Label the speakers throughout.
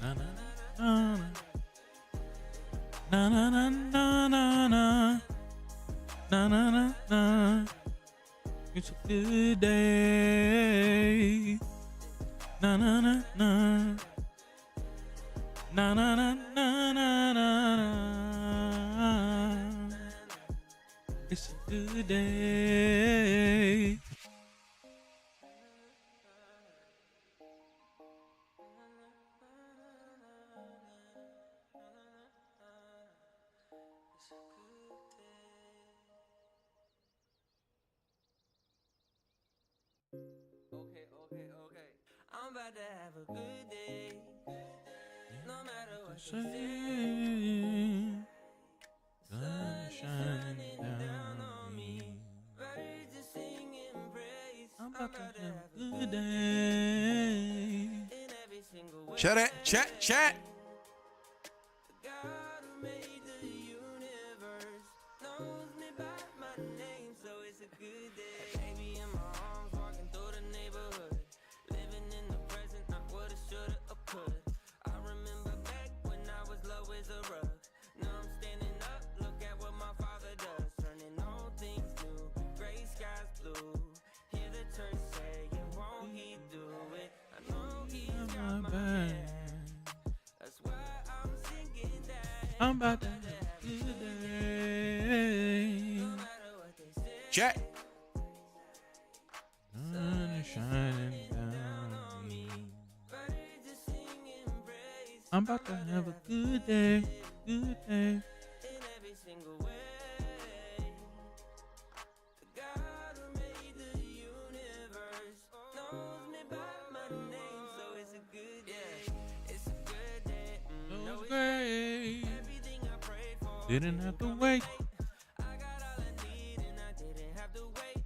Speaker 1: Na na na na na na na na na na na na. It's a good day. Na na na na na na na na na na. It's a good day.
Speaker 2: Okay. I'm about to have a good day. No matter what you say.
Speaker 1: Sun shining down on me.
Speaker 2: Birds are singing praise.
Speaker 1: I'm about to have a good day.
Speaker 2: In every single way.
Speaker 1: Shut it, chat.
Speaker 2: God who made the universe knows me by my name, so it's a good day. Baby in my arms, walking through the neighborhood, living in the present, not what I shoulda or could. I remember back when I was low as a rug. Now I'm standing up, look at what my father does, turning all things new, gray skies blue. Hear the church saying, won't he do it? I know he's got my back. That's why I'm singing that.
Speaker 1: I'm about to have a good day.
Speaker 2: No matter what they say.
Speaker 1: Chat. Sun is shining down on me.
Speaker 2: Birds are singing praise.
Speaker 1: I'm about to have a good day. Good day.
Speaker 2: In every single way. The God who made the universe knows me by my name, so it's a good day. It's a good day.
Speaker 1: So
Speaker 2: No,
Speaker 1: it's
Speaker 2: it's
Speaker 1: great.
Speaker 2: everything I prayed for.
Speaker 1: Didn't have to wait.
Speaker 2: I got all I need and I didn't have to wait.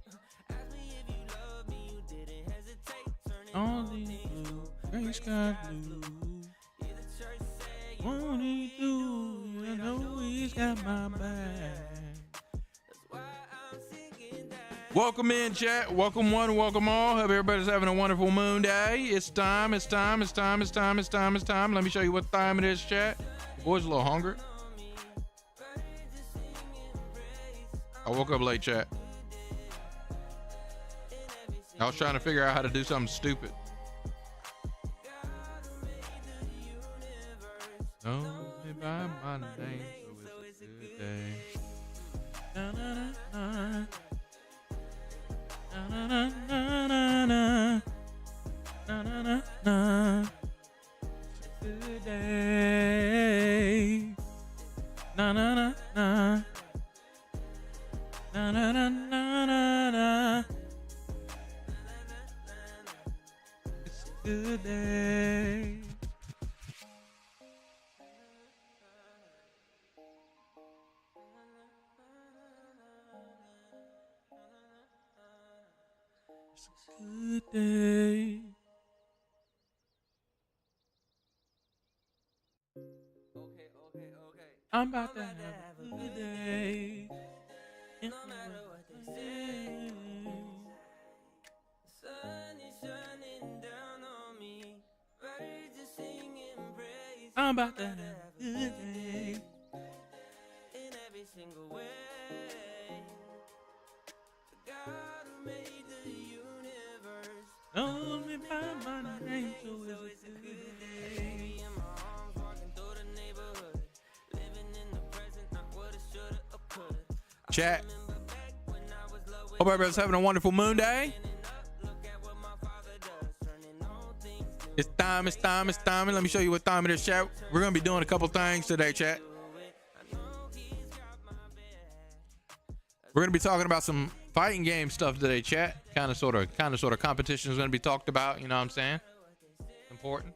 Speaker 2: Ask me if you love me, you didn't hesitate. Turning
Speaker 1: All
Speaker 2: all
Speaker 1: these
Speaker 2: things
Speaker 1: blue,
Speaker 2: blue,
Speaker 1: gray sky blue.
Speaker 2: Hear the church say,
Speaker 1: Won't he do it? I know he's got my back.
Speaker 2: that's why I'm singing that.
Speaker 1: Welcome in, chat. Welcome one, welcome all. Hope everybody's having a wonderful moon day. It's time. Let me show you what time it is, chat. Boy's a little hungry. I woke up late, chat. I was trying to figure out how to do something stupid. Know me by my name, so it's a good day. Na na na na. Na na na na na na. Na na na na. It's a good day. Na na na na. Na na na na na na. It's a good day. It's a good day.
Speaker 2: Okay.
Speaker 1: I'm about to have a good day.
Speaker 2: No matter what they say. Sun is shining down on me. Birds are singing praise.
Speaker 1: I'm about to have a good day.
Speaker 2: In every single way. The God who made the universe
Speaker 1: Know me by my name, so it's a good day.
Speaker 2: Baby in my arms, walking through the neighborhood, living in the present, not what I shoulda or could.
Speaker 1: Chat.
Speaker 2: Remember back when I was low
Speaker 1: Hope everybody's having a wonderful moon day.
Speaker 2: look at what my father does, turning all things new.
Speaker 1: It's time. Let me show you what time it is, chat. We're going to be doing a couple things today, chat. We're going to be talking about some fighting game stuff today, chat. Kind of sort of competition is going to be talked about. You know what I'm saying? Important.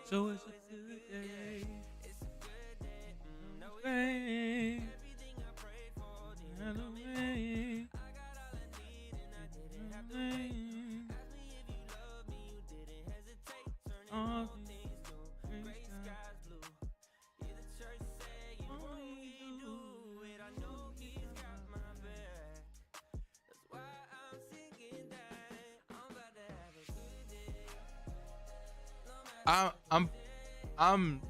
Speaker 1: So it's a good day. It's a good day. No way. Everything I prayed for didn't come in. I got all I need and I didn't have to wait. Ask me if you I'm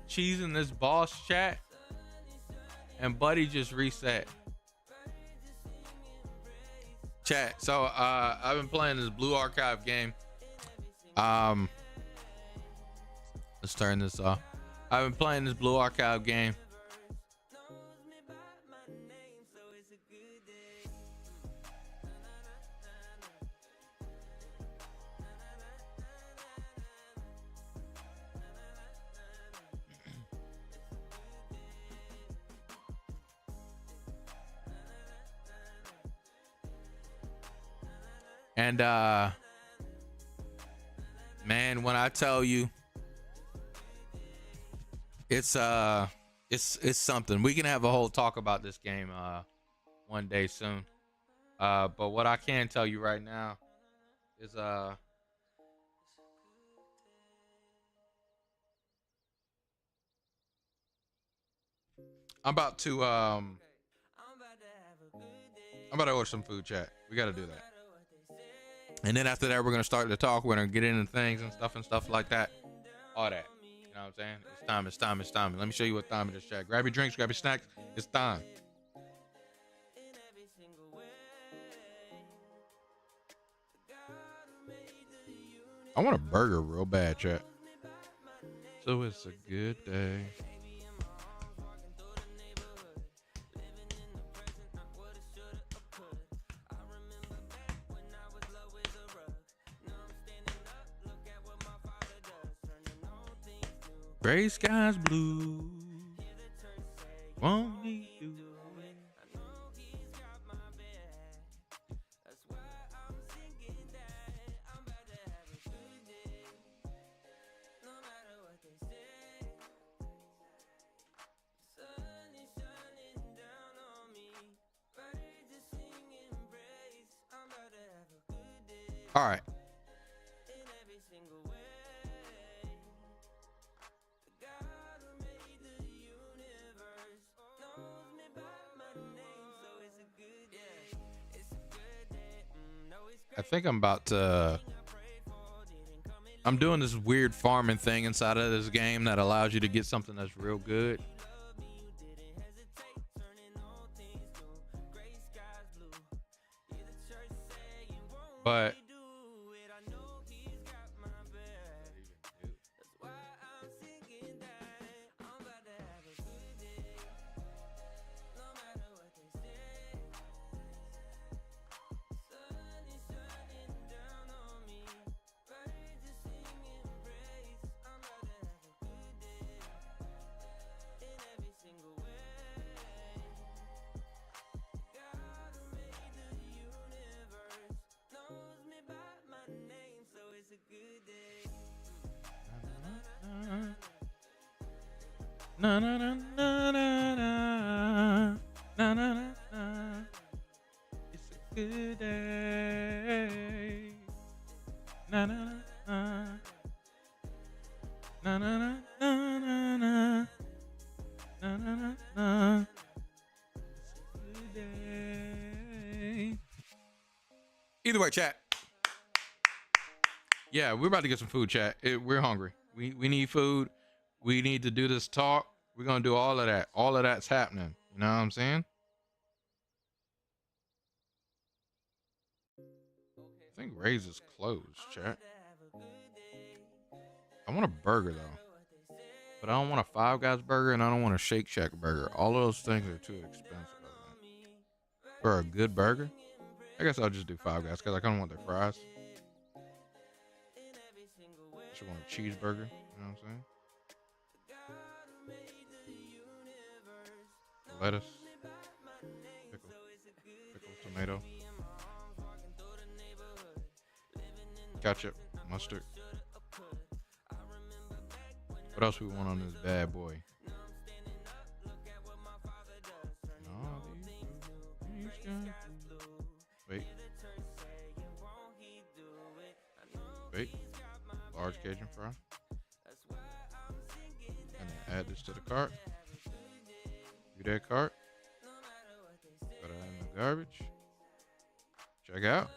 Speaker 1: cheesing this boss chat, and Buddy just reset chat. So I've been playing this Blue Archive game. Let's turn this off. I've been playing this Blue Archive game. And man, when I tell you, it's something. We can have a whole talk about this game one day soon. But what I can tell you right now is I'm about to order some food, chat. We got to do that. And then after that, we're gonna start the talk. We're gonna get into things and stuff like that. All that. You know what I'm saying? It's time. Let me show you what time it is, chat. Grab your drinks, grab your snacks. It's time. I want a burger real bad, chat. So it's a good day. Gray skies blue. Won't need you. All right. I think I'm about to. I'm doing this weird farming thing inside of this game that allows you to get something that's real good. But na na na na na na na na na. It's a good day. Na na na na na na na na na na na na. It's a good day. Either way, chat. Yeah, we're about to get some food, chat. We're hungry. We need food. We need to do this talk. We're going to do all of that. All of that's happening. You know what I'm saying? I think Ray's is closed, chat. I want a burger, though. But I don't want a Five Guys burger, and I don't want a Shake Shack burger. All of those things are too expensive. For a good burger, I guess I'll just do Five Guys, because I kind of want their fries. I just want a cheeseburger. You know what I'm saying? Lettuce, pickle, tomato, ketchup, mustard. What else we want on this bad boy? Wait. Large Cajun fry. And then add this to the cart. View that cart. Got it in the garbage. Check out.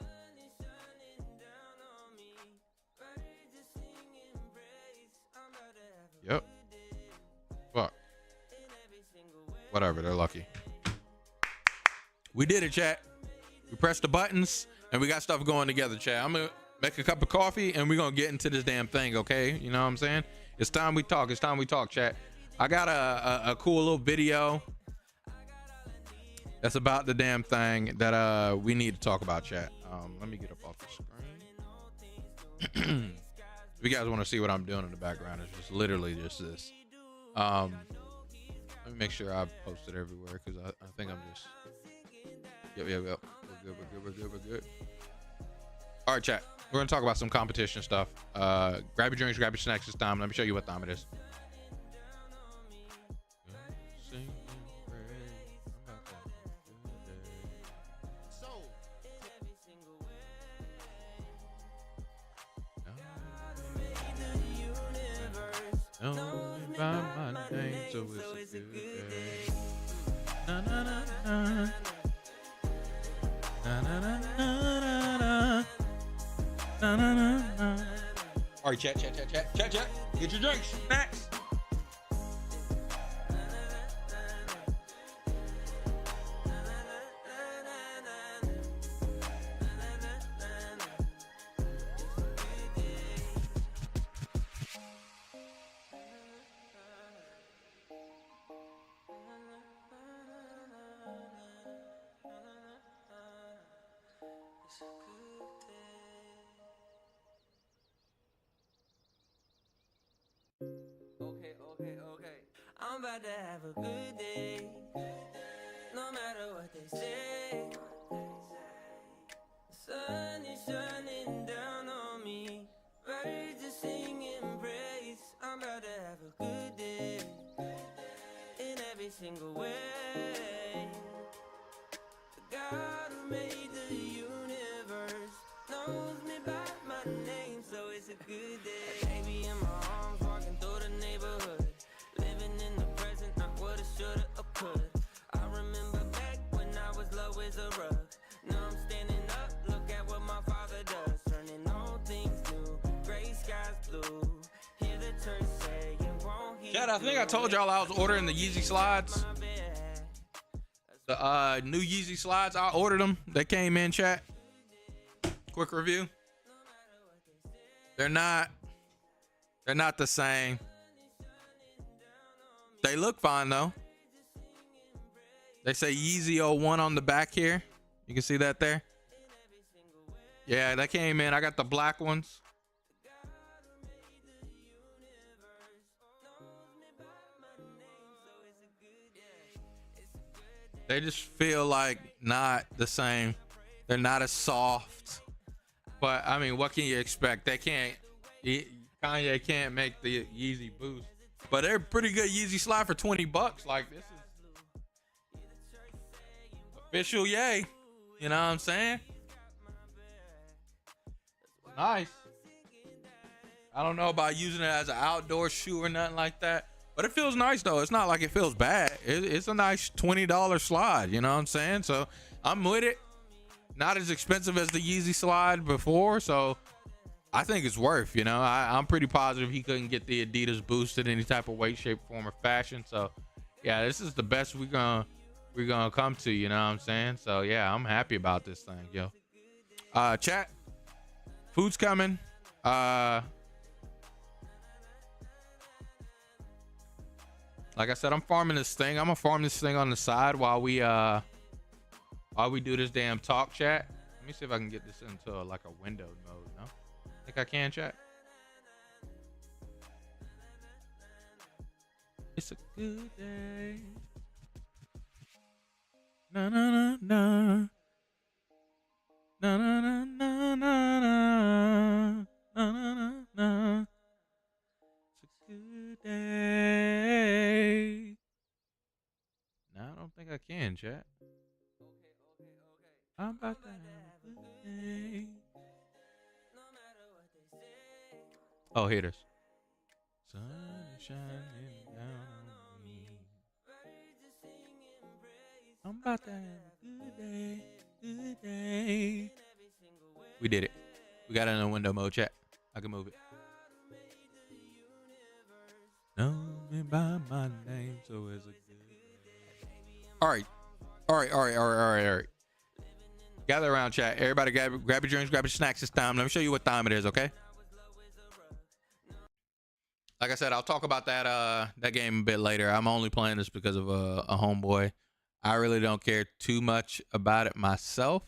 Speaker 1: Whatever, they're lucky. We did it, chat. We pressed the buttons and we got stuff going together, chat. I'm gonna make a cup of coffee and we're gonna get into this damn thing, okay? You know what I'm saying? It's time we talk. It's time we talk, chat. I got a cool little video that's about the damn thing that we need to talk about, chat. Let me get up off the screen. If you guys want to see what I'm doing in the background, it's just literally just this. Let me make sure I post it everywhere because I think I'm just. Yep. We're good. All right, chat. We're gonna talk about some competition stuff. Grab your drinks, grab your snacks this time. Let me show you what time it is. Know me by my name, so it's a good day. Na na na na. Na na na na na. Na na na na. All right, chat. Get your drinks, snacks.
Speaker 2: Okay. I'm about to have a good day. No matter what they say. Sun is shining down on me. Birds are singing praise. I'm about to have a good day. In every single way. The God who made the universe knows me by my name, so it's a good day. Baby in my arms, walking through the neighborhood, living in the present, not what I shoulda or could. I remember back when I was low as a rug. Now I'm standing up, look at what my father does, turning all things new, gray skies blue. Hear the church say you won't hear.
Speaker 1: Chat, I think I told y'all I was ordering the Yeezy slides. The new Yeezy slides, I ordered them. They came in, chat. Quick review. They're not the same. They look fine though. They say Yeezy 01 on the back here. You can see that there. Yeah, that came in. I got the black ones. They just feel like not the same. They're not as soft. But I mean, what can you expect? They can't. Kanye can't make the Yeezy Boost. But they're pretty good Yeezy slide for $20. Like, this is official, yay. You know what I'm saying? Nice. I don't know about using it as an outdoor shoe or nothing like that. But it feels nice though. It's not like it feels bad. It's a nice $20 slide. You know what I'm saying? So I'm with it. Not as expensive as the Yeezy slide before. So I think it's worth, you know. I'm pretty positive he couldn't get the Adidas Boost in any type of weight, shape, form, or fashion. So yeah, this is the best we're gonna come to, you know what I'm saying? So yeah, I'm happy about this thing, yo. Chat, food's coming. Like I said, I'm farming this thing. I'm gonna farm this thing on the side while we do this damn talk, chat. Let me see if I can get this into like a windowed mode. No, think I can, chat. It's a good day. Na na na na. Na na na na na na na na. It's a good day. No, I don't think I can, chat. I'm about to have a good day. Oh, here it is. Sun is shining down on me. I'm about to have a good day, good day. We did it. We got it in the window mode, chat. I can move it. Know me by my name, so it's a good day. All right. Gather around, chat. Everybody grab your drinks, grab your snacks this time. Let me show you what time it is, okay? Like I said, I'll talk about that game a bit later. I'm only playing this because of a homeboy. I really don't care too much about it myself,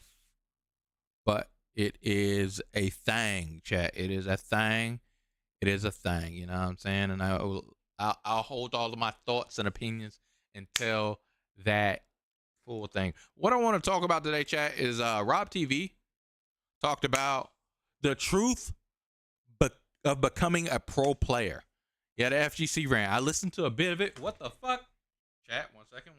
Speaker 1: but it is a thing, chat. It is a thing. It is a thing. You know what I'm saying? And I'll hold all of my thoughts and opinions until that full thing. What I want to talk about today, chat, is Rob TV talked about the truth of becoming a pro player. Yeah, the FGC rant. I listened to a bit of it. What the fuck? Chat, one second.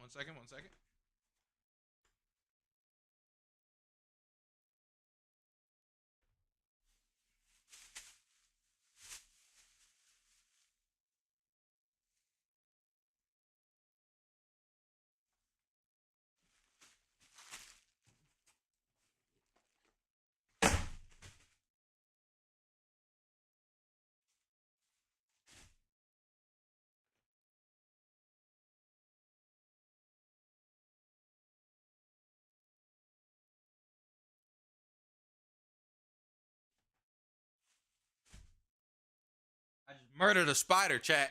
Speaker 1: I just murdered a spider, chat.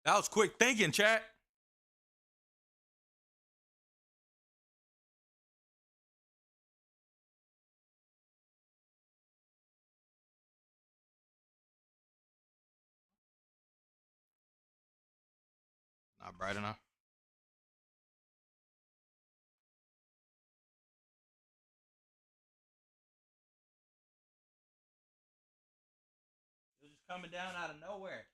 Speaker 1: That was quick thinking, chat. Not bright enough. It was just coming down out of nowhere.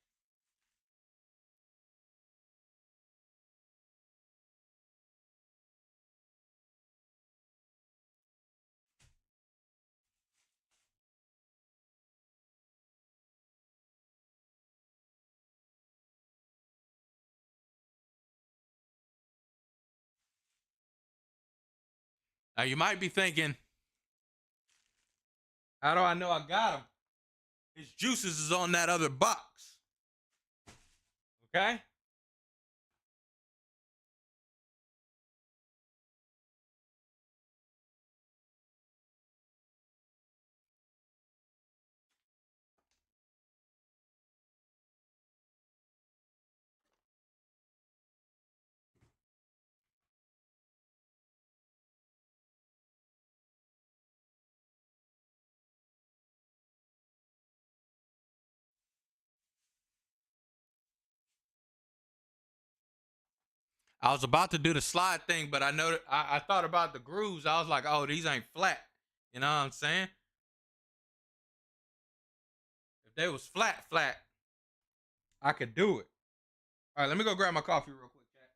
Speaker 1: Now you might be thinking, how do I know I got him? His juices is on that other box. Okay? I was about to do the slide thing, but I know I thought about the grooves. I was like, oh, these ain't flat. You know what I'm saying? If they was flat, I could do it. All right, let me go grab my coffee real quick, chat.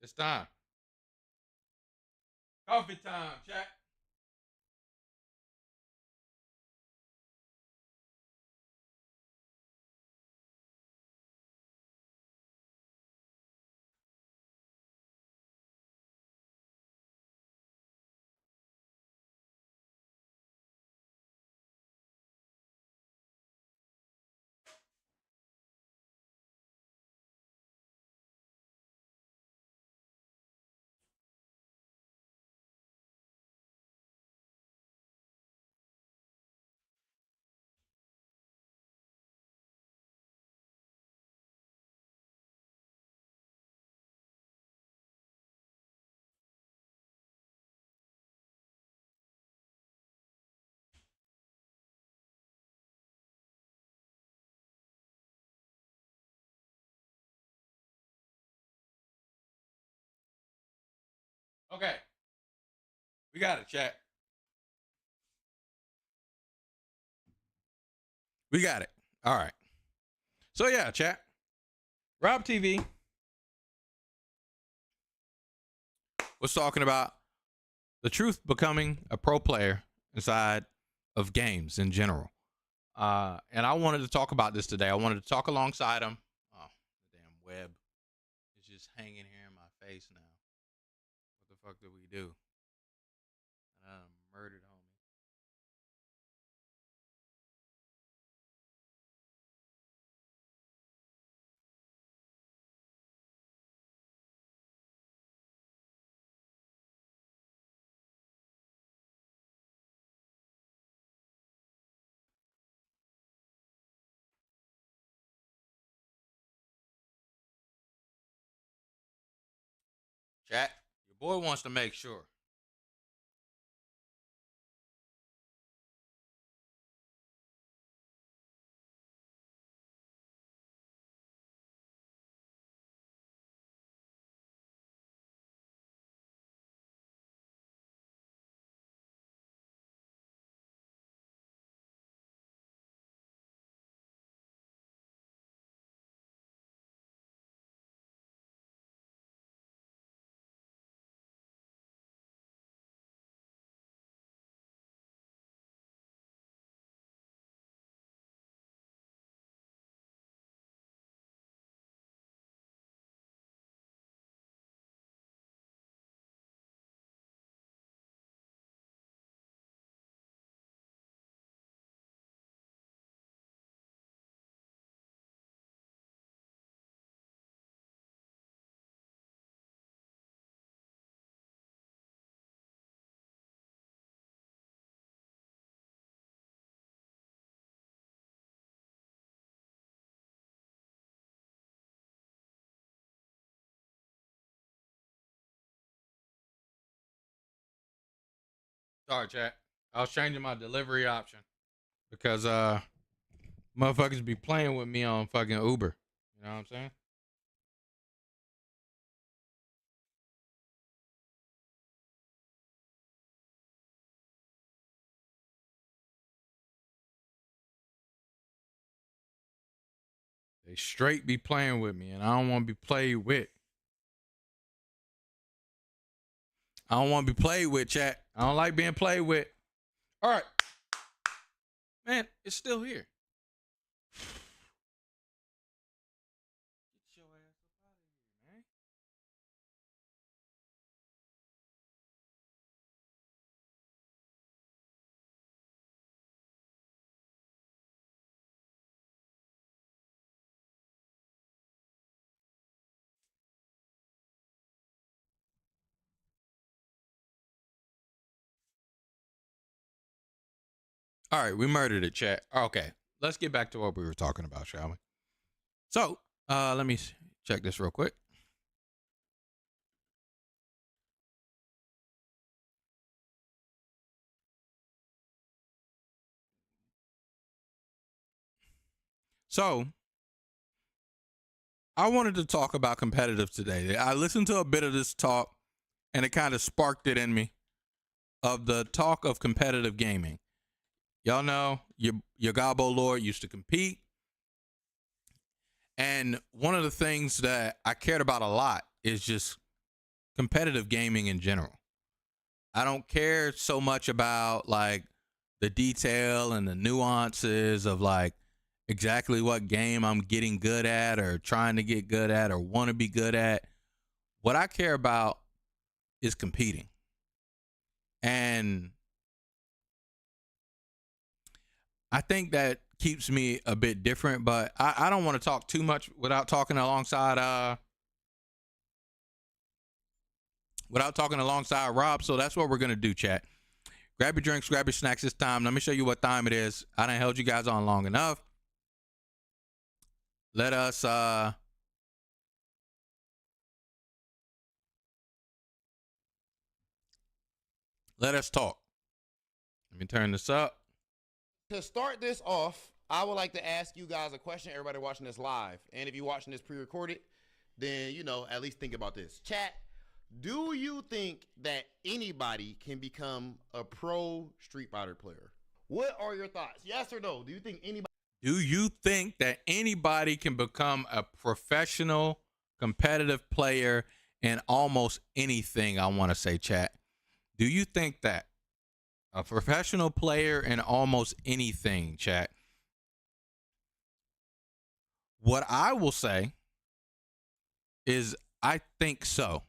Speaker 1: It's time. Coffee time, chat. Okay. We got it, chat. We got it. All right. So yeah, chat. Rob TV was talking about the truth becoming a pro player inside of games in general. And I wanted to talk about this today. I wanted to talk alongside him. web is just hanging here in my face now. What the fuck did we do? And I murdered homie. Chat, your boy wants to make sure. Sorry, chat. I was changing my delivery option because motherfuckers be playing with me on fucking Uber. You know what I'm saying? They straight be playing with me, and I don't want to be played with. I don't want to be played with, chat. I don't like being played with. All right. Man, it's still here. Get your ass up out of here, man. All right, we murdered it, chat. Okay, let's get back to what we were talking about, shall we? So, let me check this real quick. So, I wanted to talk about competitive today. I listened to a bit of this talk, and it kind of sparked it in me of the talk of competitive gaming. Y'all know your Gobbo Lord used to compete. And one of the things that I cared about a lot is just competitive gaming in general. I don't care so much about like the detail and the nuances of like exactly what game I'm getting good at or trying to get good at or want to be good at. What I care about is competing. And I think that keeps me a bit different, but I don't want to talk too much without talking alongside Rob. So that's what we're gonna do, chat. Grab your drinks, grab your snacks this time. Let me show you what time it is. I done held you guys on long enough. Let us talk. Let me turn this up.
Speaker 3: To start this off, I would like to ask you guys a question, everybody watching this live. And if you're watching this pre-recorded, then, you know, at least think about this. Chat, do you think that anybody can become a pro Street Fighter player? What are your thoughts? Yes or no? Do you think
Speaker 1: that anybody can become a professional competitive player in almost anything? I want to say, chat. Do you think that a professional player in almost anything, chat? What I will say is I think so.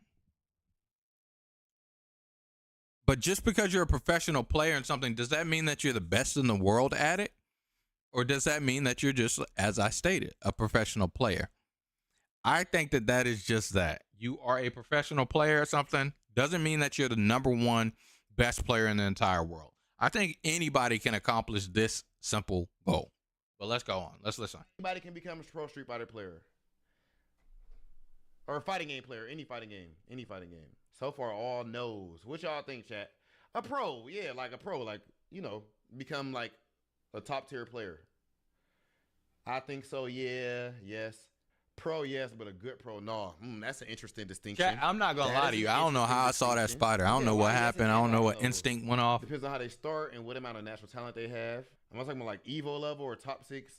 Speaker 1: But just because you're a professional player in something, does that mean that you're the best in the world at it? Or does that mean that you're just, as I stated, a professional player? I think that that is just that. You are a professional player or something. Doesn't mean that you're the number one best player in the entire world. I think anybody can accomplish this simple goal. But let's go on. Let's listen.
Speaker 3: Anybody can become a pro Street Fighter player. Or a fighting game player. Any fighting game. Any fighting game. So far, all knows. What y'all think, chat? A pro. Yeah, like a pro. Like, you know, become like a top tier player. I think so, yeah. Yes. Pro, yes, but a good pro, no. That's an interesting distinction.
Speaker 1: Chat, I'm not going to lie to you. I don't know how I saw that spider. I don't know what happened. I don't know what instinct went off.
Speaker 3: Depends on how they start and what amount of natural talent they have. I'm talking about like Evo level or top six.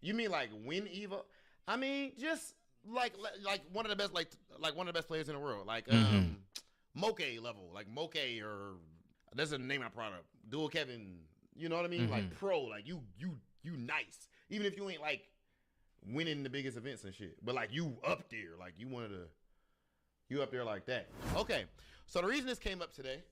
Speaker 3: You mean like win Evo? I mean, just like one of the best, like one of the best players in the world. Like Moke level. Like Moke, or that's a name I brought up. Dual Kevin, you know what I mean? Like pro, like you nice. Even if you ain't like winning the biggest events and shit, but like you up there, like you up there like that. Okay, so the reason this came up today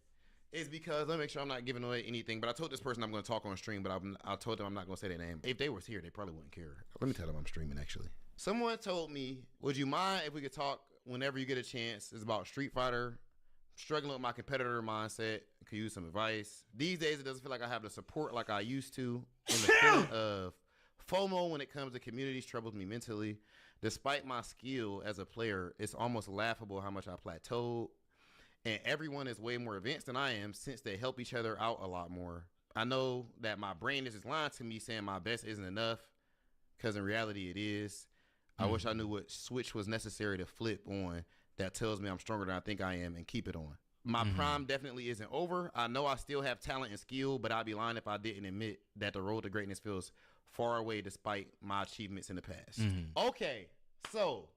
Speaker 3: is because, let me make sure I'm not giving away anything, but I told this person I'm going to talk on stream, but I told them I'm not going to say their name. If they was here, they probably wouldn't care. Let me tell them I'm streaming, actually. Someone told me, would you mind if we could talk whenever you get a chance? It's about Street Fighter, struggling with my competitor mindset, could use some advice. These days, it doesn't feel like I have the support like I used to, and the feeling of FOMO when it comes to communities troubles me mentally. Despite my skill as a player, it's almost laughable how much I plateaued. And everyone is way more advanced than I am since they help each other out a lot more. I know that my brain is just lying to me saying my best isn't enough, because in reality it is. I wish I knew what switch was necessary to flip on that tells me I'm stronger than I think I am and keep it on. My prime definitely isn't over. I know I still have talent and skill, but I'd be lying if I didn't admit that the road to greatness feels far away despite my achievements in the past. Okay, so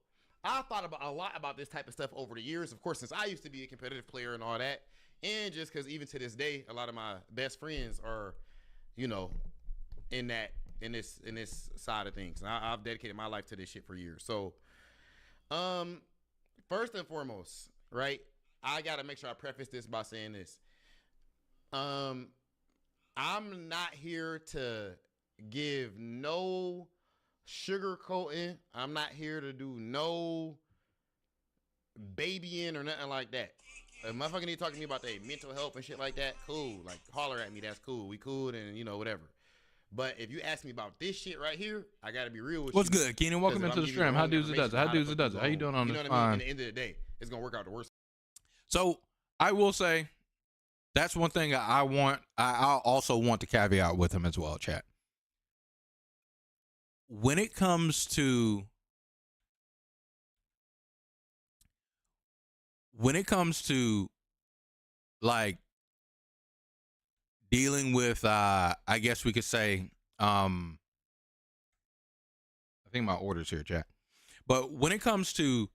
Speaker 3: I thought about a lot about this type of stuff over the years. Of course, since I used to be a competitive player and all that, and just because even to this day, a lot of my best friends are, you know, in this side of things. And I've dedicated my life to this shit for years. So, first and foremost, right, I gotta make sure I preface this by saying this. I'm not here to give no sugarcoating. I'm not here to do no babying or nothing like that. If motherfucker need to talk to me about their mental health and shit like that, cool. Like, holler at me, that's cool. We cool, and you know, whatever. But if you ask me about this shit right here, I gotta be real with you.
Speaker 1: What's good, Keenan? Welcome into the stream. How does it does it? How does it does it? How you doing on this?
Speaker 3: You know what I mean? At the end of the day, it's gonna work out the worst.
Speaker 1: So I will say that's one thing I want. I also want to caveat with him as well, chat. When it comes to like dealing with I guess we could say I think my order's here, chat. But when it comes to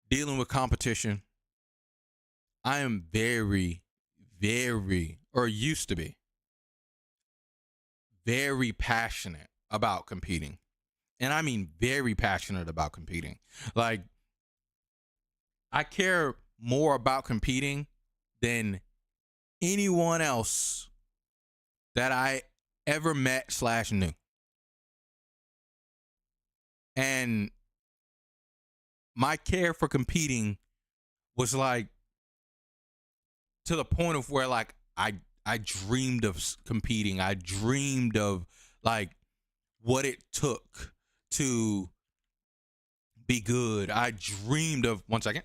Speaker 1: dealing with competition, I am very, very, or used to be very passionate about competing. And I mean very passionate about competing. Like, I care more about competing than anyone else that I ever met / knew. And my care for competing was like to the point of where like I dreamed of competing. I dreamed of like what it took to be good. I dreamed of, one second.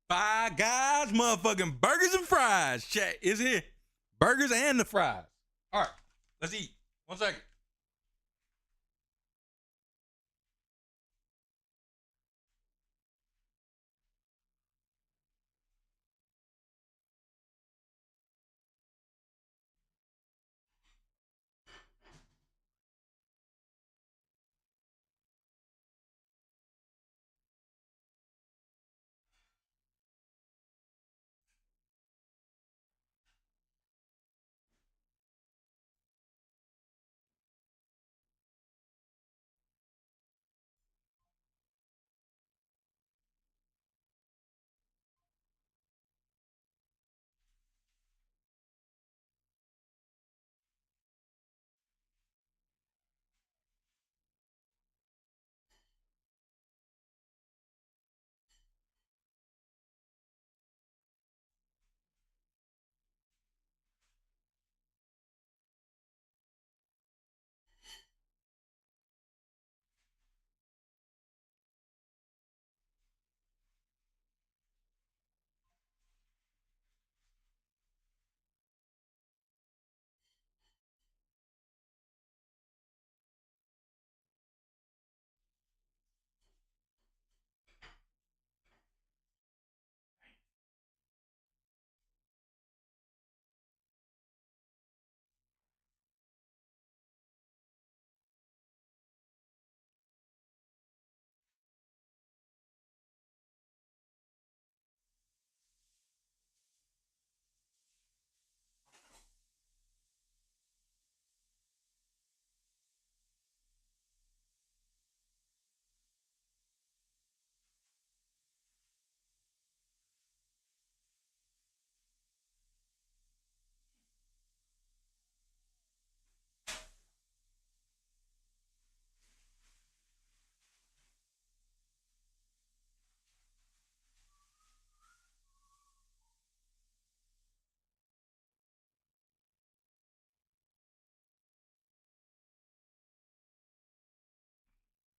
Speaker 1: Five Guys, motherfucking burgers and fries. Chat is here. Burgers and the fries. All right, let's eat. 1 second.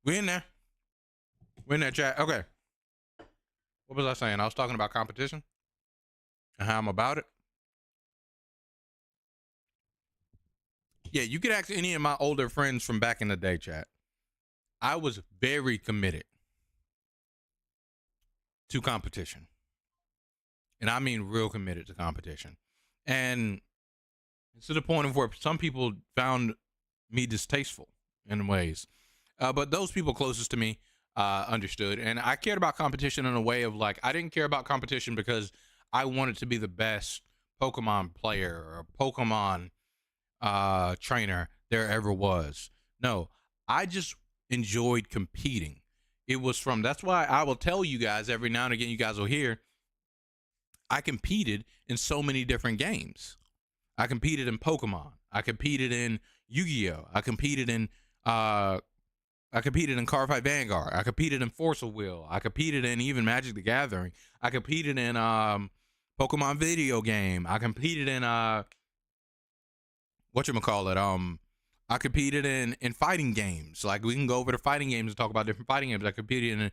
Speaker 1: We in there. We're in there, chat. Okay. What was I saying? I was talking about competition and how I'm about it. Yeah, you could ask any of my older friends from back in the day, chat. I was very committed to competition. And I mean real committed to competition. And it's to the point of where some people found me distasteful in ways. But those people closest to me understood. And I cared about competition in a way of like, I didn't care about competition because I wanted to be the best Pokemon player or Pokemon trainer there ever was. No, I just enjoyed competing. It was that's why I will tell you guys every now and again, you guys will hear, I competed in so many different games. I competed in Pokemon. I competed in Yu-Gi-Oh. I competed in Cardfight Vanguard. I competed in Force of Will. I competed in even Magic the Gathering. I competed in Pokemon video game. I competed in whatchamacallit, I competed in fighting games. Like, we can go over to fighting games and talk about different fighting games. I competed in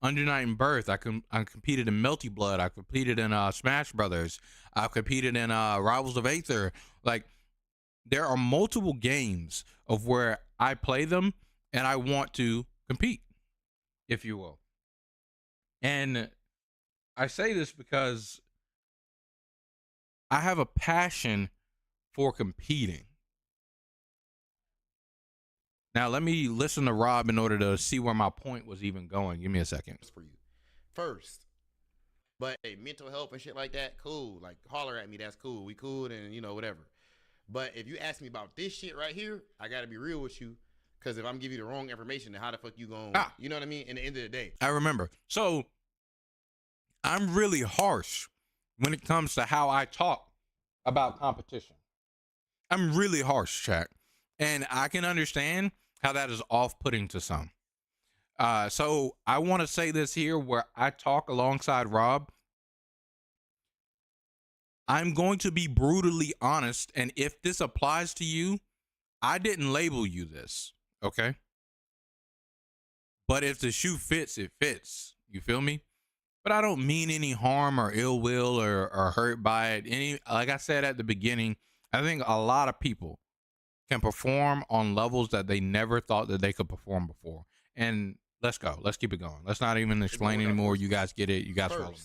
Speaker 1: Under Night and Birth. I competed in Melty Blood. I competed in Smash Brothers. I competed in Rivals of Aether. Like, there are multiple games of where I play them and I want to compete, if you will. And I say this because I have a passion for competing. Now, let me listen to Rob in order to see where my point was even going. Give me a second.
Speaker 3: For you first, but hey, mental health and shit like that, cool. Like, holler at me, that's cool. We cool, and you know, whatever. But if you ask me about this shit right here, I gotta be real with you, because if I'm giving you the wrong information, then how the fuck you gonna, you know what I mean? In the end of the day,
Speaker 1: I remember. So I'm really harsh when it comes to how I talk about competition. I'm really harsh, chat, and I can understand how that is off-putting to some. So I want to say this here where I talk alongside Rob. I'm going to be brutally honest, and if this applies to you, I didn't label you this, okay? But if the shoe fits, it fits. You feel me? But I don't mean any harm or ill will or hurt by it. Like I said at the beginning, I think a lot of people can perform on levels that they never thought that they could perform before. And let's go. Let's keep it going. Let's not even explain anymore. You guys get it. You guys follow me.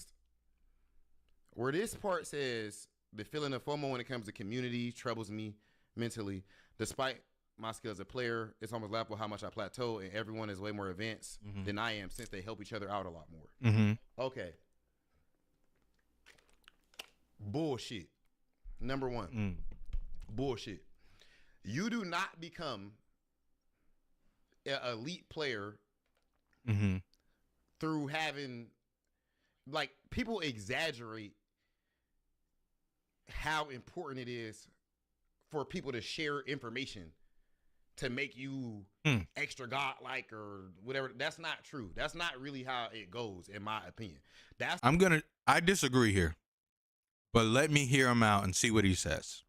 Speaker 3: Where this part says, the feeling of FOMO when it comes to community troubles me mentally. Despite my skill as a player, it's almost laughable how much I plateau, and everyone is way more advanced than I am, since they help each other out a lot more. Okay. Bullshit. Number one. Bullshit. You do not become an elite player through having, like, people exaggerate how important it is for people to share information to make you extra godlike or whatever. That's not true. That's not really how it goes, in my opinion.
Speaker 1: I disagree here, but let me hear him out and see what he says.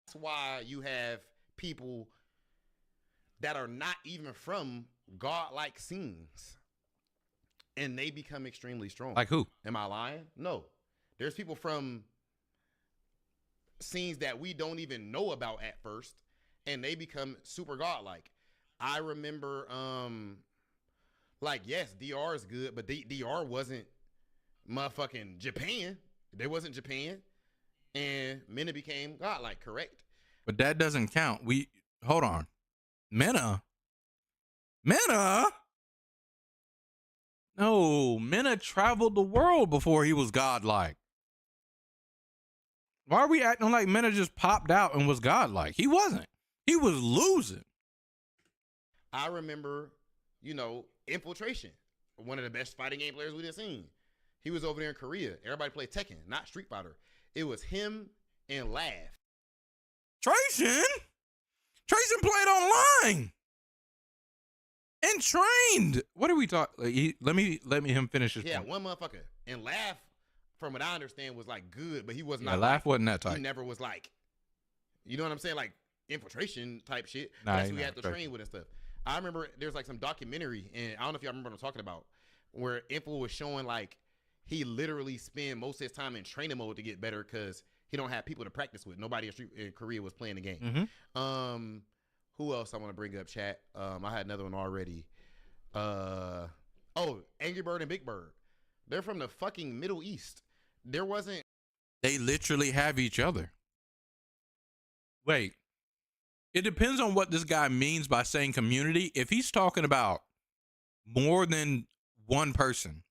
Speaker 3: That's why you have people that are not even from godlike scenes, and they become extremely strong.
Speaker 1: Like who?
Speaker 3: Am I lying? No. There's people from scenes that we don't even know about at first, and they become super godlike. I remember, like, yes, DR is good, but DR wasn't motherfucking Japan. They wasn't Japan. And Mena became godlike, correct?
Speaker 1: But that doesn't count. Hold on. Mena? No, Mena traveled the world before he was godlike. Why are we acting like Mena just popped out and was godlike? He wasn't. He was losing.
Speaker 3: I remember, Infiltration, one of the best fighting game players we've seen. He was over there in Korea. Everybody played Tekken, not Street Fighter. It was him and Laugh.
Speaker 1: Trayson played online and trained. What are we talking? Let me him finish his point.
Speaker 3: One motherfucker. And Laugh, from what I understand, was like good, but he was not.
Speaker 1: Laugh wasn't that type.
Speaker 3: He never was like, you know what I'm saying, like Infiltration type shit.
Speaker 1: Nah,
Speaker 3: that's who we had to train with and stuff. I remember there's like some documentary, and I don't know if y'all remember what I'm talking about, where Info was showing like he literally spent most of his time in training mode to get better because he don't have people to practice with. Nobody in Korea was playing the game.
Speaker 1: Mm-hmm.
Speaker 3: Who else I want to bring up, chat? I had another one already. Angry Bird and Big Bird. They're from the fucking Middle East. There wasn't.
Speaker 1: They literally have each other. Wait. It depends on what this guy means by saying community. If he's talking about more than one person,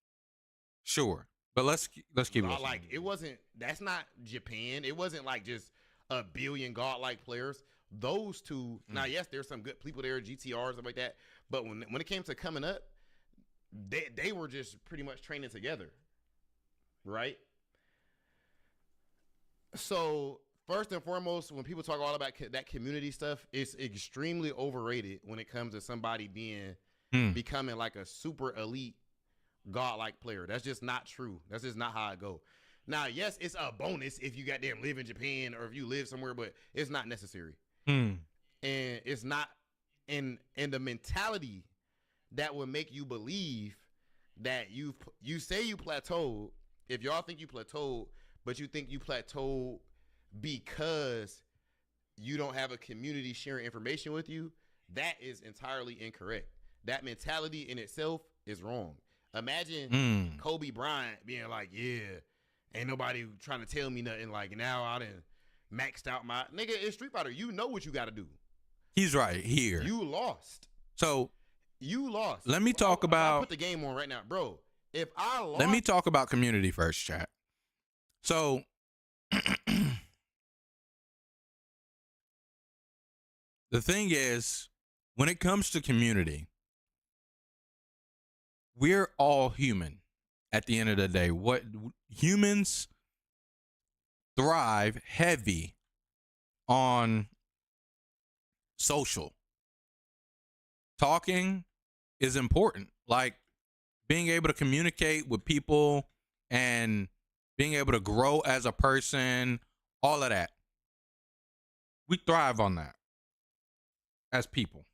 Speaker 1: sure. But let's keep it.
Speaker 3: Like it wasn't. That's not Japan. It wasn't like just a billion godlike players. Those two. Now, yes, there's some good people there, GTRs, stuff like that. But when it came to coming up, they were just pretty much training together, right? So first and foremost, when people talk all about that community stuff, it's extremely overrated when it comes to somebody becoming like a super elite godlike player. That's just not true. That's just not how it go. Now, yes, it's a bonus if you goddamn live in Japan or if you live somewhere, but it's not necessary. And it's not in the mentality that would make you believe that you say you plateaued. If y'all think you plateaued, but you think you plateaued because you don't have a community sharing information with you, that is entirely incorrect. That mentality in itself is wrong. Imagine Kobe Bryant being like, yeah, ain't nobody trying to tell me nothing. Like, now I done maxed out my nigga. It's Street Fighter. You know what you got to do.
Speaker 1: He's right here.
Speaker 3: You lost.
Speaker 1: So
Speaker 3: you lost.
Speaker 1: Let me talk about.
Speaker 3: I'll put the game on right now, bro. If I lost,
Speaker 1: let me talk about community first, chat. So the thing is, when it comes to community, we're all human at the end of the day. What humans thrive heavy on social. Talking is important. Like being able to communicate with people and being able to grow as a person, all of that. We thrive on that as people.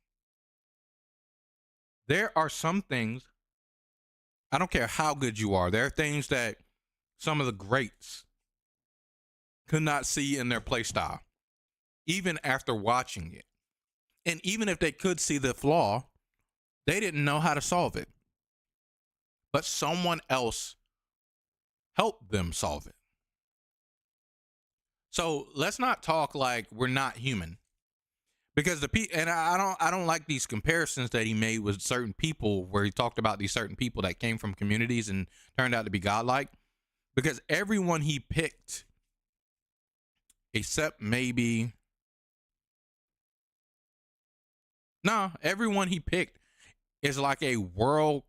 Speaker 1: There are some things, I don't care how good you are, there are things that some of the greats could not see in their play style, even after watching it. And even if they could see the flaw, they didn't know how to solve it. But someone else helped them solve it. So let's not talk like we're not human. Because I don't like these comparisons that he made with certain people where he talked about these certain people that came from communities and turned out to be godlike. Because everyone he picked, except maybe, everyone he picked is like a world,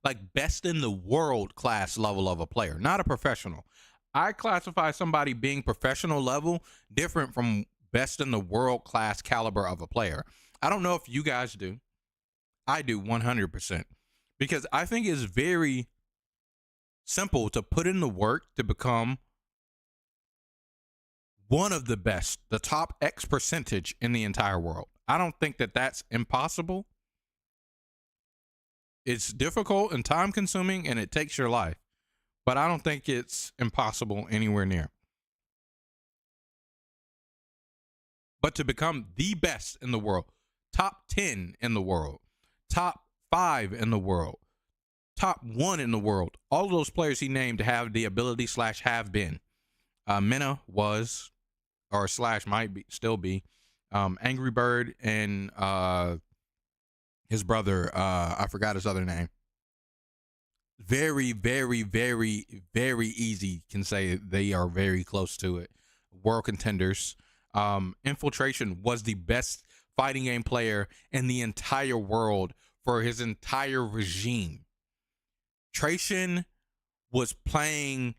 Speaker 1: like best in the world class level of a player, not a professional. I classify somebody being professional level different from best in the world class caliber of a player. I don't know if you guys do. I do 100%, because I think it's very simple to put in the work to become one of the best, the top X percentage in the entire world. I don't think that that's impossible. It's difficult and time consuming and it takes your life, but I don't think it's impossible anywhere near. But to become the best in the world, top 10 in the world, top 5 in the world, top 1 in the world, all of those players he named have the ability / have been. Mena was, or / might be, still be. Angry Bird and his brother, I forgot his other name. Very, very, very, very easy can say they are very close to it. World contenders. Infiltration was the best fighting game player in the entire world for his entire regime. Tracian was playing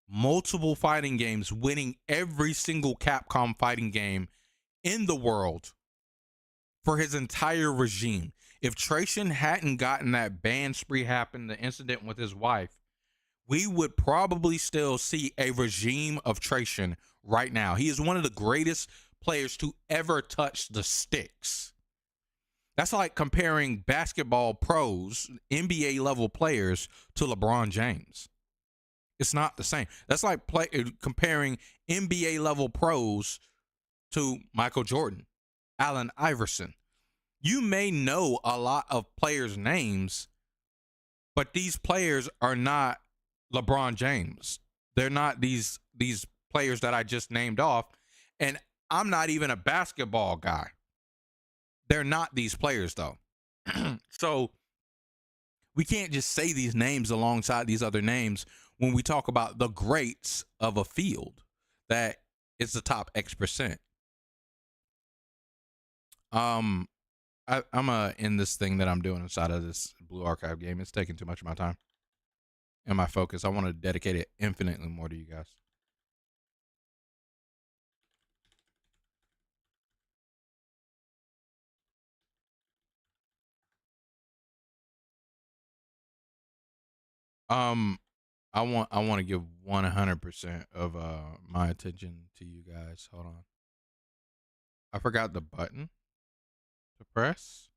Speaker 1: multiple fighting games, winning every single Capcom fighting game in the world for his entire regime. If Tracian hadn't gotten that ban spree happen, the incident with his wife, we would probably still see a regime of Tracian right now. He is one of the greatest players to ever touch the sticks. That's like comparing basketball pros, NBA level players to LeBron James. It's not the same. That's like comparing NBA level pros to Michael Jordan, Allen Iverson. You may know a lot of players' names, but these players are not LeBron James. They're not these players that I just named off. And I'm not even a basketball guy. They're not these players, though. So we can't just say these names alongside these other names when we talk about the greats of a field that is the top X%. I'm gonna end this thing that I'm doing inside of this Blue Archive game. It's taking too much of my time and my focus. I want to dedicate it infinitely more to you guys. I want to give 100% of my attention to you guys. Hold on. I forgot the button to press.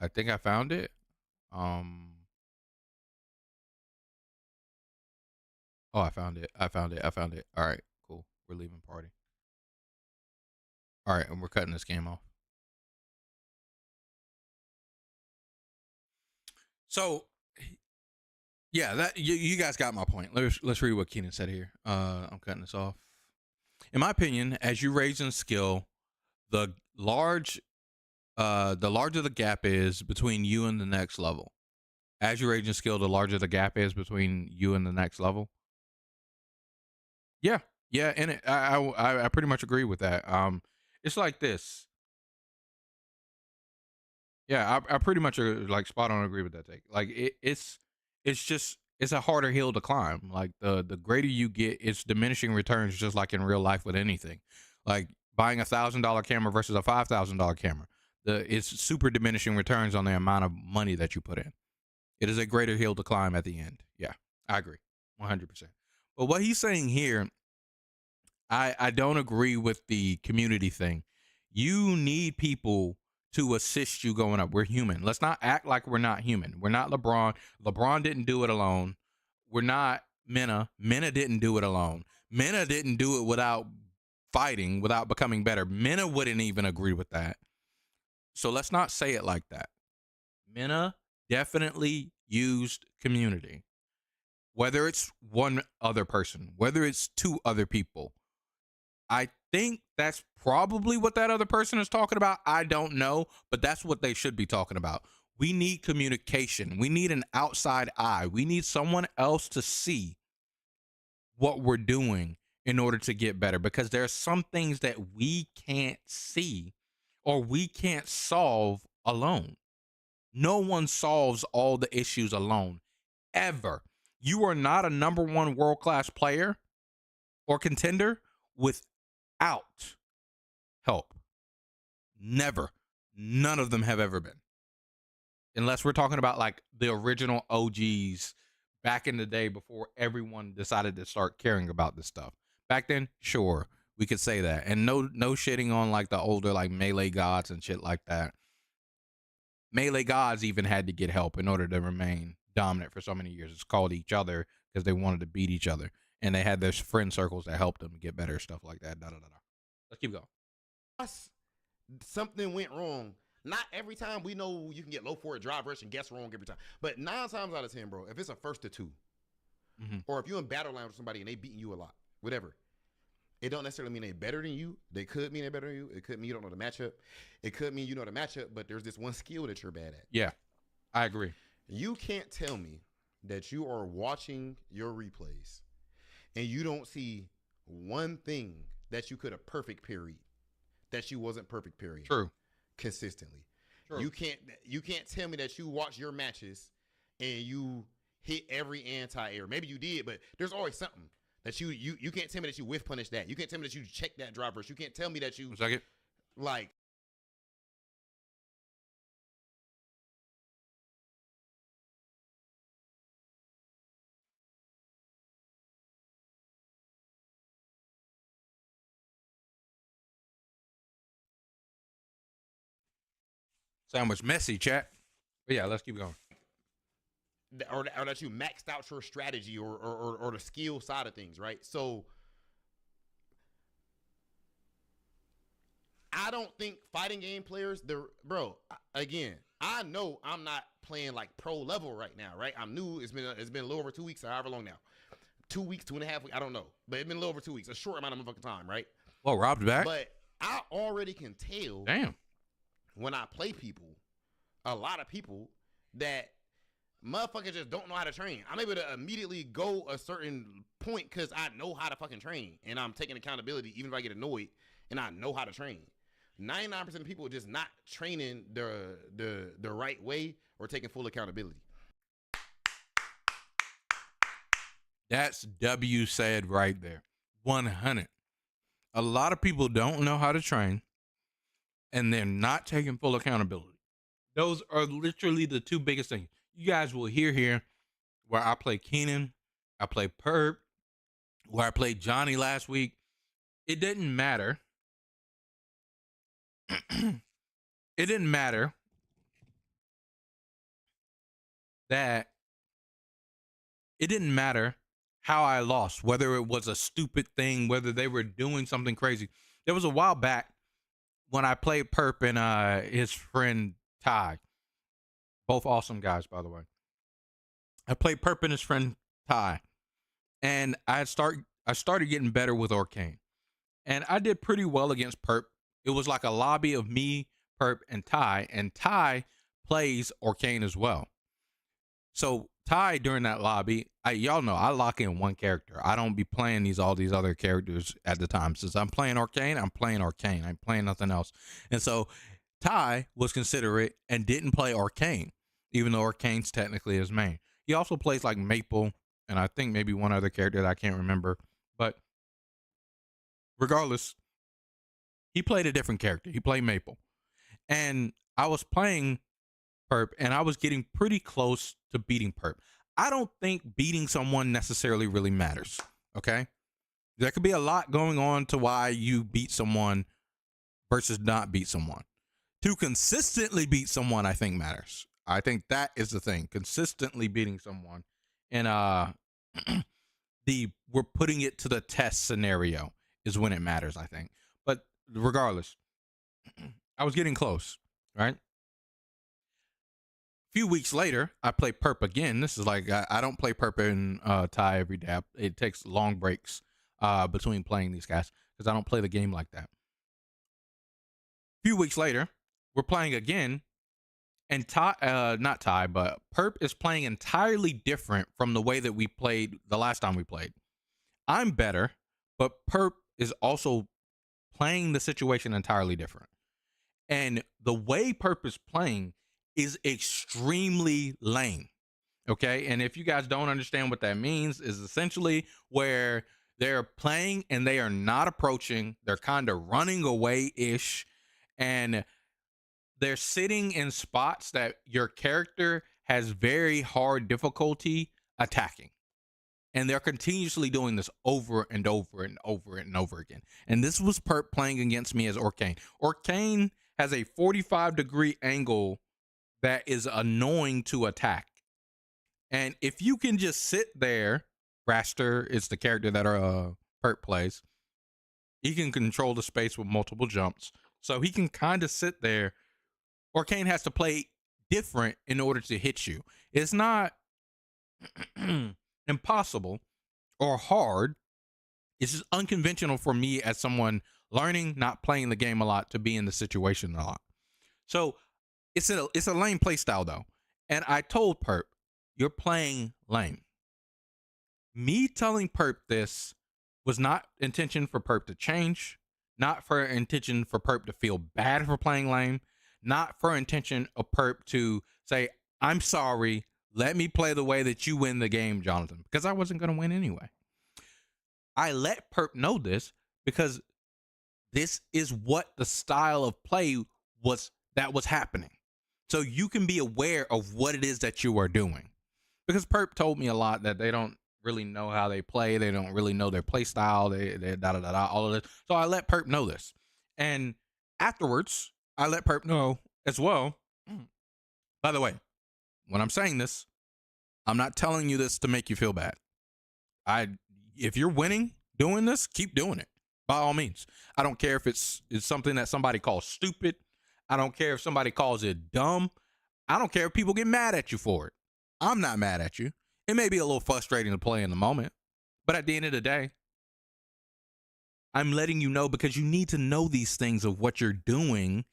Speaker 1: I think I found it. Oh, I found it. I found it. All right, cool. We're leaving party. All right, and we're cutting this game off. So, yeah, that you guys got my point. Let's read what Keenan said here. I'm cutting this off. In my opinion, as you raise in skill, the larger the gap is between you and the next level. As you raise in skill, the larger the gap is between you and the next level. Yeah, and I pretty much agree with that. It's like this. Yeah, I pretty much like spot on agree with that take. Like it's just it's a harder hill to climb. Like the greater you get, it's diminishing returns, just like in real life with anything. Like buying $1,000 camera versus a $5,000 camera. It's super diminishing returns on the amount of money that you put in. It is a greater hill to climb at the end. Yeah, I agree, 100%. But what he's saying here, I don't agree with the community thing. You need people to assist you going up. We're human. Let's not act like we're not human. We're not LeBron. LeBron didn't do it alone. We're not Minna. Minna didn't do it alone. Minna didn't do it without fighting, without becoming better. Minna wouldn't even agree with that. So let's not say it like that. Minna definitely used community. Whether it's one other person, whether it's two other people, I think that's probably what that other person is talking about. I don't know, but that's what they should be talking about. We need communication. We need an outside eye. We need someone else to see what we're doing in order to get better, because there are some things that we can't see or we can't solve alone. No one solves all the issues alone, ever. You are not a number one world-class player or contender without help. Never. None of them have ever been. Unless we're talking about like the original OGs back in the day before everyone decided to start caring about this stuff. Back then, sure, we could say that. And no shitting on like the older like melee gods and shit like that. Melee gods even had to get help in order to remain dominant for so many years. It's called each other because they wanted to beat each other. And they had their friend circles that helped them get better, stuff like that. Let's keep going.
Speaker 3: Something went wrong. Not every time. We know you can get low for a drive rush and guess wrong every time. But 9 times out of 10, bro, if it's a 1st to 2, or if you're in battle line with somebody and they beating you a lot, whatever, it don't necessarily mean they better than you. They could mean they better than you. It could mean you don't know the matchup. It could mean you know the matchup, but there's this one skill that you're bad at.
Speaker 1: Yeah, I agree.
Speaker 3: You can't tell me that you are watching your replays and you don't see one thing that you could have perfect period, that you wasn't perfect period.
Speaker 1: True.
Speaker 3: Consistently.
Speaker 1: True.
Speaker 3: You can't tell me that you watch your matches and you hit every anti-air. Maybe you did, but there's always something that you can't tell me that you whiff punish that. You can't tell me that you check that drive rush. You can't tell me that you like
Speaker 1: Sandwich messy, chat. But yeah, let's keep going.
Speaker 3: Or that you maxed out your strategy or the skill side of things, right? So I don't think fighting game players, again, I know I'm not playing like pro level right now, right? I'm new. It's been a little over 2 weeks, however long now. 2 weeks, 2.5 weeks, I don't know. But it's been a little over 2 weeks, a short amount of motherfucking time, right?
Speaker 1: Well, Rob's back.
Speaker 3: But I already can tell when I play people, a lot of people, that motherfuckers just don't know how to train. I'm able to immediately go a certain point because I know how to fucking train. And I'm taking accountability even if I get annoyed and I know how to train. 99% of people are just not training the right way or taking full accountability.
Speaker 1: That's W said right there. 100. A lot of people don't know how to train and they're not taking full accountability. Those are literally the two biggest things. You guys will hear here where I play Keenan, I play Perp, where I played Johnny last week. It didn't matter. It didn't matter that it didn't matter how I lost, whether it was a stupid thing, whether they were doing something crazy. There was a while back when I played Perp and his friend Ty. Both awesome guys, by the way. I played Perp and his friend Ty. And I started getting better with Arcane. And I did pretty well against Perp. It was like a lobby of me, Perp, and Ty plays Arcane as well. So Ty, during that lobby, y'all know I lock in one character. I don't be playing all these other characters at the time. Since I'm playing Arcane, I'm playing nothing else. And so Ty was considerate and didn't play Arcane, even though Arcane's technically his main. He also plays like Maple, and I think maybe one other character that I can't remember. But regardless, he played a different character. He played Maple. And I was playing Perp, and I was getting pretty close to beating Perp. I don't think beating someone necessarily really matters, okay? There could be a lot going on to why you beat someone versus not beat someone. To consistently beat someone, I think matters. I think that is the thing. Consistently beating someone. And we're putting it to the test scenario is when it matters, I think. But regardless, I was getting close, right? A few weeks later, I play Perp again. This is like, I don't play Perp and Ty every day. It takes long breaks between playing these guys because I don't play the game like that. A few weeks later, we're playing again, and not Ty, but Perp is playing entirely different from the way that we played the last time we played. I'm better, but Perp is also playing the situation entirely different. And the way Perp is playing is extremely lame. Okay. And if you guys don't understand what that means, is essentially where they're playing and they are not approaching, they're kind of running away-ish, and they're sitting in spots that your character has very hard difficulty attacking. And they're continuously doing this over and over and over and over again. And this was Perp playing against me as Arcane. Arcane has a 45-degree angle that is annoying to attack. And if you can just sit there, Raster is the character that Perp plays. He can control the space with multiple jumps. So he can kind of sit there. Arcane has to play different in order to hit you. It's not impossible or hard. It's just unconventional for me as someone learning, not playing the game a lot, to be in the situation a lot. So it's a lame play style though. And I told Perp, you're playing lame. Me telling Perp this was not intention for Perp to change, not for intention for Perp to feel bad for playing lame, not for intention of Perp to say, I'm sorry, let me play the way that you win the game, Jonathan, because I wasn't going to win anyway. I let Perp know this because this is what the style of play was that was happening. So you can be aware of what it is that you are doing. Because Perp told me a lot that they don't really know how they play. They don't really know their play style. They all of this. So I let Perp know this. And afterwards, I let Perp know as well By the way, when I'm saying this, I'm not telling you this to make you feel bad. If you're winning doing this, keep doing it by all means. I don't care if it's something that somebody calls stupid. I don't care if somebody calls it dumb. I don't care if people get mad at you for it. I'm not mad at you. It may be a little frustrating to play in the moment, but at the end of the day, I'm letting you know because you need to know these things of what you're doing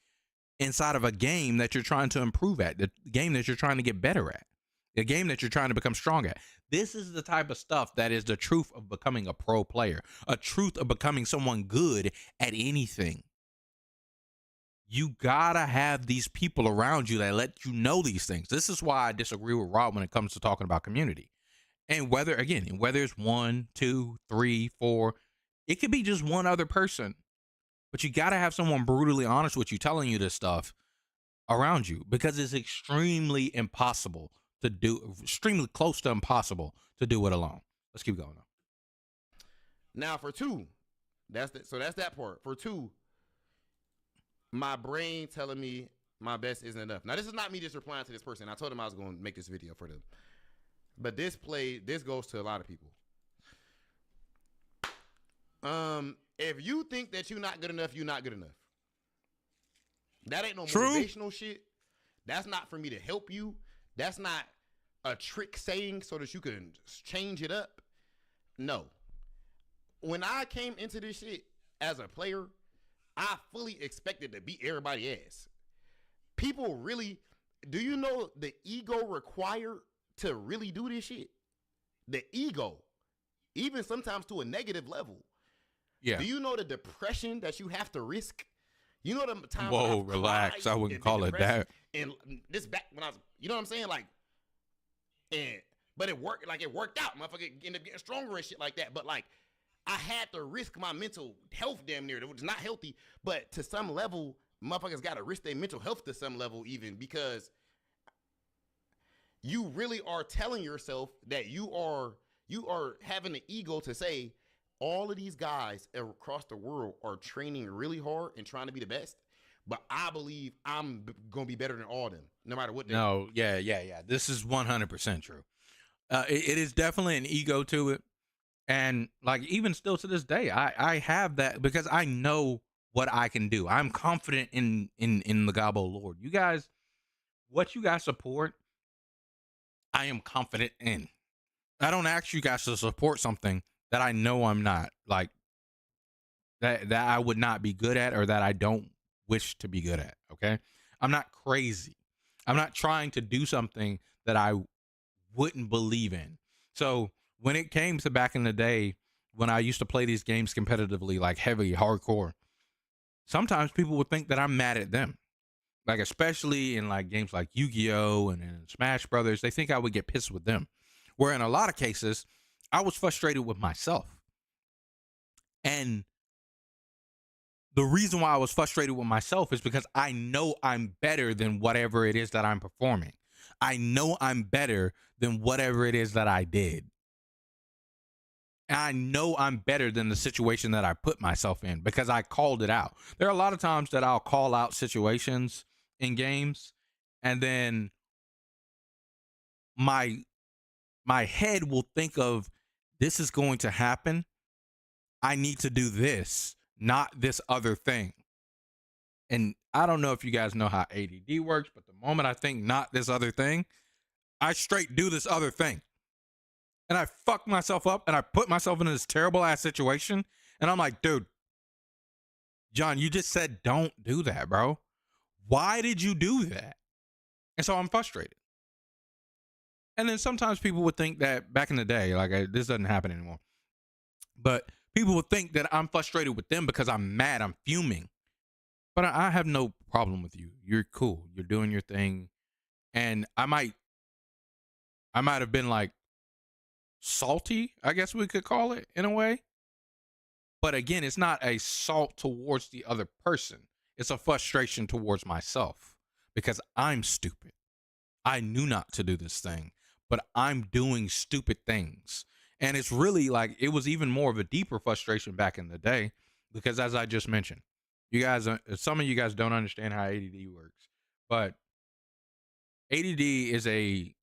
Speaker 1: inside of a game that you're trying to improve at, the game that you're trying to get better at, the game that you're trying to become strong at. This is the type of stuff that is the truth of becoming a pro player, a truth of becoming someone good at anything. You gotta have these people around you that let you know these things. This is why I disagree with Rob when it comes to talking about community. And whether it's 1, 2, 3, 4, it could be just one other person, but you gotta have someone brutally honest with you, telling you this stuff around you, because it's extremely impossible to do, extremely close to impossible to do it alone. Let's keep going.
Speaker 3: Now for 2, that's that part. For 2, my brain telling me my best isn't enough. Now this is not me just replying to this person. I told him I was going to make this video for them, but this goes to a lot of people. If you think that you're not good enough, you're not good enough. That ain't no motivational shit. That's not for me to help you. That's not a trick saying so that you can change it up. No. When I came into this shit as a player, I fully expected to beat everybody's ass. People really, do you know the ego required to really do this shit? The ego, even sometimes to a negative level.
Speaker 1: Yeah.
Speaker 3: Do you know the depression that you have to risk? You know the time.
Speaker 1: Whoa, relax. I wouldn't call it that.
Speaker 3: And this back when I was, you know what I'm saying? Like, but it worked. Like it worked out. Motherfucker ended up getting stronger and shit like that. But like, I had to risk my mental health damn near. It was not healthy, but to some level, motherfuckers got to risk their mental health to some level, even because you really are telling yourself that you are having the ego to say, all of these guys across the world are training really hard and trying to be the best, but I believe I'm going to be better than all of them, no matter what they do.
Speaker 1: Yeah. This is 100% true. It is definitely an ego to it. And like, even still to this day, I have that because I know what I can do. I'm confident in the Gabo Lord. You guys, what you guys support, I am confident in. I don't ask you guys to support something that I know I'm not, like, that I would not be good at, or that I don't wish to be good at, okay? I'm not crazy. I'm not trying to do something that I wouldn't believe in. So when it came to back in the day, when I used to play these games competitively, like heavy, hardcore, sometimes people would think that I'm mad at them. Like, especially in like games like Yu-Gi-Oh! And in Smash Brothers, they think I would get pissed with them. Where in a lot of cases, I was frustrated with myself. And the reason why I was frustrated with myself is because I know I'm better than whatever it is that I'm performing. I know I'm better than whatever it is that I did. And I know I'm better than the situation that I put myself in because I called it out. There are a lot of times that I'll call out situations in games, and then my head will think of, this is going to happen. I need to do this, not this other thing. And I don't know if you guys know how ADD works, but the moment I think not this other thing, I straight do this other thing. And I fuck myself up, and I put myself in this terrible ass situation. And I'm like, dude, John, you just said don't do that, bro. Why did you do that? And so I'm frustrated. And then sometimes people would think that back in the day, like, this doesn't happen anymore, but people would think that I'm frustrated with them because I'm mad, I'm fuming. But I have no problem with you. You're cool. You're doing your thing. And I might have been like salty, I guess we could call it, in a way. But again, it's not a salt towards the other person. It's a frustration towards myself because I'm stupid. I knew not to do this thing, but I'm doing stupid things. And it's really like, it was even more of a deeper frustration back in the day because, as I just mentioned, you guys, some of you guys don't understand how ADD works, but ADD is a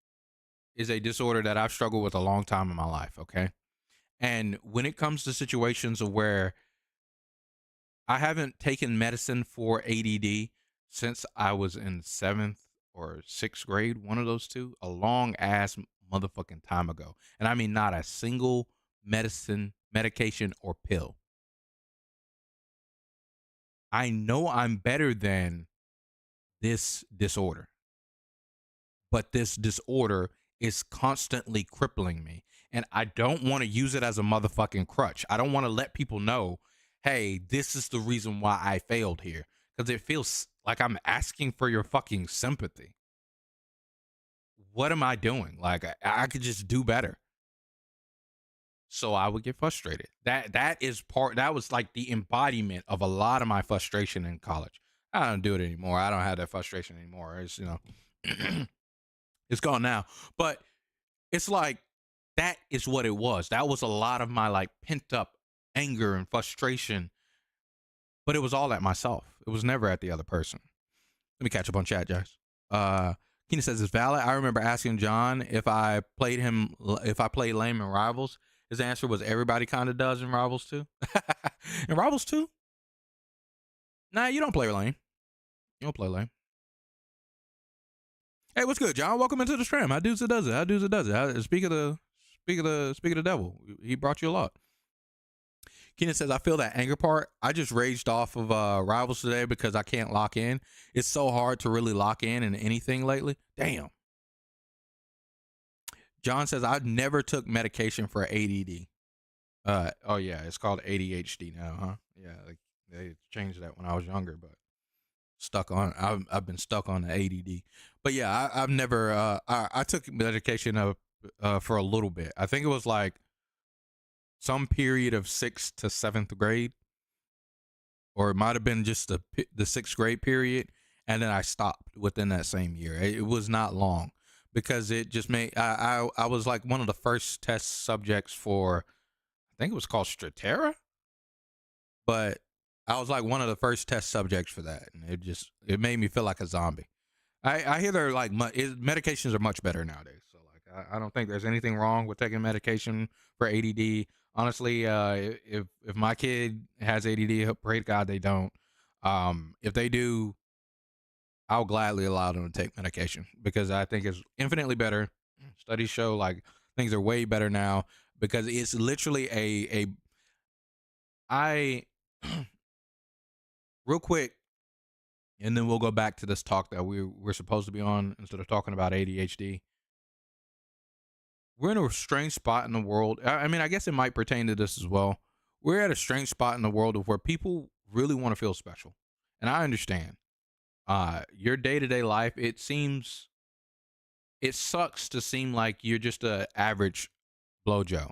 Speaker 1: disorder that I've struggled with a long time in my life, okay? And when it comes to situations of where I haven't taken medicine for ADD since I was in 7th or 6th grade, one of those two, a long ass motherfucking time ago. And I mean not a single medication or pill. I know I'm better than this disorder, but this disorder is constantly crippling me. And I don't want to use it as a motherfucking crutch. I don't want to let people know, hey, this is the reason why I failed here. Because it feels like I'm asking for your fucking sympathy. What am I doing? Like, I could just do better. So I would get frustrated. That was like the embodiment of a lot of my frustration in college. I don't do it anymore. I don't have that frustration anymore. It's, it's gone now. But it's like, that is what it was. That was a lot of my like pent up anger and frustration. But it was all at myself. It was never at the other person. Let me catch up on chat, guys. Keenan says it's valid. I remember asking John if I played lame in Rivals. His answer was everybody kind of does in Rivals 2. In Rivals 2? Nah, you don't play lame. You don't play lame. Hey, what's good, John? Welcome into the stream. How does it does it? Speak of the devil. He brought you a lot. Keenan says, I feel that anger part. I just raged off of Rivals today because I can't lock in. It's so hard to really lock in anything lately. Damn. John says, I never took medication for ADD. Oh, yeah, it's called ADHD now, huh? Yeah, like, they changed that when I was younger, but I've been stuck on the ADD. But yeah, I've never, I took medication for a little bit. I think it was like some period of 6th to 7th grade, or it might have been just the 6th grade period, and then I stopped within that same year. It was not long because it just made I was like one of the first test subjects for, I think it was called Stratera, but I was like one of the first test subjects for that, and it made me feel like a zombie. I hear they're like medications are much better nowadays, so like I don't think there's anything wrong with taking medication for ADD. Honestly, if my kid has ADD, pray to God they don't. If they do, I'll gladly allow them to take medication because I think it's infinitely better. Studies show like things are way better now because it's literally I real quick, and then we'll go back to this talk that we're supposed to be on instead of talking about ADHD. We're in a strange spot in the world. I mean, I guess it might pertain to this as well. We're at a strange spot in the world of where people really want to feel special. And I understand. Your day-to-day life, it sucks to seem like you're just a average blowjo.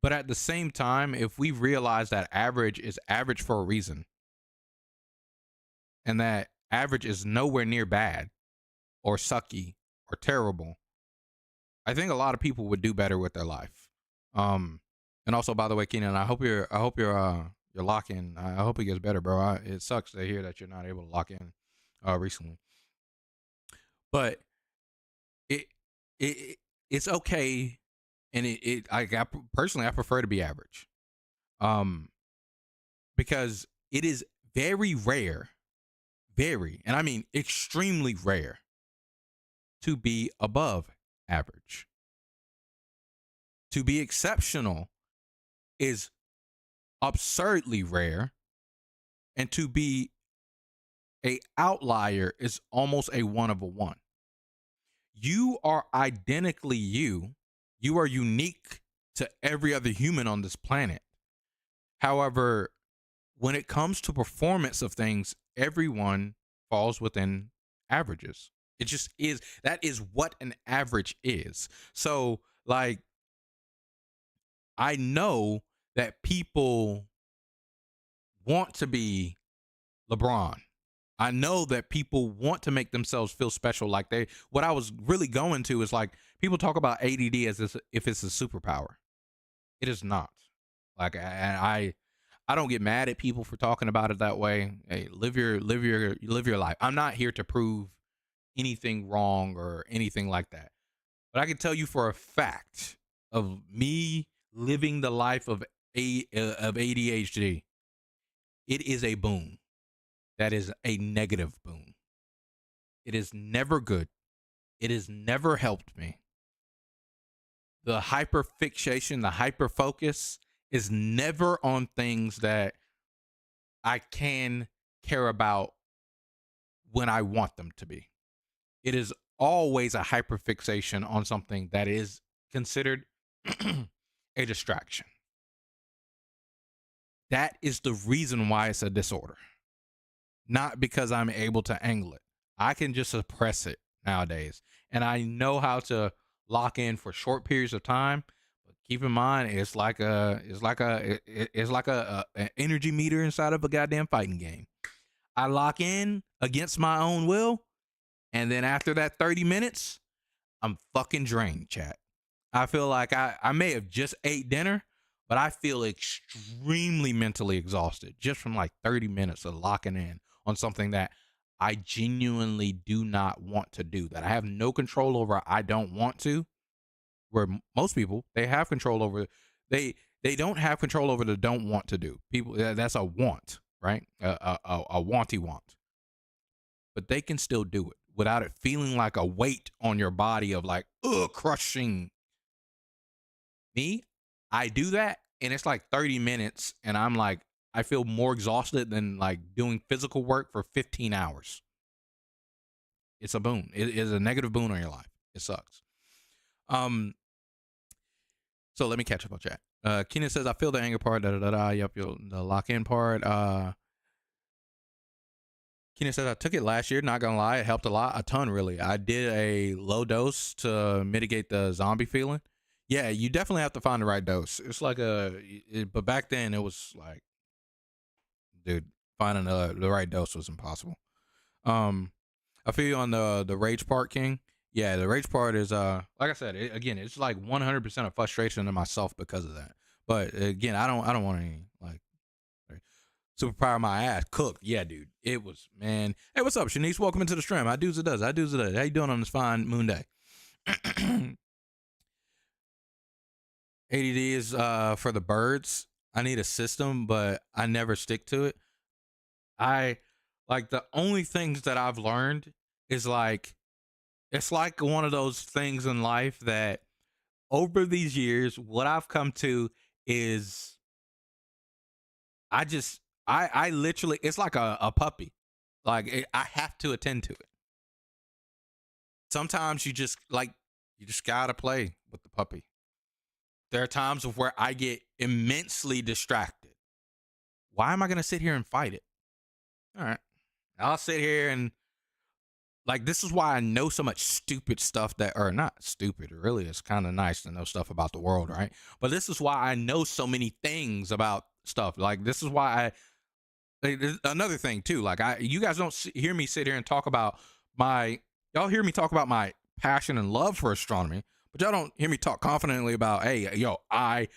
Speaker 1: But at the same time, if we realize that average is average for a reason, and that average is nowhere near bad or sucky or terrible, I think a lot of people would do better with their life. And also, by the way, Keenan, I hope you're locking. I hope it gets better, bro. It sucks to hear that you're not able to lock in recently. But it's okay, and I personally I prefer to be average, because it is very rare, and I mean extremely rare, to be above average. To be exceptional is absurdly rare, and to be a outlier is almost a one of a one. You are identically you. You are unique to every other human on this planet. However, when it comes to performance of things, everyone falls within averages. It just is. That is what an average is. So, like, I know that people want to be LeBron. I know that people want to make themselves feel special. Like what I was really going to is like, people talk about ADD as if it's a superpower. It is not. Like, I don't get mad at people for talking about it that way. Hey, live your life. I'm not here to prove anything wrong or anything like that. But I can tell you for a fact of me living the life of ADHD, it is a boon. That is a negative boon. It is never good. It has never helped me. The hyperfixation, the hyperfocus is never on things that I can care about when I want them to be. It is always a hyperfixation on something that is considered a distraction. That is the reason why it's a disorder. Not because I'm able to angle it. I can just suppress it nowadays. And I know how to lock in for short periods of time. But keep in mind, it's like an energy meter inside of a goddamn fighting game. I lock in against my own will, and then after that 30 minutes, I'm fucking drained, chat. I feel like I may have just ate dinner, but I feel extremely mentally exhausted just from like 30 minutes of locking in on something that I genuinely do not want to do, that I have no control over. I don't want to. Where most people, they have control over, they don't have control over the don't want to do. People, that's a want, right? A wanty want. But they can still do it without it feeling like a weight on your body of like, crushing. Me, I do that, and it's like 30 minutes, and I'm like, I feel more exhausted than like doing physical work for 15 hours. It's a boon. It is a negative boon on your life. It sucks. So let me catch up on chat. Keenan says, I feel the anger part. Yep, the lock in part. Keenan says, I took it last year. Not gonna lie, it helped a ton, really. I did a low dose to mitigate the zombie feeling. Yeah, you definitely have to find the right dose. It's like but back then it was like, dude, finding the right dose was impossible. I feel you on the rage part, King. Yeah, the rage part is like I said, it's like 100% of frustration in myself because of that. But again, I don't want any like superpower of my ass cooked. Yeah, dude, it was, man. Hey, what's up, Shanice? Welcome into the stream. I does it does. How you doing on this fine moon day? ADD is for the birds. I need a system, but I never stick to it. I like the only things that I've learned is like, it's like one of those things in life that over these years, what I've come to is I literally, it's like a puppy. Like I have to attend to it. Sometimes you just gotta play with the puppy. There are times of where I get immensely distracted. Why am I going to sit here and fight it? All right. I'll sit here and like, this is why I know so much stupid stuff that are not stupid. Really, it's kind of nice to know stuff about the world, right? But this is why I know so many things about stuff. Like, this is why another thing too, like you guys don't hear me sit here and talk about y'all hear me talk about my passion and love for astronomy, but y'all don't hear me talk confidently about, hey, yo, I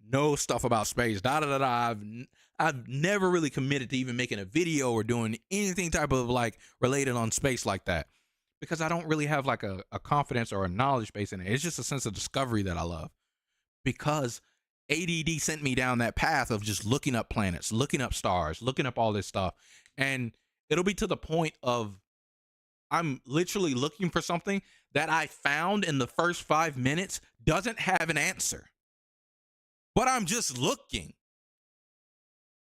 Speaker 1: know stuff about space. I've never really committed to even making a video or doing anything type of like related on space like that, because I don't really have like a confidence or a knowledge base in it. It's just a sense of discovery that I love, because ADD sent me down that path of just looking up planets, looking up stars, looking up all this stuff. And it'll be to the point of I'm literally looking for something that I found in the first 5 minutes doesn't have an answer, but I'm just looking.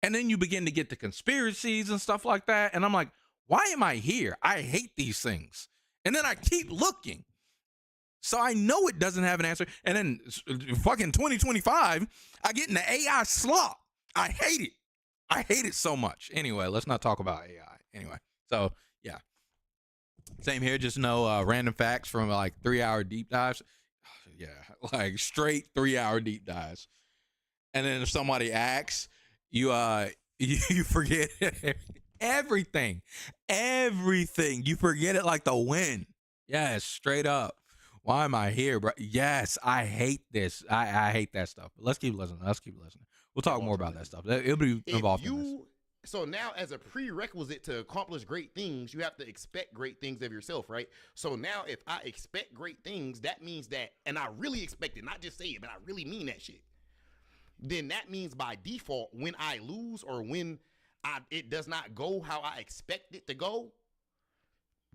Speaker 1: And then you begin to get the conspiracies and stuff like that. And I'm like, why am I here? I hate these things. And then I keep looking. So I know it doesn't have an answer. And then fucking 2025, I get in the AI slop. I hate it. I hate it so much. Anyway, let's not talk about AI. Anyway, so yeah. Same here. Just know random facts from like 3-hour deep dives. Yeah, like straight 3-hour deep dives. And then if somebody asks, you forget everything. You forget it like the wind. Yes, straight up. Why am I here, bro? Yes, I hate this. I hate that stuff. But let's keep listening. We'll talk more about that stuff. It'll be involved in this.
Speaker 3: So now, as a prerequisite to accomplish great things, you have to expect great things of yourself, right? So now, if I expect great things, that means that, and I really expect it, not just say it, but I really mean that shit. Then that means by default, when I lose or when it does not go how I expect it to go,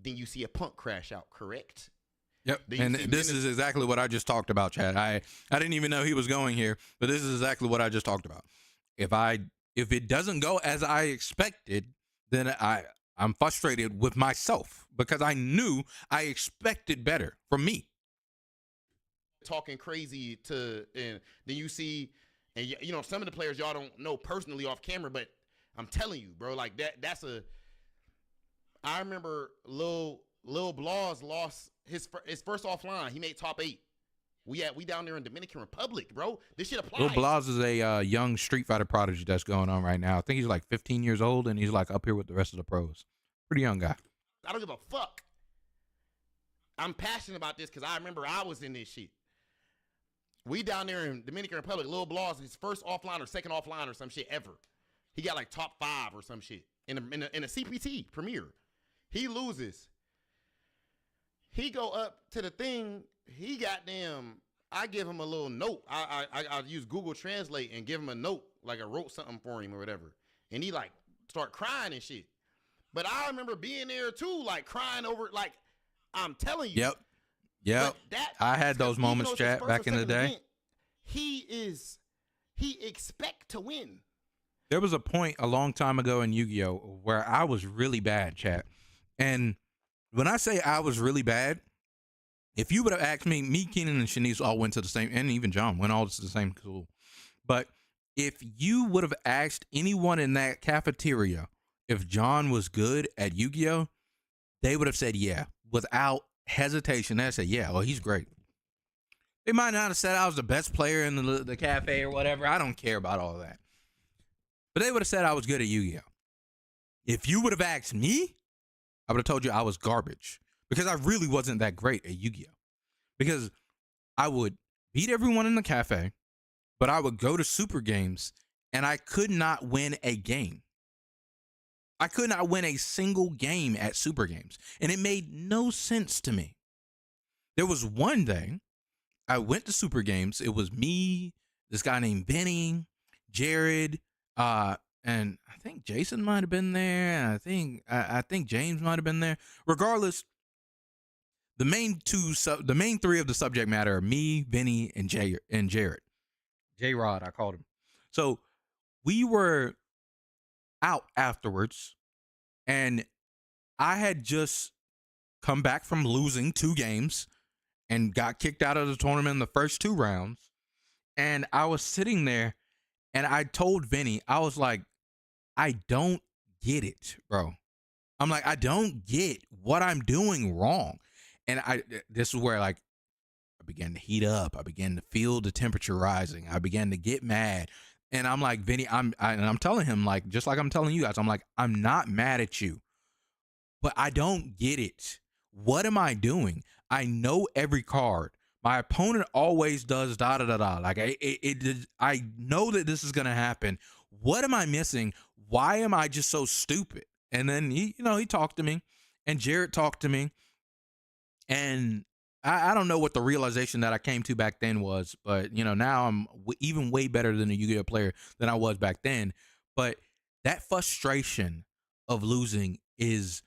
Speaker 3: then you see a Punk crash out, correct?
Speaker 1: Yep. And this is exactly what I just talked about, Chad. I didn't even know he was going here, but this is exactly what I just talked about. If it doesn't go as I expected, then I'm frustrated with myself because I knew I expected better from me.
Speaker 3: Talking crazy and then you see, and you know, some of the players y'all don't know personally off camera, but I'm telling you, bro, like I remember Lil Blas lost his first offline. He made top 8. We down there in Dominican Republic, bro. This shit applies.
Speaker 1: Lil Blas is a young Street Fighter prodigy that's going on right now. I think he's like 15 years old, and he's like up here with the rest of the pros. Pretty young guy.
Speaker 3: I don't give a fuck. I'm passionate about this because I remember I was in this shit. We down there in Dominican Republic, Lil Blas, his first offline or second offline or some shit ever. He got like top 5 or some shit in a CPT premiere. He loses. He go up to the thing. He goddamn. I give him a little note. I use Google Translate and give him a note, like I wrote something for him or whatever. And he like start crying and shit. But I remember being there too, like crying over. Like I'm telling you.
Speaker 1: Yep. I had those moments, chat, back in the day.
Speaker 3: Event, he expect to win.
Speaker 1: There was a point a long time ago in Yu-Gi-Oh! Where I was really bad, chat. And when I say I was really bad, if you would have asked me, Keenan, and Shanice all went to the same, and even John went all to the same school. But if you would have asked anyone in that cafeteria if John was good at Yu-Gi-Oh!, they would have said yeah. Without hesitation, they'd say, yeah, well, he's great. They might not have said I was the best player in the cafe or whatever. I don't care about all that. But they would have said I was good at Yu-Gi-Oh! If you would have asked me, I would have told you I was garbage because I really wasn't that great at Yu-Gi-Oh! Because I would beat everyone in the cafe, but I would go to Super Games and I could not win a game. I could not win a single game at Super Games, and it made no sense to me. There was one day I went to Super Games. It was me, this guy named Benny, Jared, and I think Jason might have been there. And I think James might have been there. Regardless, the main three of the subject matter are me, Benny, and Jared. J-Rod, I called him. So we were out afterwards, and I had just come back from losing 2 games and got kicked out of the tournament in the first 2 rounds. And I was sitting there, and I told Vinny, I was like, I don't get it, bro. I'm like, I don't get what I'm doing wrong. And this is where like I began to heat up. I began to feel the temperature rising. I began to get mad. And I'm like, Vinny, and I'm telling him, like, just like I'm telling you guys, I'm like, I'm not mad at you, but I don't get it. What am I doing? I know every card. My opponent always does da-da-da-da. Like, I know that this is going to happen. What am I missing? Why am I just so stupid? And then he talked to me, and Jared talked to me, and I don't know what the realization that I came to back then was, but now I'm even way better than a Yu-Gi-Oh player than I was back then. But that frustration of losing is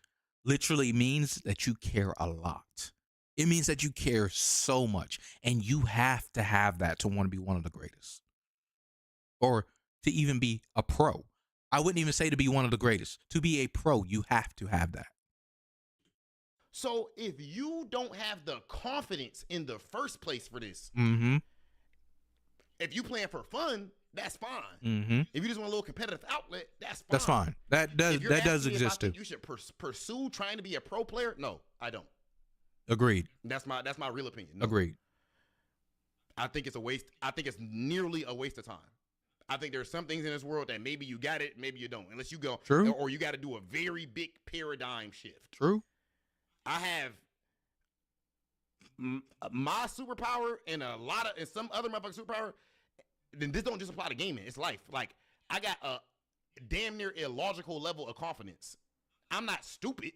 Speaker 1: literally means that you care a lot. It means that you care so much, and you have to have that to want to be one of the greatest, or to even be a pro. I wouldn't even say to be one of the greatest. To be a pro, you have to have that.
Speaker 3: So if you don't have the confidence in the first place for this, if you playing for fun, that's fine. If you just want a little competitive outlet, that's fine.
Speaker 1: That's fine. That does exist too.
Speaker 3: You should pursue trying to be a pro player. No, I don't.
Speaker 1: Agreed.
Speaker 3: That's my real opinion. No.
Speaker 1: Agreed.
Speaker 3: I think it's a waste. I think it's nearly a waste of time. I think there's some things in this world that maybe you got it, maybe you don't. Unless you go,
Speaker 1: true,
Speaker 3: or you got to do a very big paradigm shift.
Speaker 1: True.
Speaker 3: I have my superpower and some other motherfucking superpower. Then this don't just apply to gaming. It's life. Like I got damn near illogical level of confidence. I'm not stupid.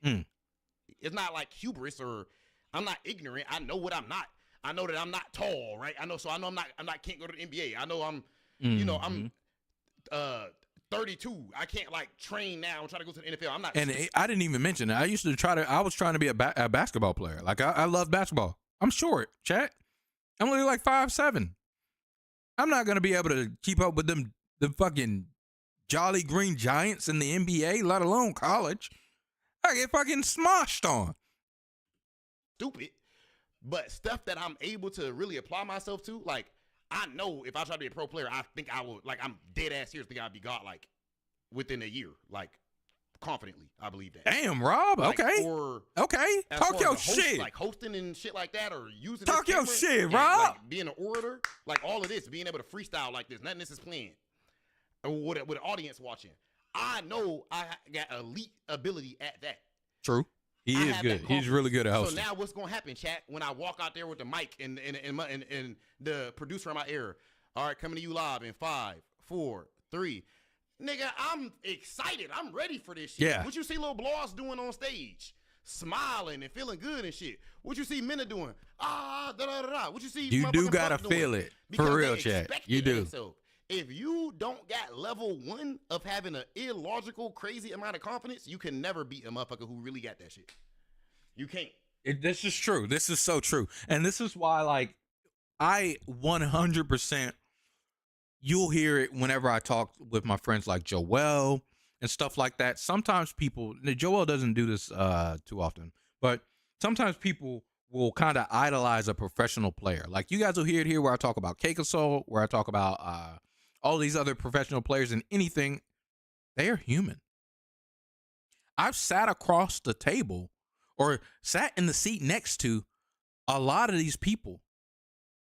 Speaker 3: It's not like hubris or I'm not ignorant. I know what I'm not. I know that I'm not tall, right? I know I'm not can't go to the NBA. I know I'm you know, I'm 32. I can't like train now and try to go to the NFL. I'm not.
Speaker 4: And I didn't even mention it. I was trying to be a basketball player. Like I love basketball. I'm short, chat. I'm only like 5'7". I'm not gonna be able to keep up with the fucking Jolly Green Giants in the NBA, let alone college. I get fucking smoshed on.
Speaker 3: Stupid, but stuff that I'm able to really apply myself to, like I know if I try to be a pro player, I think I will. Like I'm dead ass serious. Think I'd be godlike within a year, like confidently. I believe that.
Speaker 4: Damn, Rob.
Speaker 3: Like,
Speaker 4: okay.
Speaker 3: Or
Speaker 4: okay. Talk your shit.
Speaker 3: Like hosting and shit like that, or using.
Speaker 4: Talk your shit, Rob.
Speaker 3: Like being an orator, like all of this, being able to freestyle like this. Nothing this is planned. Or with an audience watching. I know I got elite ability at that.
Speaker 4: True. He is good. He's really good at hosting.
Speaker 3: So now what's gonna happen, chat? When I walk out there with the mic and the producer in my ear, all right, coming to you live in 5, 4, 3. Nigga, I'm excited. I'm ready for this shit.
Speaker 4: Yeah.
Speaker 3: What you see Lil Bloss doing on stage? Smiling and feeling good and shit. What you see Minna doing? What you see?
Speaker 4: You do gotta feel it. For real, chat. You do.
Speaker 3: So if you don't got level 1 of having an illogical, crazy amount of confidence, you can never beat a motherfucker who really got that shit. You can't.
Speaker 4: This is true. This is so true. And this is why, like, I 100%, you'll hear it whenever I talk with my friends like Joel and stuff like that. Sometimes people, Joel doesn't do this too often, but sometimes people will kind of idolize a professional player. Like, you guys will hear it here where I talk about Keikasol, where I talk about all these other professional players and anything. They are human. I've sat across the table or sat in the seat next to a lot of these people.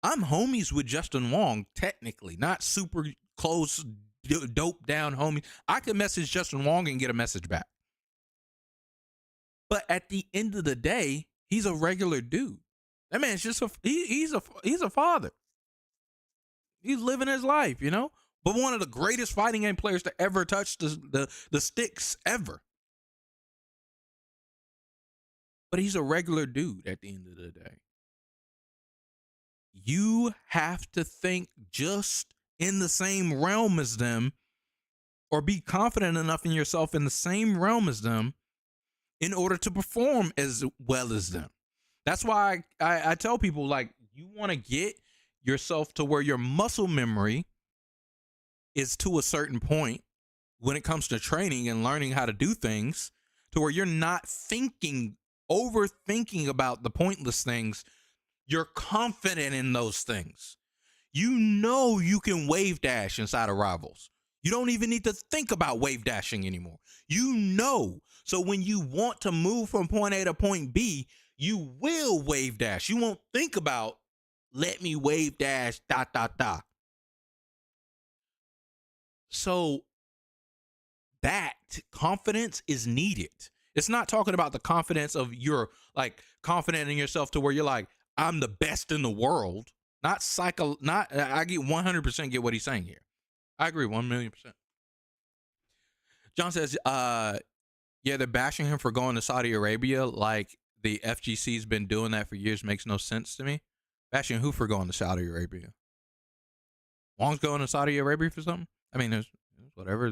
Speaker 4: I'm homies with Justin Wong, technically, not super close, dope down homies. I could message Justin Wong and get a message back. But at the end of the day, he's a regular dude. That man's just he's a father. He's living his life, you know? But one of the greatest fighting game players to ever touch the sticks ever. But he's a regular dude at the end of the day. You have to think just in the same realm as them, or be confident enough in yourself in the same realm as them in order to perform as well as them. That's why I tell people, like, you want to get yourself to where your muscle memory is to a certain point when it comes to training and learning how to do things, to where you're not overthinking about the pointless things. You're confident in those things. You know you can wave dash inside of Rivals. You don't even need to think about wave dashing anymore. You know. So when you want to move from point A to point B, you will wave dash. You won't think about, let me wave dash, ... So that confidence is needed. It's not talking about the confidence of you're like confident in yourself to where you're like, I'm the best in the world. I get 100% get what he's saying here. I agree 1,000,000%. John says, yeah, they're bashing him for going to Saudi Arabia like the FGC's been doing that for years. Makes no sense to me. Bashing who for going to Saudi Arabia? Wong's going to Saudi Arabia for something? I mean, there's whatever.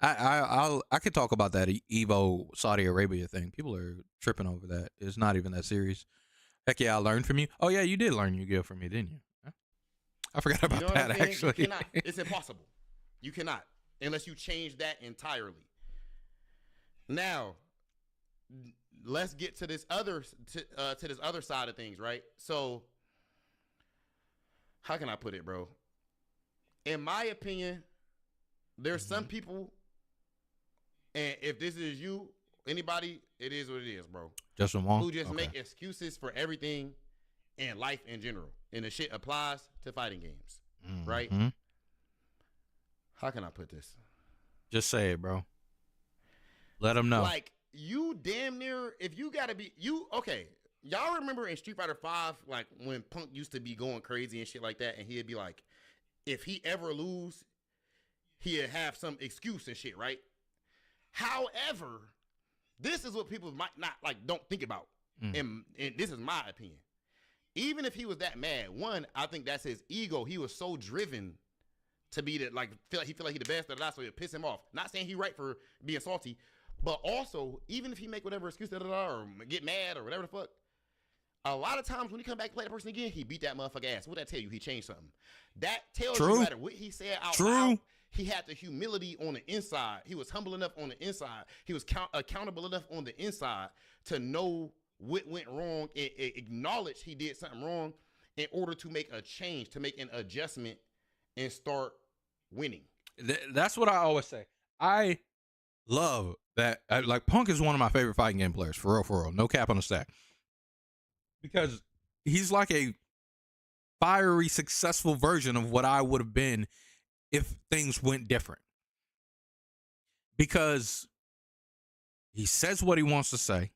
Speaker 4: I could talk about that Evo Saudi Arabia thing. People are tripping over that. It's not even that serious. Heck yeah, I learned from you. Oh yeah, you did learn you give from me, didn't you? I forgot about that, actually.
Speaker 3: You cannot. It's impossible. You cannot, unless you change that entirely. Now, let's get to this other side of things, right? So, how can I put it, bro? In my opinion, there's some people, and if this is you, anybody, it is what it is, bro.
Speaker 4: Justin Wong?
Speaker 3: Who just make excuses for everything in life in general. And the shit applies to fighting games, right? How can I put this?
Speaker 4: Just say it, bro. Let them know.
Speaker 3: Like, you damn near, if you gotta be, okay. Y'all remember in Street Fighter 5, like, when Punk used to be going crazy and shit like that, and he'd be like, if he ever lose, he'd have some excuse and shit, right? However, this is what people might not like, don't think about. And this is my opinion. Even if he was that mad, one, I think that's his ego. He was so driven to be that, like, feel like he the best, so it piss him off. Not saying he right for being salty, but also, even if he make whatever excuse, or get mad or whatever the fuck, a lot of times when he come back and play that person again, he beat that motherfucker ass. What that tell you? He changed something. That tells you no matter what he said out loud, he had the humility on the inside. He was humble enough on the inside. He was accountable enough on the inside to know what went wrong and acknowledge he did something wrong in order to make a change, to make an adjustment and start winning.
Speaker 4: That's what I always say. I love that. Like, Punk is one of my favorite fighting game players, for real. No cap on the stack. Because he's like a fiery, successful version of what I would have been if things went different. Because he says what he wants to say.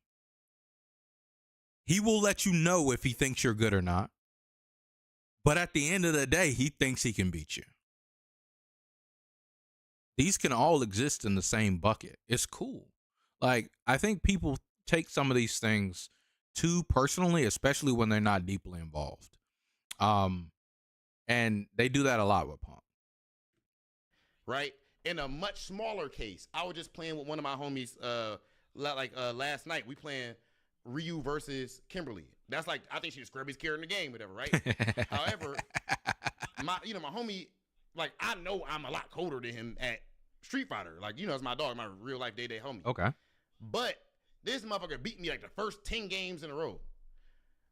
Speaker 4: He will let you know if he thinks you're good or not. But at the end of the day, he thinks he can beat you. These can all exist in the same bucket. It's cool. Like, I think people take some of these things too personally, especially when they're not deeply involved. And they do that a lot with Punk.
Speaker 3: Right? In a much smaller case, I was just playing with one of my homies last night. We playing Ryu versus Kimberly. That's like, I think she's the scrubbiest character in the game, whatever, right? However, my homie, like, I know I'm a lot colder than him at Street Fighter. Like, it's my dog, my real life day homie.
Speaker 4: Okay.
Speaker 3: But this motherfucker beat me like the first 10 games in a row.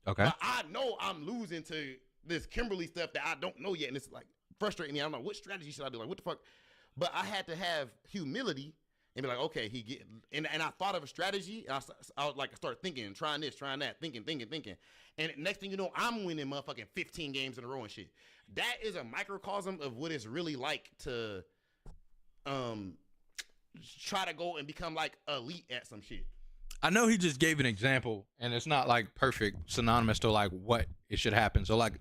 Speaker 4: Okay.
Speaker 3: But I know I'm losing to this Kimberly stuff that I don't know yet, and it's like frustrating me. I don't know what strategy should I do. Like, what the fuck? But I had to have humility and be like, okay, and I thought of a strategy. And I was like, start thinking, trying this, trying that, thinking. And next thing you know, I'm winning motherfucking 15 games in a row and shit. That is a microcosm of what it's really like to try to go and become like elite at some shit.
Speaker 4: I know he just gave an example, and it's not like perfect synonymous to like what it should happen. So, like,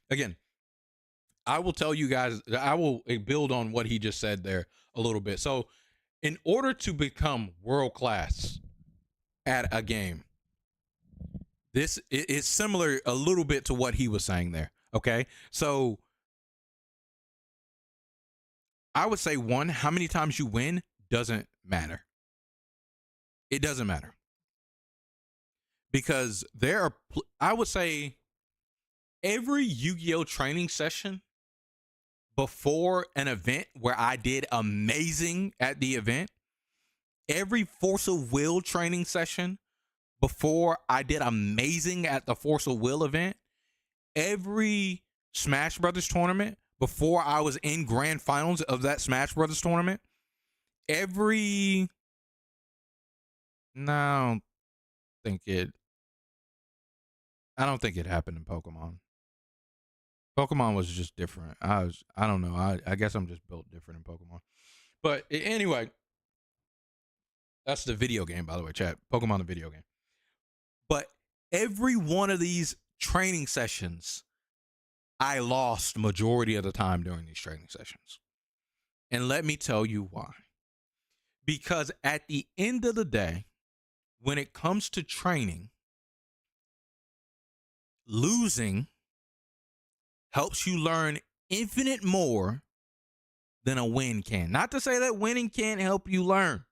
Speaker 4: again, I will tell you guys, I will build on what he just said there a little bit. So, in order to become world class at a game, this is similar a little bit to what he was saying there. Okay, so I would say, one, how many times you win doesn't matter. It doesn't matter. Because I would say, every Yu-Gi-Oh training session before an event where I did amazing at the event, every Force of Will training session before I did amazing at the Force of Will event, every Smash Brothers tournament before I was in grand finals of that Smash Brothers tournament, I don't think it happened in Pokemon. Pokemon was just different. I don't know. I guess I'm just built different in Pokemon. But anyway, that's the video game, by the way, chat. Pokemon, the video game. But every one of these training sessions, I lost majority of the time during these training sessions. And let me tell you why. Because at the end of the day, when it comes to training, losing helps you learn infinite more than a win can. Not to say that winning can't help you learn.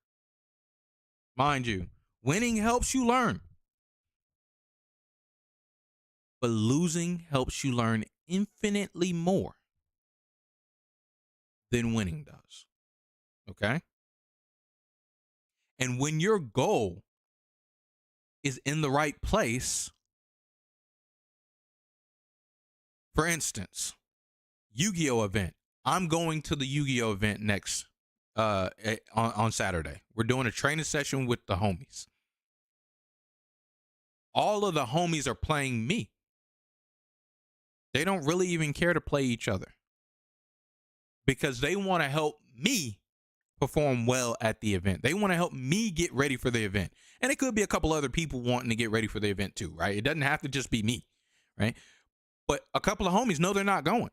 Speaker 4: Mind you, winning helps you learn. But losing helps you learn infinitely more than winning does. Okay? And when your goal is in the right place, for instance, Yu-Gi-Oh event. I'm going to the Yu-Gi-Oh event next on Saturday. We're doing a training session with the homies. All of the homies are playing me. They don't really even care to play each other because they want to help me perform well at the event. They want to help me get ready for the event. And it could be a couple other people wanting to get ready for the event too, right? It doesn't have to just be me, right? But a couple of homies know they're not going.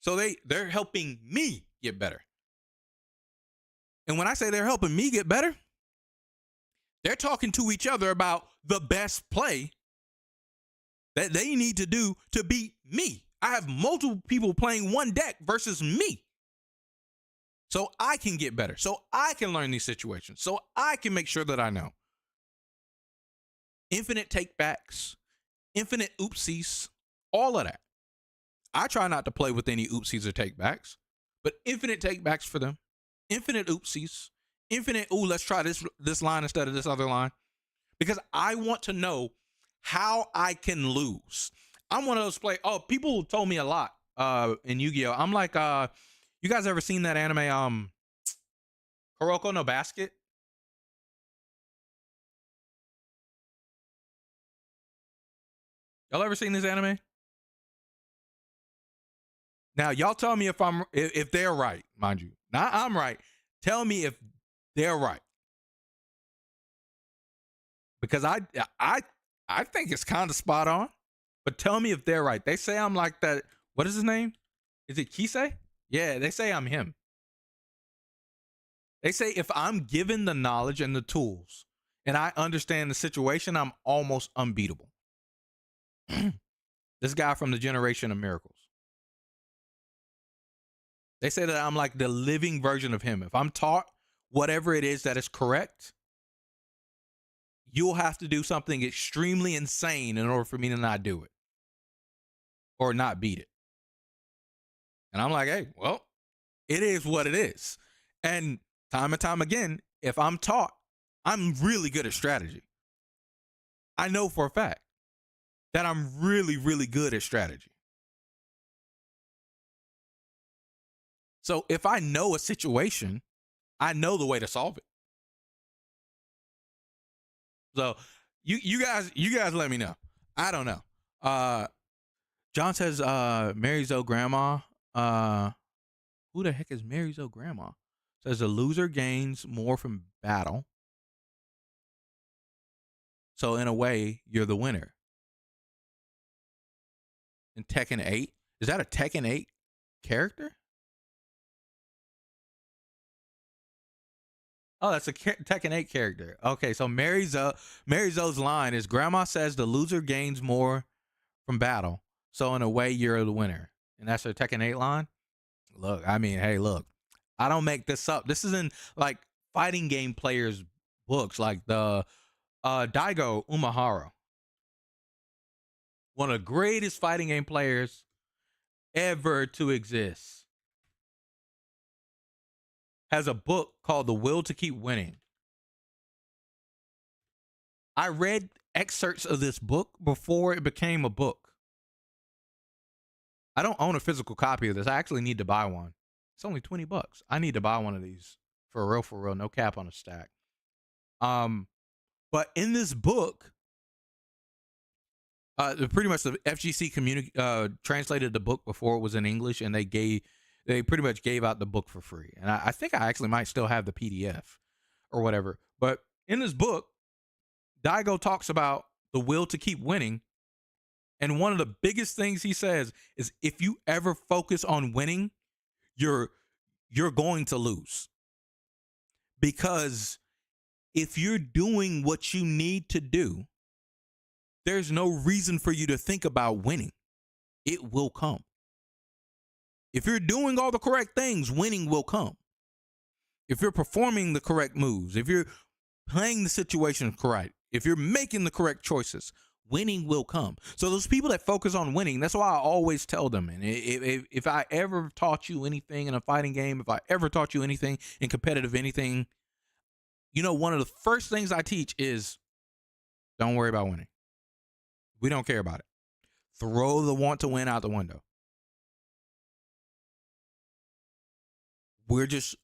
Speaker 4: So they're helping me get better. And when I say they're helping me get better, they're talking to each other about the best play that they need to do to beat me. I have multiple people playing one deck versus me. So I can get better. So I can learn these situations. So I can make sure that I know. Infinite takebacks, infinite oopsies, all of that. I try not to play with any oopsies or takebacks, but infinite takebacks for them, infinite oopsies, infinite, ooh, let's try this line instead of this other line. Because I want to know how I can lose. I'm one of those people told me a lot in Yu-Gi-Oh! I'm like, you guys ever seen that anime, Kuroko no Basket? Y'all ever seen this anime? Now, y'all tell me if they're right, mind you. Not I'm right. Tell me if they're right. Because I think it's kind of spot on. But tell me if they're right. They say I'm like that. What is his name? Is it Kisei? Yeah, they say I'm him. They say if I'm given the knowledge and the tools and I understand the situation, I'm almost unbeatable. This guy from the Generation of Miracles. They say that I'm like the living version of him. If I'm taught whatever it is that is correct, you'll have to do something extremely insane in order for me to not do it or not beat it. And I'm like, hey, well, it is what it is. And time again, if I'm taught, I'm really good at strategy. I know for a fact that I'm really, really good at strategy. So if I know a situation, I know the way to solve it. So you guys let me know. I don't know. John says Mary's old grandma. Who the heck is Mary's old grandma? Says the loser gains more from battle. So in a way, you're the winner. In Tekken 8, is that a Tekken 8 character? Oh, that's a Tekken 8 character. Okay, so Mary Zo's line is grandma says the loser gains more from battle. So in a way, you're the winner. And that's her Tekken 8 line? Look, I mean, hey, look. I don't make this up. This is in like fighting game players' books, like the Daigo Umehara. One of the greatest fighting game players ever to exist. Has a book called The Will to Keep Winning. I read excerpts of this book before it became a book. I don't own a physical copy of this. I actually need to buy one. It's only $20. I need to buy one of these for real, no cap on a stack. But in this book, pretty much the FGC translated the book before it was in English, and they pretty much gave out the book for free. And I think I actually might still have the PDF or whatever. But in this book, Daigo talks about the will to keep winning. And one of the biggest things he says is if you ever focus on winning, you're going to lose. Because if you're doing what you need to do, there's no reason for you to think about winning. It will come. If you're doing all the correct things, winning will come. If you're performing the correct moves, if you're playing the situation correct, if you're making the correct choices, winning will come. So those people that focus on winning, that's why I always tell them, and if I ever taught you anything in a fighting game, if I ever taught you anything in competitive anything, you know, one of the first things I teach is don't worry about winning. We don't care about it. Throw the want to win out the window. We just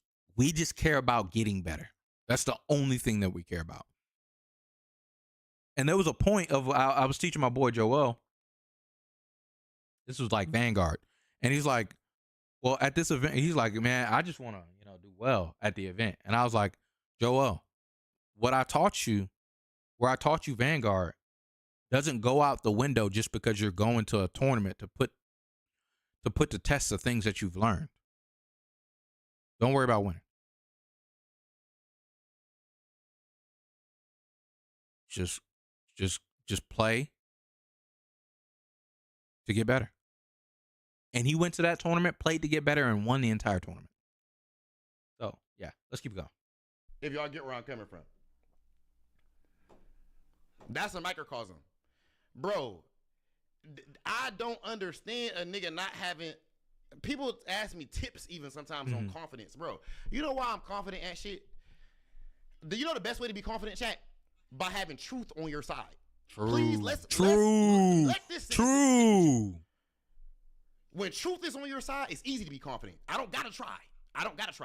Speaker 4: care about getting better. That's the only thing that we care about. And there was a point of I was teaching my boy Joel. This was like Vanguard, and he's like, "Well, at this event, he's like, man, I just want to, do well at the event." And I was like, Joel, what I taught you, where I taught you Vanguard, doesn't go out the window just because you're going to a tournament to put to test the things that you've learned. Don't worry about winning. just play to get better. And he went to that tournament, played to get better, and won the entire tournament. So, yeah, let's keep going.
Speaker 3: If y'all get where I'm coming from. That's a microcosm. Bro, I don't understand a nigga not having... People ask me tips even sometimes on confidence, bro. You know why I'm confident at shit? Do you know the best way to be confident, chat? By having truth on your side.
Speaker 4: True.
Speaker 3: Please, let this
Speaker 4: True.
Speaker 3: When truth is on your side, it's easy to be confident. I don't gotta try.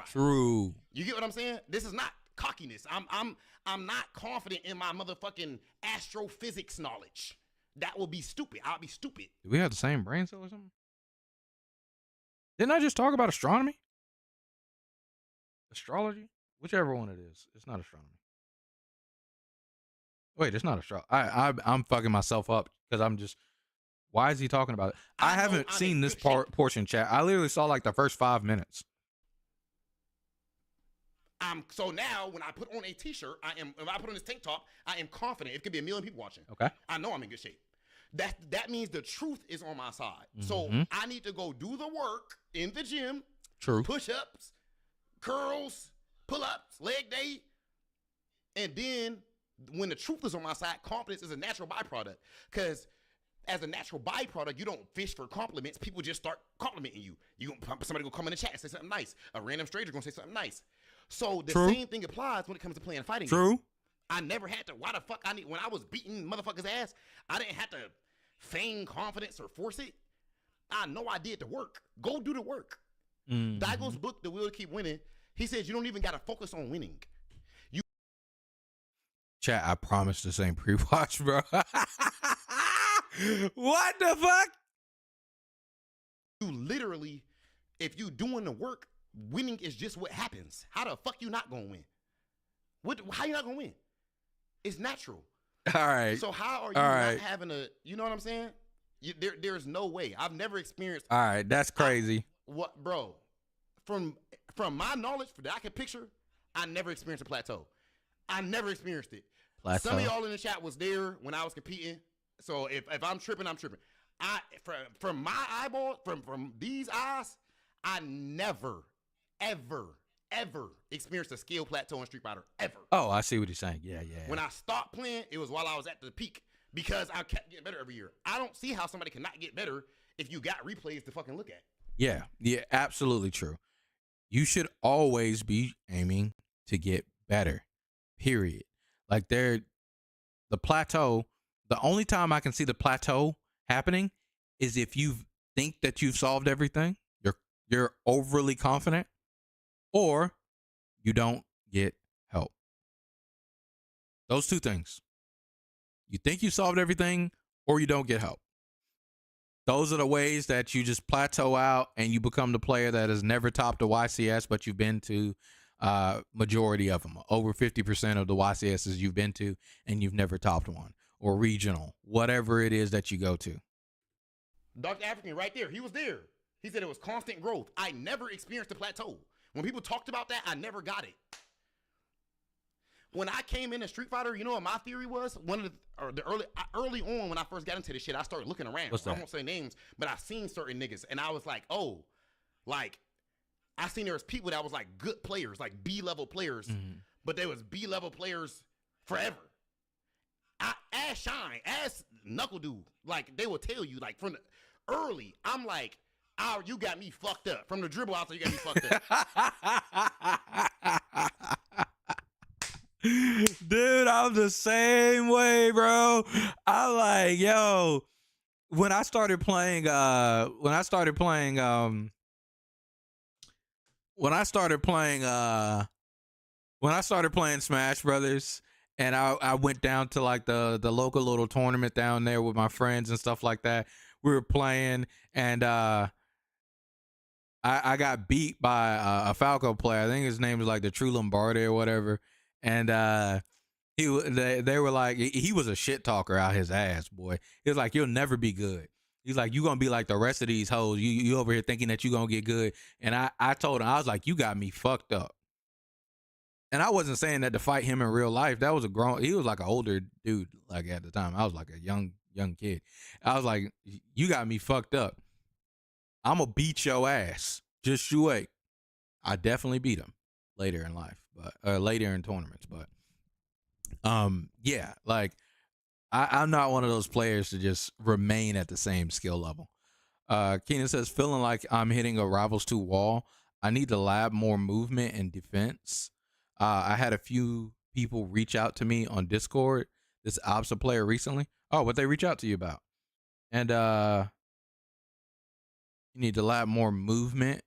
Speaker 4: True.
Speaker 3: You get what I'm saying? This is not cockiness. I'm not confident in my motherfucking astrophysics knowledge. That will be stupid. I'll be stupid.
Speaker 4: Do we have the same brain cell or something? Didn't I just talk about astronomy? Astrology? Whichever one it is. It's not astronomy. Wait, it's not astrology. I'm fucking myself up because I'm just... Why is he talking about it? I haven't seen this portion, chat. I literally saw like the first 5 minutes.
Speaker 3: So now when I put on a t-shirt, if I put on this tank top, I am confident. It could be 1 million people watching.
Speaker 4: Okay.
Speaker 3: I know I'm in good shape. That means the truth is on my side. So I need to go do the work in the gym.
Speaker 4: True.
Speaker 3: Push-ups, curls, pull-ups, leg day. And then when the truth is on my side, confidence is a natural byproduct. Because as a natural byproduct, you don't fish for compliments. People just start complimenting you. Somebody gonna come in the chat and say something nice. A random stranger gonna say something nice. So the same thing applies when it comes to playing fighting games. I never had to. Why the fuck when I was beating motherfuckers' ass, I didn't have to feign confidence or force it. I know I did the work. Go do the work. Daigo's book, The Will to Keep Winning, he says you don't even gotta focus on winning.
Speaker 4: Chat, I promise this ain't pre-watch, bro. What the fuck?
Speaker 3: You literally, if you doing the work, winning is just what happens. How the fuck you not gonna win? How you not gonna win? It's natural.
Speaker 4: All right.
Speaker 3: So how are you not having a? You know what I'm saying? There's no way. I've never experienced.
Speaker 4: All right, that's crazy.
Speaker 3: What, bro? From my knowledge that I can picture, I never experienced a plateau. I never experienced it.
Speaker 4: Plateau.
Speaker 3: Some of y'all in the chat was there when I was competing. So if I'm tripping, I'm tripping. From my eyeball, from these eyes, I never, ever experienced a skill plateau in Street Fighter, ever.
Speaker 4: Oh, I see what he's saying. Yeah.
Speaker 3: When I stopped playing, it was while I was at the peak because I kept getting better every year. I don't see how somebody cannot get better if you got replays to fucking look at.
Speaker 4: Yeah, absolutely true. You should always be aiming to get better, period. Like the plateau, the only time I can see the plateau happening is if you think that you've solved everything, you're overly confident, or you don't get help. Those two things. You think you solved everything, or you don't get help. Those are the ways that you just plateau out and you become the player that has never topped a YCS, but you've been to majority of them. Over 50% of the YCSs you've been to, and you've never topped one. Or regional, whatever it is that you go to.
Speaker 3: Dr. African right there, he was there. He said it was constant growth. I never experienced a plateau. When people talked about that, I never got it. When I came into Street Fighter, you know what my theory was? Early on when I first got into this shit, I started looking around.
Speaker 4: What's that?
Speaker 3: I won't say names, but I seen certain niggas, and I was like, oh, like I seen there was people that was like good players, like B-level players, but they was B-level players forever. Ass Shine, Ass Knuckle Dude, like they will tell you, like from the early, I'm like, oh, you got me fucked up. From the dribble out there, you got me fucked up.
Speaker 4: Dude, I'm the same way, bro. I'm like, yo, when I started playing Smash Brothers, and I went down to like the local little tournament down there with my friends and stuff like that. We were playing, and I got beat by a Falco player. I think his name was like the True Lombardi or whatever. And they were like, he was a shit talker out his ass, boy. He was like, you'll never be good. He's like, you gonna be like the rest of these hoes. You over here thinking that you gonna get good. And I told him, I was like, you got me fucked up. and I wasn't saying that to fight him in real life. That was he was like an older dude, like at the time. I was like a young kid. I was like, you got me fucked up. I'm gonna beat your ass. Just you wait. I definitely beat him later in life, but later in tournaments. But yeah, like I'm not one of those players to just remain at the same skill level. Keenan says, feeling like I'm hitting a Rivals 2 wall. I need to lab more movement and defense. I had a few people reach out to me on Discord, this Obsa player recently. Oh, what they reach out to you about? And you need to lab more movement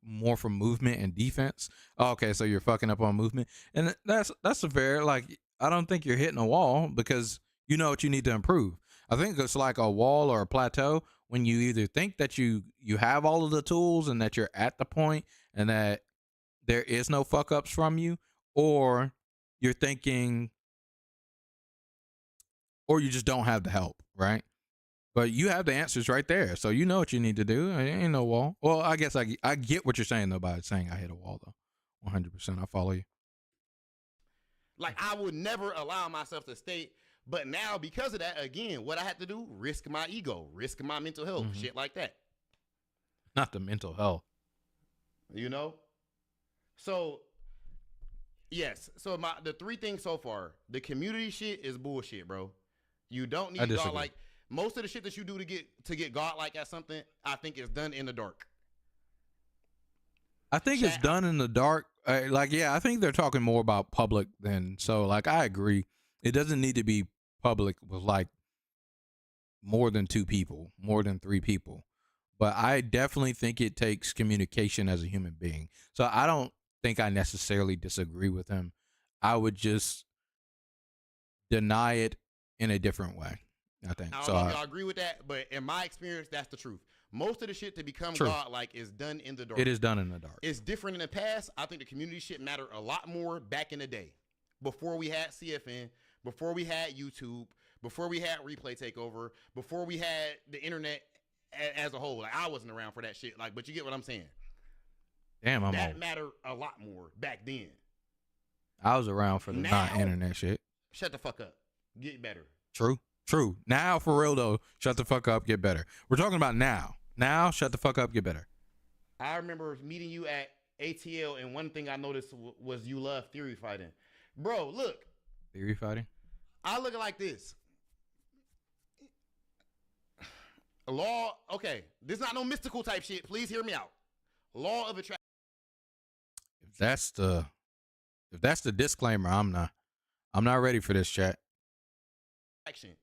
Speaker 4: more for movement and defense. Oh, okay, so you're fucking up on movement. And that's a fair, like, I don't think you're hitting a wall because you know what you need to improve. I think it's like a wall or a plateau when you either think that you have all of the tools and that you're at the point and that there is no fuck ups from you, or you're thinking, or you just don't have the help, right? But you have the answers right there, so you know what you need to do. It ain't no wall. Well, I guess I get what you're saying though by saying I hit a wall though. 100%, I follow you.
Speaker 3: Like, I would never allow myself to state, but now because of that, again, what I had to do, risk my ego, risk my mental health, shit like that.
Speaker 4: Not the mental health.
Speaker 3: You know? So, yes. So the 3 things so far, the community shit is bullshit, bro. You don't need God like. Most of the shit that you do to get godlike at something, I think is done in the dark.
Speaker 4: I think it's done in the dark. I think they're talking more about public than so. Like, I agree. It doesn't need to be public with like more than 2 people, more than 3 people. But I definitely think it takes communication as a human being. So I don't think I necessarily disagree with him. I would just deny it in a different way. I think.
Speaker 3: I don't know if y'all agree with that, but in my experience, that's the truth. Most of the shit to become godlike is done in the dark.
Speaker 4: It is done in the dark.
Speaker 3: It's different in the past. I think the community shit mattered a lot more back in the day. Before we had CFN, before we had YouTube, before we had Replay Takeover, before we had the internet as a whole. Like, I wasn't around for that shit. Like, but you get what I'm saying.
Speaker 4: Damn,
Speaker 3: that mattered a lot more back then.
Speaker 4: I was around for the non-internet shit.
Speaker 3: Shut the fuck up. Get better.
Speaker 4: True. Now, for real though, shut the fuck up, get better. We're talking about now. Now, shut the fuck up, get better.
Speaker 3: I remember meeting you at ATL, and one thing I noticed was you love theory fighting. Bro, look.
Speaker 4: Theory fighting?
Speaker 3: I look like this. Law, okay, this is not no mystical type shit. Please hear me out. Law of attraction.
Speaker 4: If that's the disclaimer, I'm not ready for this, chat.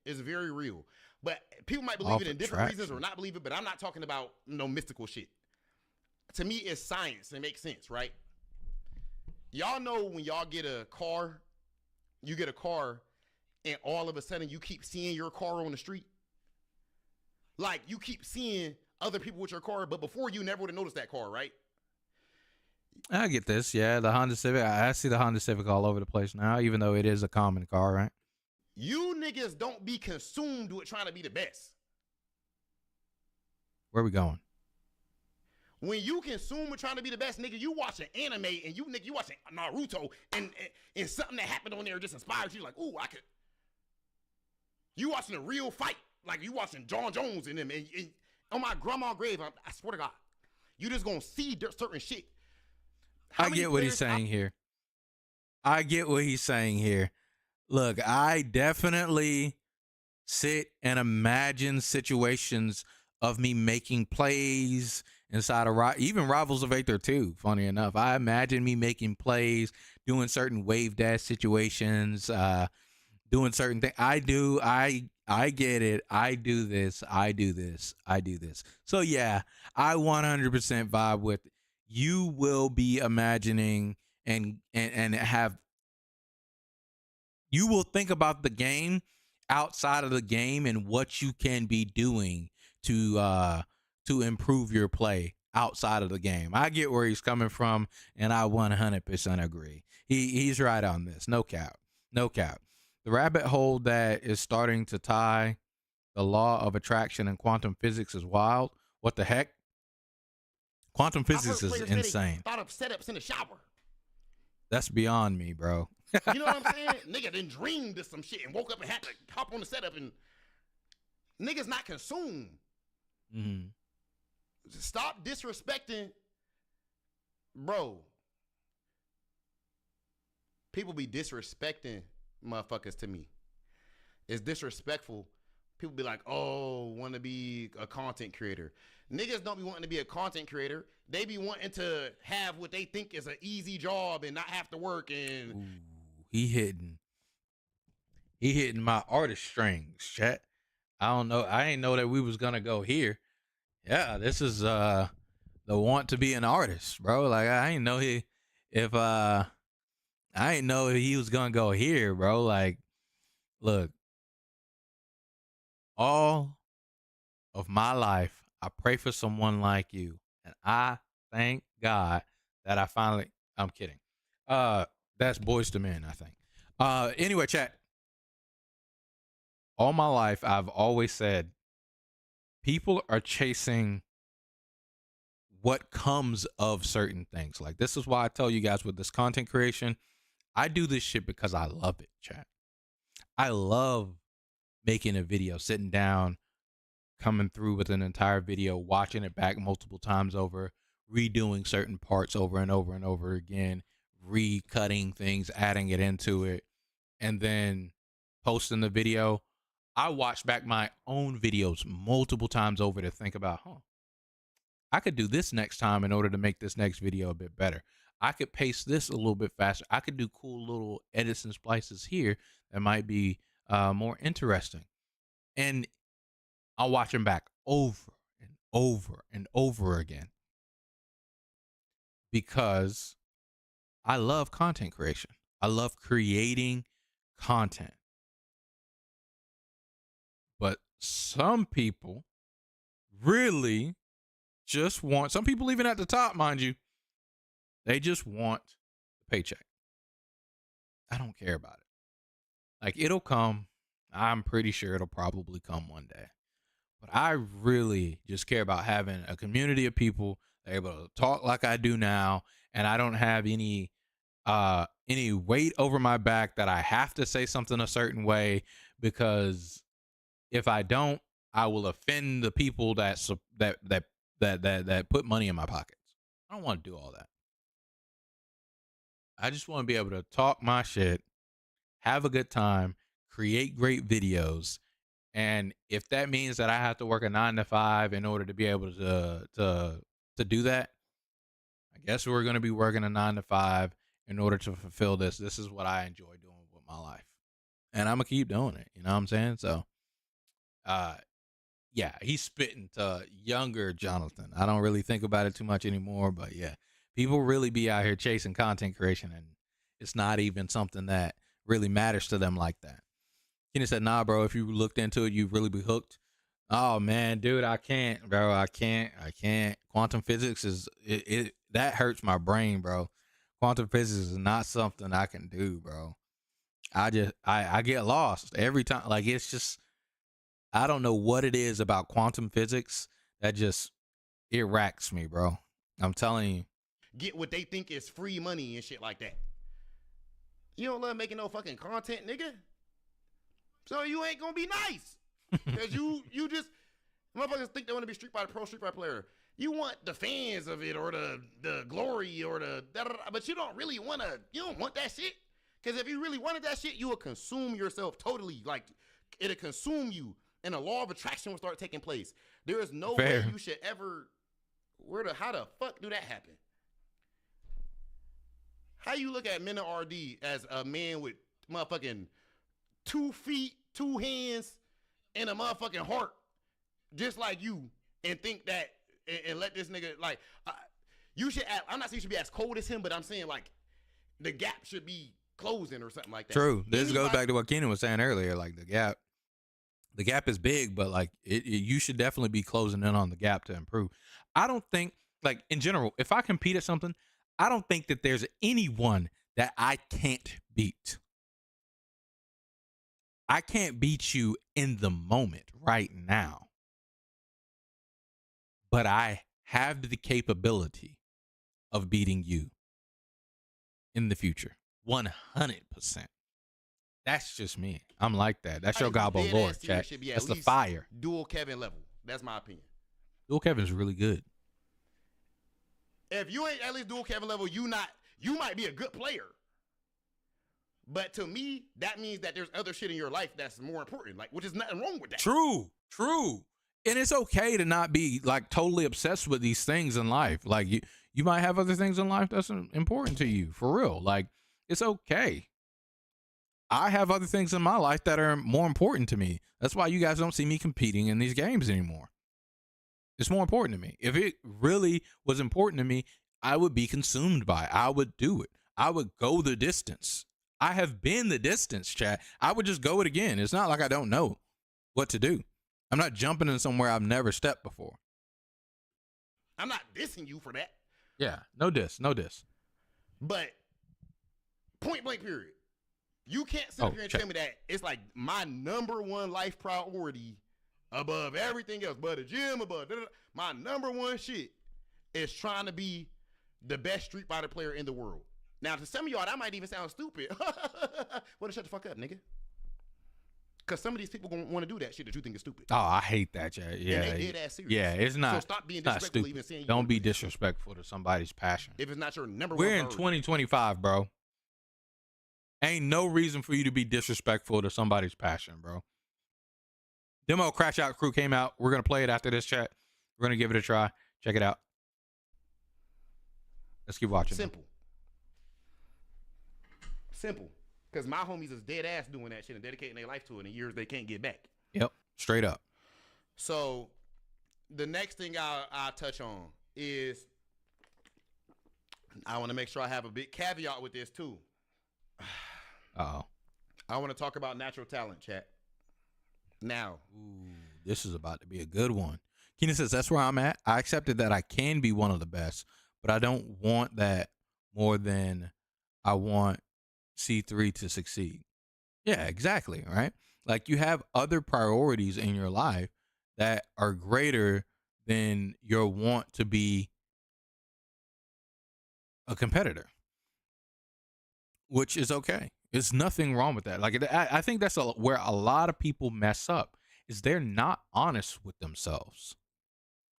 Speaker 3: Is very real, but people might believe it in different reasons or not believe it. But I'm not talking about no mystical shit. To me, it's science. It makes sense, right? Y'all know when y'all get a car, and all of a sudden you keep seeing your car on the street. Like, you keep seeing other people with your car, but before you never would have noticed that car, right?
Speaker 4: I get this. Yeah, the Honda Civic. I see the Honda Civic all over the place now, even though it is a common car, right?
Speaker 3: You niggas don't be consumed with trying to be the best.
Speaker 4: Where we going?
Speaker 3: When you consume with trying to be the best, nigga, you watching anime and you watching Naruto and something that happened on there just inspires you. Like, ooh, I could. You watching a real fight, like you watching John Jones and them. And on my grandma's grave, I swear to God, you just gonna see certain shit.
Speaker 4: I get what he's saying here. I get what he's saying here. Look, I definitely sit and imagine situations of me making plays inside of even Rivals of Aether 2, funny enough. I imagine me making plays, doing certain wave dash situations, doing certain things. I get it. I do this. So yeah, I 100% vibe with it. You will be imagining and have, you will think about the game outside of the game and what you can be doing to improve your play outside of the game. I get where he's coming from, and I 100% agree. He's right on this. No cap. The rabbit hole that is starting to tie the law of attraction and quantum physics is wild. What the heck? Quantum
Speaker 3: I've heard
Speaker 4: physics is
Speaker 3: players say they
Speaker 4: insane.
Speaker 3: thought of setups in the shower.
Speaker 4: That's beyond me, bro.
Speaker 3: You know what I'm saying? Nigga then dreamed of some shit and woke up and had to hop on the setup, and niggas not consumed.
Speaker 4: Mm-hmm.
Speaker 3: Stop disrespecting, bro. People be disrespecting motherfuckers to me. It's disrespectful. People be like, oh, want to be a content creator. Niggas don't be wanting to be a content creator. They be wanting to have what they think is an easy job and not have to work. And
Speaker 4: Ooh, he hitting my artist strings, chat. I don't know. I ain't know that we was gonna go here. Yeah, this is the want to be an artist, bro. Like I ain't know he was gonna go here, bro. Like, look, all of my life, I pray for someone like you, and I thank God that I finally. I'm kidding. That's Boys to Men, I think. Anyway, chat. All my life, I've always said people are chasing what comes of certain things. Like, this is why I tell you guys with this content creation, I do this shit because I love it, chat. I love making a video, sitting down, coming through with an entire video, watching it back multiple times over, redoing certain parts over and over and over again, recutting things, adding it into it, and then posting the video. I watch back my own videos multiple times over to think about, I could do this next time in order to make this next video a bit better. I could pace this a little bit faster. I could do cool little edits and splices here that might be more interesting. And I'll watch them back over and over and over again because I love content creation. I love creating content. But some people really just want, some people even at the top, mind you, they just want the paycheck. I don't care about it. Like, it'll come. I'm pretty sure it'll probably come one day. But I really just care about having a community of people that are able to talk like I do now, and I don't have any weight over my back that I have to say something a certain way, because if I don't, I will offend the people that put money in my pockets. I don't want to do all that. I just want to be able to talk my shit, have a good time, create great videos. And if that means that I have to work a 9 to 5 in order to be able to do that, I guess we're going to be working a 9 to 5 in order to fulfill this. This is what I enjoy doing with my life, and I'm gonna keep doing it. You know what I'm saying? So, yeah, he's spitting to younger Jonathan. I don't really think about it too much anymore, but yeah, people really be out here chasing content creation, and it's not even something that really matters to them like that. Kenny said, nah, bro, if you looked into it, you'd really be hooked. Oh, man, dude, I can't, bro. I can't. Quantum physics that hurts my brain, bro. Quantum physics is not something I can do, bro. I get lost every time. Like, it's just, I don't know what it is about quantum physics that just, it racks me, bro. I'm telling you.
Speaker 3: get what they think is free money and shit like that. You don't love making no fucking content, nigga. So you ain't gonna be nice. Cause you just motherfuckers think they want to be Street Fighter player. You want the fans of it or the glory or the but you don't really want to. You don't want that shit. Cause if you really wanted that shit, you would consume yourself totally. Like it'll consume you, and a law of attraction will start taking place. There is no way you should ever. How the fuck do that happen? How you look at Men of RD as a man with motherfucking 2 feet, 2 hands, and a motherfucking heart, just like you, and think that and let this nigga like you should. I'm not saying you should be as cold as him, but I'm saying like the gap should be closing or something like that.
Speaker 4: True. This goes back to what Keenan was saying earlier. Like the gap is big, but like you should definitely be closing in on the gap to improve. I don't think, like in general, if I compete at something, I don't think that there's anyone that I can't beat. I can't beat you in the moment right now, but I have the capability of beating you in the future. 100%. That's just me. I'm like that. That's your Gobbo Lord, chat. That's the fire.
Speaker 3: Dual Kevin level. That's my opinion.
Speaker 4: Dual Kevin's really good.
Speaker 3: If you ain't at least dual Kevin level, you might be a good player. But to me, that means that there's other shit in your life that's more important. Like, which is nothing wrong with that.
Speaker 4: True. And it's okay to not be like totally obsessed with these things in life. Like you might have other things in life that's important to you, for real. Like, it's okay. I have other things in my life that are more important to me. That's why you guys don't see me competing in these games anymore. It's more important to me. If it really was important to me, I would be consumed by it. I would do it. I would go the distance. I have been the distance, chat. I would just go it again. It's not like I don't know what to do. I'm not jumping in somewhere I've never stepped before.
Speaker 3: I'm not dissing you for that.
Speaker 4: Yeah, no diss.
Speaker 3: But point blank period. You can't sit up here and tell me that it's like my number one life priority above everything else, above the gym, above my number one shit is trying to be the best Street Fighter player in the world. Now, to some of y'all, that might even sound stupid. Well, shut the fuck up, nigga. Because some of these people gonna want to do that shit that you think is stupid.
Speaker 4: Oh, I hate that, chat. Yeah,
Speaker 3: and they dead ass serious.
Speaker 4: Yeah, it's not.
Speaker 3: So stop being disrespectful. Even saying
Speaker 4: don't be disrespectful to somebody's passion.
Speaker 3: If it's not your number one.
Speaker 4: We're in 2025, bro. Ain't no reason for you to be disrespectful to somebody's passion, bro. Demo Crash Out Crew came out. We're going to play it after this, chat. We're going to give it a try. Check it out. Let's keep watching.
Speaker 3: Simple. Because my homies is dead ass doing that shit and dedicating their life to it in years they can't get back.
Speaker 4: Yep. Straight up.
Speaker 3: So the next thing I'll touch on is I want to make sure I have a big caveat with this too.
Speaker 4: Uh-oh.
Speaker 3: I want to talk about natural talent, chat. Now.
Speaker 4: Ooh, this is about to be a good one. Keenan says, that's where I'm at. I accepted that I can be one of the best, but I don't want that more than I want C3 to succeed. Yeah, exactly, right? Like, you have other priorities in your life that are greater than your want to be a competitor, which is okay. There's nothing wrong with that. Like, I think that's where a lot of people mess up, is they're not honest with themselves.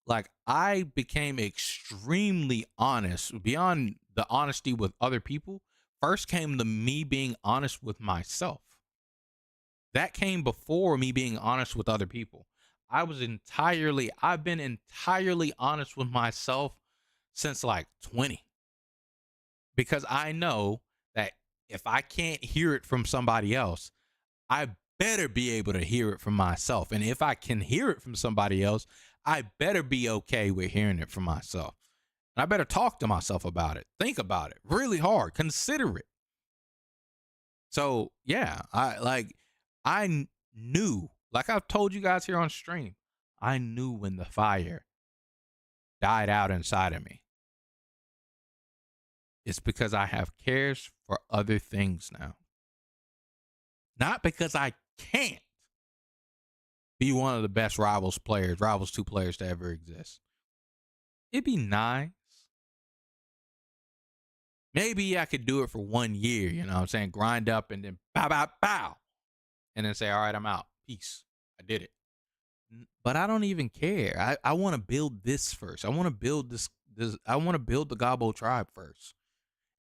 Speaker 4: Like, I became extremely honest. Beyond the honesty with other people, first came the me being honest with myself. That came before me being honest with other people. I've been entirely honest with myself since like 20. Because I know that if I can't hear it from somebody else, I better be able to hear it from myself. And if I can hear it from somebody else, I better be okay with hearing it from myself. And I better talk to myself about it. Think about it really hard. Consider it. So, yeah, I knew, like I've told you guys here on stream, I knew when the fire died out inside of me. It's because I have cares for other things now. Not because I can't be one of the best Rivals 2 players to ever exist. It'd be nice. Maybe I could do it for 1 year, you know what I'm saying? Grind up and then bow, bow, bow. And then say, all right, I'm out. Peace. I did it. But I don't even care. I want to build this first. I want to build this. I want to build the Gobbo tribe first.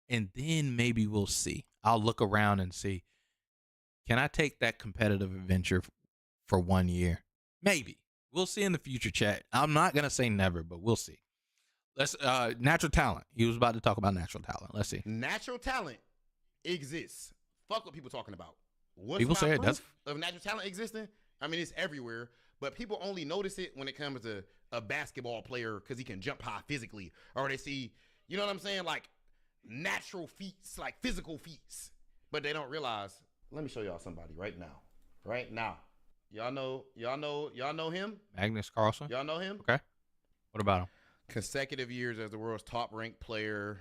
Speaker 4: And then maybe we'll see. I'll look around and see, can I take that competitive adventure for 1 year? Maybe. We'll see in the future, chat. I'm not going to say never, but we'll see. Let's natural talent. He was about to talk about natural talent. Let's see.
Speaker 3: Natural talent exists. Fuck what people talking about. What's
Speaker 4: people say it does.
Speaker 3: Of natural talent existing? I mean, it's everywhere, but people only notice it when it comes to a basketball player because he can jump high physically, or they see, you know what I'm saying, like natural feats, like physical feats, but they don't realize. Let me show y'all somebody right now. Right now, y'all know him.
Speaker 4: Magnus Carlsen.
Speaker 3: Y'all know him.
Speaker 4: Okay. What about him?
Speaker 3: Consecutive years as the world's top ranked player.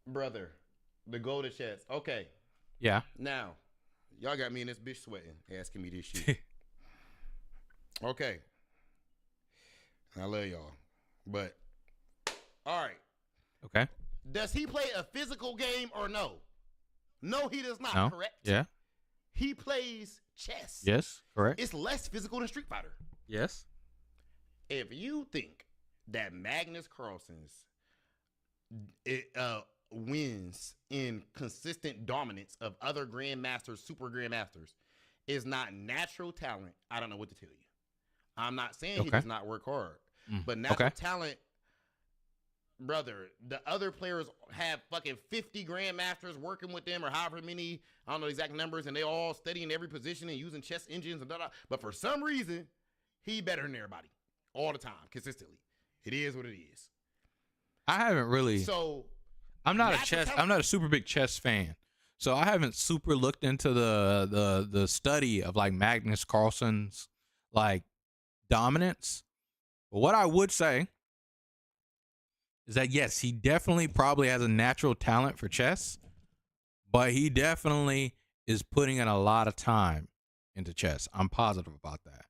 Speaker 3: Brother, the golden chest. Okay.
Speaker 4: Yeah.
Speaker 3: Now, y'all got me in this bitch sweating, asking me this shit. Okay. I love y'all. But all right.
Speaker 4: Okay.
Speaker 3: Does he play a physical game or no? No, he does not.
Speaker 4: No.
Speaker 3: Correct.
Speaker 4: Yeah.
Speaker 3: He plays chess.
Speaker 4: Yes. Correct.
Speaker 3: It's less physical than Street Fighter.
Speaker 4: Yes.
Speaker 3: If you think that Magnus Carlsen's wins in consistent dominance of other grandmasters, super grandmasters, is not natural talent, I don't know what to tell you. I'm not saying he does not work hard, but natural talent, brother, the other players have fucking 50 grandmasters working with them or however many, I don't know the exact numbers, and they all studying every position and using chess engines and da-da. But for some reason, he better than everybody all the time, consistently. It is what it is.
Speaker 4: I haven't really.
Speaker 3: So
Speaker 4: I'm not a super big chess fan. So I haven't super looked into the study of like Magnus Carlsen's like dominance. But what I would say is that yes, he definitely probably has a natural talent for chess, but he definitely is putting in a lot of time into chess. I'm positive about that.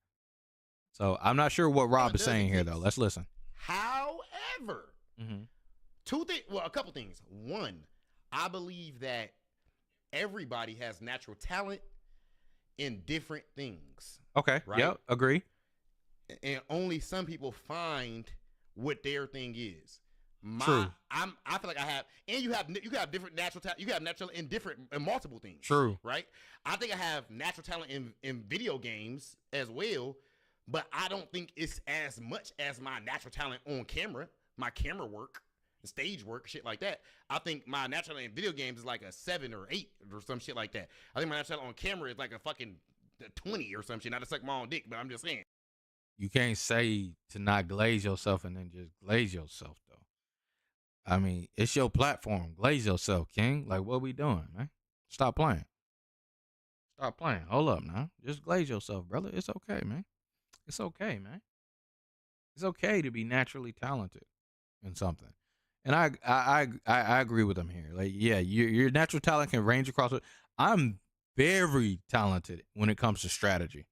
Speaker 4: So I'm not sure what Rob is saying here though. Let's listen.
Speaker 3: However, a couple things. One, I believe that everybody has natural talent in different things.
Speaker 4: Okay.
Speaker 3: Right?
Speaker 4: Yep. Agree.
Speaker 3: And only some people find what their thing is.
Speaker 4: True.
Speaker 3: I feel like I have, and you have different natural talent. You have natural in multiple things.
Speaker 4: True.
Speaker 3: Right. I think I have natural talent in video games as well, but I don't think it's as much as my natural talent on camera, my camera work, stage work, shit like that. I think my natural talent in video games is like a 7 or 8 or some shit like that. I think my natural talent on camera is like a fucking 20 or some shit. Not to suck my own dick, but I'm just saying.
Speaker 4: You can't say to not glaze yourself and then just glaze yourself though. I mean, it's your platform. Glaze yourself, King. Like, what we doing, man? Stop playing. Stop playing. Hold up now. Just glaze yourself, brother. It's okay, man. It's okay, man. It's okay to be naturally talented in something. And I agree with him here. Like, yeah, your natural talent can range across. I'm very talented when it comes to strategy,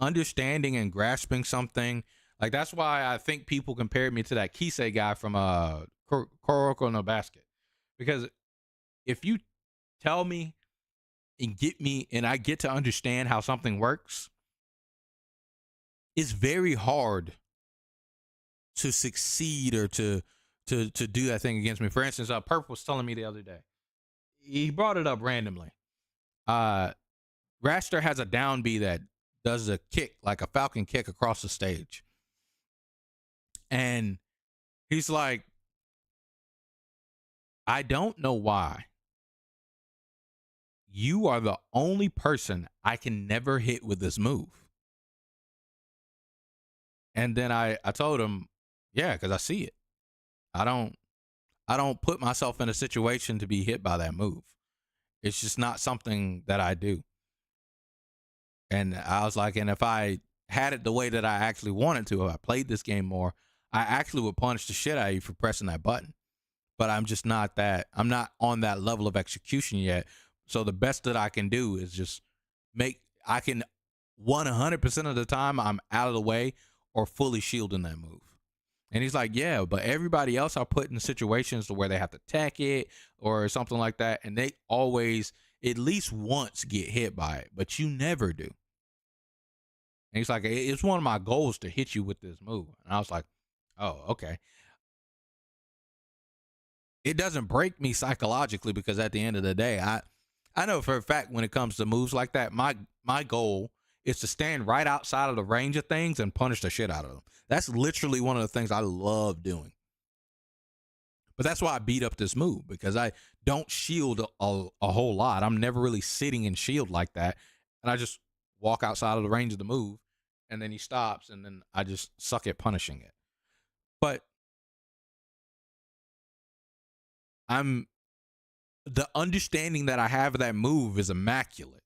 Speaker 4: understanding and grasping something. Like that's why I think people compared me to that Kisei guy from Kuroko no Basket, because if you tell me and get me and I get to understand how something works, it's very hard to succeed or to do that thing against me. For instance, Perp was telling me the other day, he brought it up randomly. Raster has a down B that does a kick, like a falcon kick across the stage. And he's like, I don't know why you are the only person I can never hit with this move. And then I told him, yeah, because I see it. I don't put myself in a situation to be hit by that move. It's just not something that I do. And I was like, and if I had it the way that I actually wanted to, if I played this game more, I actually would punish the shit out of you for pressing that button. But I'm just not that. I'm not on that level of execution yet. So the best that I can do is just I can 100% of the time I'm out of the way or fully shielding that move. And he's like, yeah, but everybody else are put in situations to where they have to tech it or something like that. And they always at least once get hit by it, but you never do. And he's like, it's one of my goals to hit you with this move. And I was like, oh, okay. It doesn't break me psychologically because at the end of the day, I know for a fact when it comes to moves like that, my goal is to stand right outside of the range of things and punish the shit out of them. That's literally one of the things I love doing. But that's why I beat up this move, because I don't shield a whole lot. I'm never really sitting in shield like that. And I just walk outside of the range of the move, and then he stops, and then I just suck at punishing it. But the understanding that I have of that move is immaculate.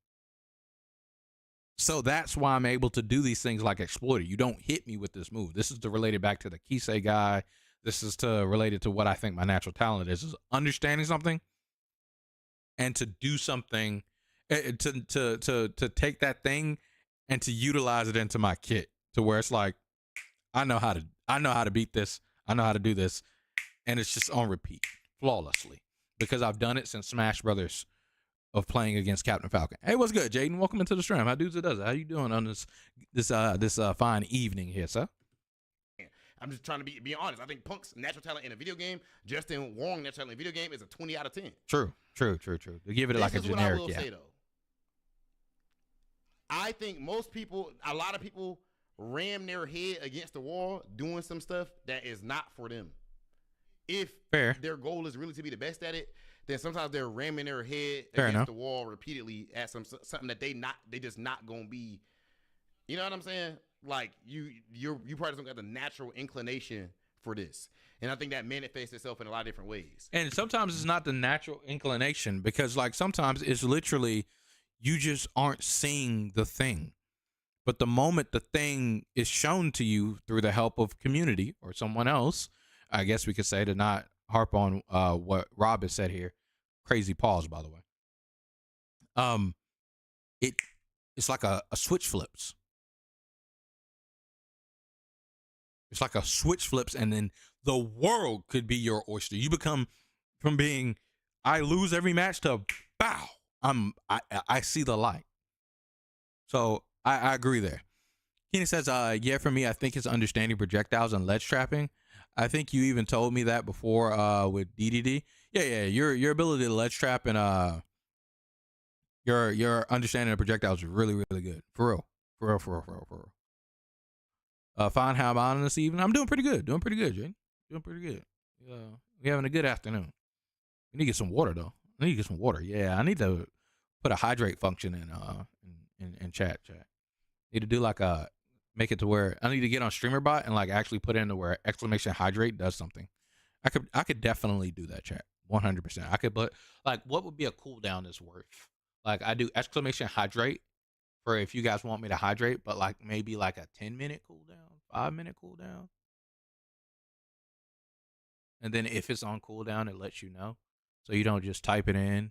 Speaker 4: So that's why I'm able to do these things like Exploiter. You don't hit me with this move. This is to relate it back to the Kisei guy. This is to relate it to what I think my natural talent is understanding something and to do something, to take that thing and to utilize it into my kit to where it's like, I know how to beat this. I know how to do this, and it's just on repeat flawlessly because I've done it since Smash Brothers of playing against Captain Falcon. Hey, what's good, Jaden? Welcome into the stream. How dudes it does it? How you doing on this fine evening here, sir?
Speaker 3: I'm just trying to be honest. I think Punk's natural talent in a video game, Justin Wong natural talent in a video game is a 20 out of 10.
Speaker 4: True. To give it
Speaker 3: This
Speaker 4: like a
Speaker 3: is what I
Speaker 4: generic,
Speaker 3: will
Speaker 4: yeah.
Speaker 3: say, though. I think a lot of people ram their head against the wall doing some stuff that is not for them. If
Speaker 4: Fair.
Speaker 3: their goal is really to be the best at it, then sometimes they're ramming their head
Speaker 4: Fair
Speaker 3: against
Speaker 4: enough.
Speaker 3: the wall repeatedly at something that they just not gonna be. You know what I'm saying? Like you probably don't got the natural inclination for this, and I think that manifests itself in a lot of different ways.
Speaker 4: And sometimes it's not the natural inclination because, like, sometimes it's literally you just aren't seeing the thing. But the moment the thing is shown to you through the help of community or someone else, I guess we could say, to not harp on what Rob has said here. Crazy pause, by the way. It's like a switch flips. It's like a switch flips, and then the world could be your oyster. You become from being, I lose every match to, bow, I see the light. So I agree there. Keenan says, yeah, for me, I think it's understanding projectiles and ledge trapping. I think you even told me that before with DDD. Yeah, your ability to ledge trap and your understanding of projectiles is really, really good. For real. Fine, how about on this evening? I'm doing pretty good, Jane. Doing pretty good. We're having a good afternoon. We need to get some water, though. Yeah, I need to put a hydrate function in chat. Need to do like make it to where I need to get on StreamerBot and like actually put in to where exclamation hydrate does something. I could definitely do that, chat. 100%. I could, but like, what would be a cooldown that's worth? Like, I do exclamation hydrate for if you guys want me to hydrate, but like maybe like a 10-minute cooldown, 5-minute cooldown. And then if it's on cooldown, it lets you know. So you don't just type it in.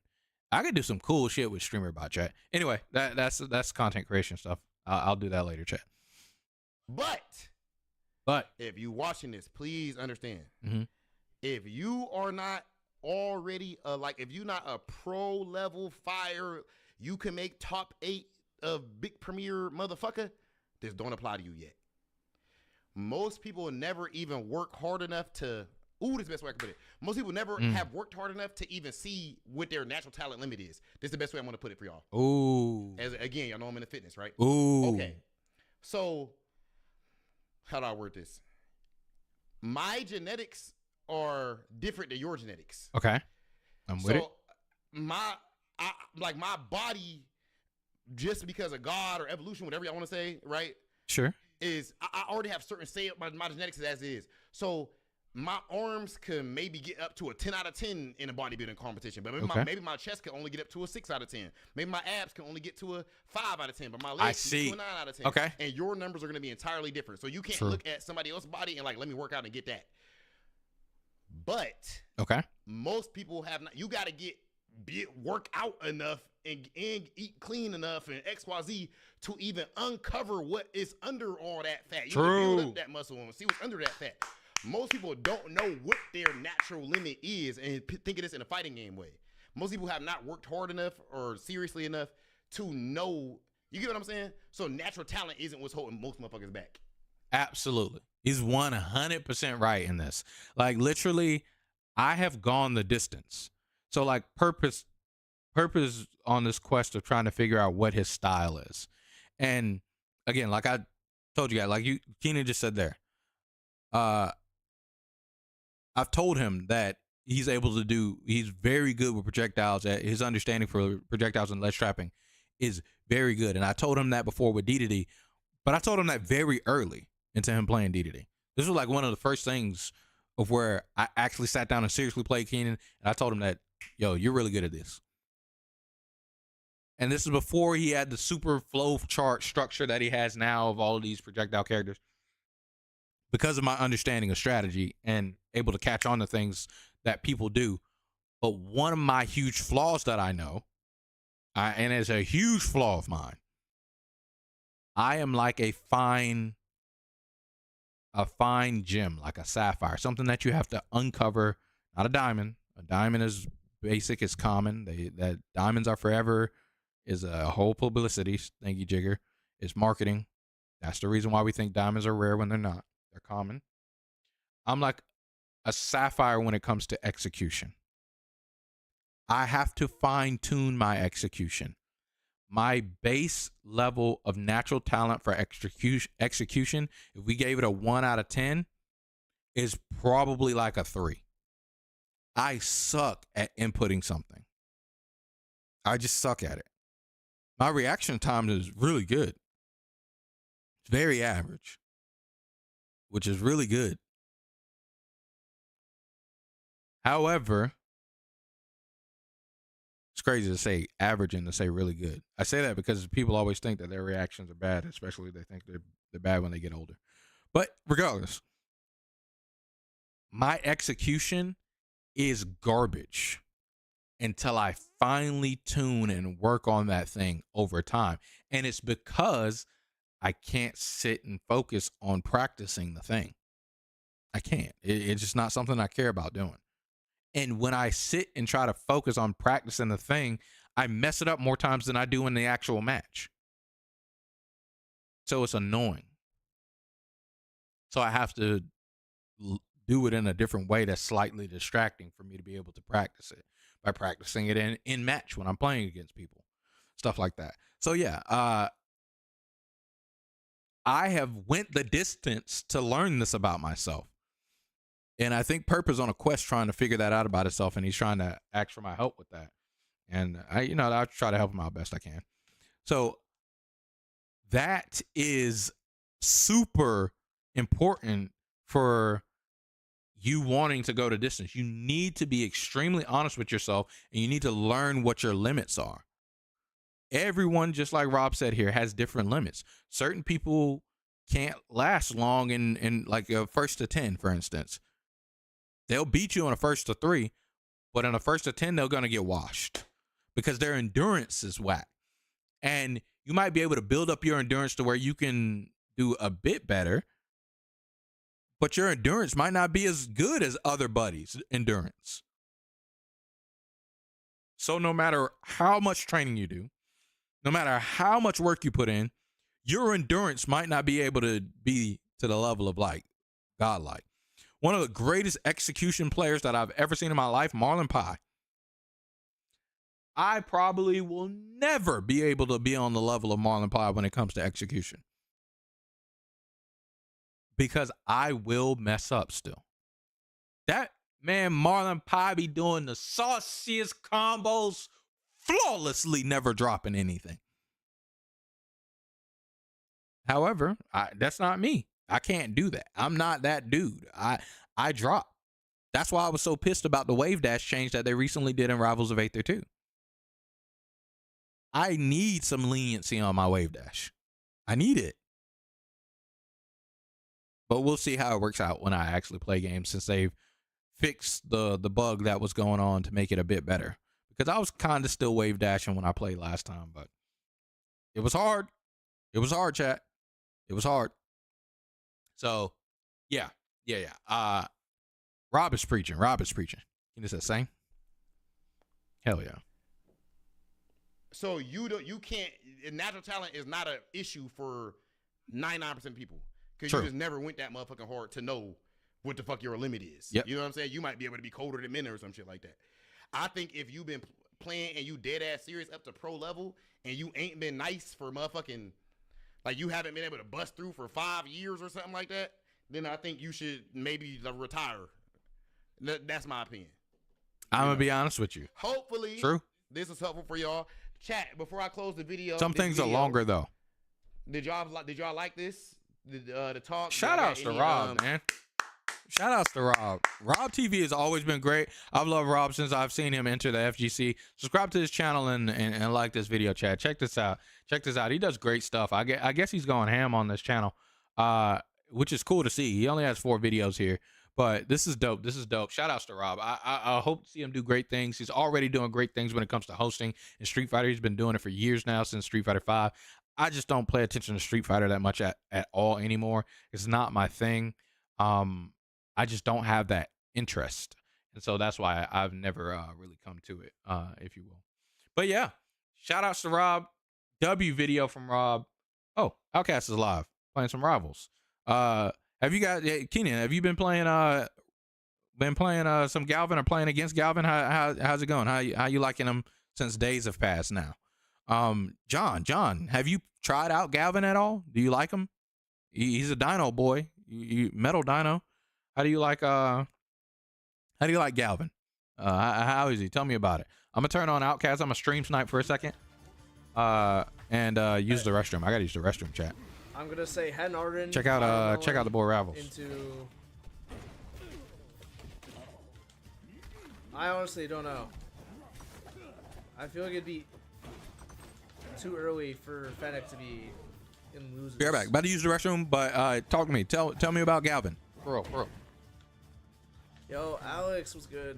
Speaker 4: I could do some cool shit with StreamerBot, chat. Anyway, that's content creation stuff. I'll do that later, chat.
Speaker 3: But if you watching this, please understand.
Speaker 4: Mm-hmm.
Speaker 3: If you are not already if you're not a pro level fire, you can make top 8 of big premier motherfucker, this don't apply to you yet. Most people never even work hard enough to this is the best way I can put it. Most people never have worked hard enough to even see what their natural talent limit is. This is the best way I'm going to put it for y'all.
Speaker 4: Ooh.
Speaker 3: Again, y'all know I'm into fitness, right?
Speaker 4: Ooh.
Speaker 3: Okay. So, how do I word this? My genetics are different than your genetics.
Speaker 4: Okay. I'm with it.
Speaker 3: My body, just because of God or evolution, whatever y'all want to say, right?
Speaker 4: Sure.
Speaker 3: Is I already have certain say my genetics as is. So my arms can maybe get up to a 10 out of 10 in a bodybuilding competition, but maybe my chest can only get up to a 6 out of 10. Maybe my abs can only get to a 5 out of 10, but my legs can get to a 9 out of 10.
Speaker 4: Okay.
Speaker 3: And your numbers are going to be entirely different. So you can't look at somebody else's body and like, let me work out and get that. But most people have not. You got to work out enough and eat clean enough and XYZ to even uncover what is under all that fat. You can build up that muscle and see what's under that fat. Most people don't know what their natural limit is and think of this in a fighting game way. Most people have not worked hard enough or seriously enough to know. You get what I'm saying? So natural talent isn't what's holding most motherfuckers back.
Speaker 4: Absolutely. He's 100% right in this. Like, literally, I have gone the distance. So, like, purpose on this quest of trying to figure out what his style is. And, again, like I told you guys, like Keenan just said there, I've told him that he's very good with projectiles. His understanding for projectiles and ledge trapping is very good. And I told him that before with DDD, but I told him that very early into him playing DDD. This was like one of the first things of where I actually sat down and seriously played Keenan. And I told him that, yo, you're really good at this. And this is before he had the super flow chart structure that he has now of all of these projectile characters. Because of my understanding of strategy and able to catch on to things that people do. But one of my huge flaws that I know, and it's a huge flaw of mine, I am like a fine a fine gem, like a sapphire, something that you have to uncover, not a diamond. A diamond is basic, it's common. That diamonds are forever is a whole publicity. Thank you, Jigger. It's marketing. That's the reason why we think diamonds are rare when they're not. They're common. I'm like a sapphire when it comes to execution. I have to fine tune my execution. My base level of natural talent for execution, if we gave it a 1 out of 10, is probably like a 3. I suck at inputting something. I just suck at it. My reaction time is really good. It's very average, which is really good. However, it's crazy to say average and to say really good. I say that because people always think that their reactions are bad, especially they think they're bad when they get older. But regardless, my execution is garbage until I finally tune and work on that thing over time. And it's because I can't sit and focus on practicing the thing. I can't. It's just not something I care about doing. And when I sit and try to focus on practicing the thing, I mess it up more times than I do in the actual match. So it's annoying. So I have to do it in a different way that's slightly distracting for me to be able to practice it by practicing it in match when I'm playing against people, stuff like that. So yeah, I have went the distance to learn this about myself. And I think Perp is on a quest trying to figure that out about himself, and he's trying to ask for my help with that. And I'll try to help him out best I can. So that is super important for you wanting to go to distance. You need to be extremely honest with yourself, and you need to learn what your limits are. Everyone, just like Rob said here, has different limits. Certain people can't last long in like a first to 10, for instance. They'll beat you on a first to 3, but in a first to 10, they're going to get washed because their endurance is whack. And you might be able to build up your endurance to where you can do a bit better, but your endurance might not be as good as other buddies' endurance. So no matter how much training you do, no matter how much work you put in, your endurance might not be able to be to the level of like godlike. One of the greatest execution players that I've ever seen in my life, Marlon Pie. I probably will never be able to be on the level of Marlon Pie when it comes to execution, because I will mess up still. That man, Marlon Pie, be doing the sauciest combos flawlessly, never dropping anything. However, that's not me. I can't do that. I'm not that dude. I drop. That's why I was so pissed about the wave dash change that they recently did in Rivals of Aether 2. I need some leniency on my wave dash. I need it. But we'll see how it works out when I actually play games, since they've fixed the bug that was going on to make it a bit better. Because I was kind of still wave dashing when I played last time, but it was hard. It was hard, chat. It was hard. So, yeah. Rob is preaching. Can you just say? Hell yeah.
Speaker 3: So you can't. Natural talent is not an issue for 99% of people, because you just never went that motherfucking hard to know what the fuck your limit is.
Speaker 4: Yep.
Speaker 3: You know what I'm saying? You might be able to be colder than men or some shit like that. I think if you've been playing and you dead ass serious up to pro level and you ain't been nice for motherfucking, like you haven't been able to bust through for 5 years or something like that, then I think you should maybe retire. That's my opinion.
Speaker 4: I'm going to be honest with you.
Speaker 3: Hopefully,
Speaker 4: True.
Speaker 3: This is helpful for y'all. Chat, before I close the video.
Speaker 4: Some things are longer though.
Speaker 3: Did y'all like this? The talk?
Speaker 4: Shout outs to Rob, man. Shout outs to Rob. Rob TV has always been great. I've loved Rob since I've seen him enter the FGC. Subscribe to his channel and like this video, chat. Check this out. He does great stuff. I guess he's going ham on this channel, which is cool to see. He only has 4 videos here, but this is dope. Shout outs to Rob. I hope to see him do great things. He's already doing great things when it comes to hosting in Street Fighter. He's been doing it for years now, since Street Fighter 5. I just don't pay attention to Street Fighter that much at all anymore. It's not my thing. I just don't have that interest, and so that's why I've never really come to it, if you will. But yeah, shout outs to Rob. W video from Rob. Oh, Outcast is live playing some Rivals. Have you guys, Keenan? Have you been playing some Galvin or playing against Galvin? How's it going? How you liking him since days have passed now? John, have you tried out Galvin at all? Do you like him? He's a Dino boy. Metal Dino. How do you like Galvin? How is he? Tell me about it. I'm gonna turn on Outcast. I'm gonna stream snipe for a second. And use the restroom. I gotta use the restroom, chat.
Speaker 5: I'm gonna say Hen Arden.
Speaker 4: Check out the boy Rivals.
Speaker 5: I honestly don't know. I feel like it'd be too early for Fennec to be in losers.
Speaker 4: Be right back. About to use the restroom, but talk to me. Tell me about Galvin. For real.
Speaker 5: Yo, Alex was good.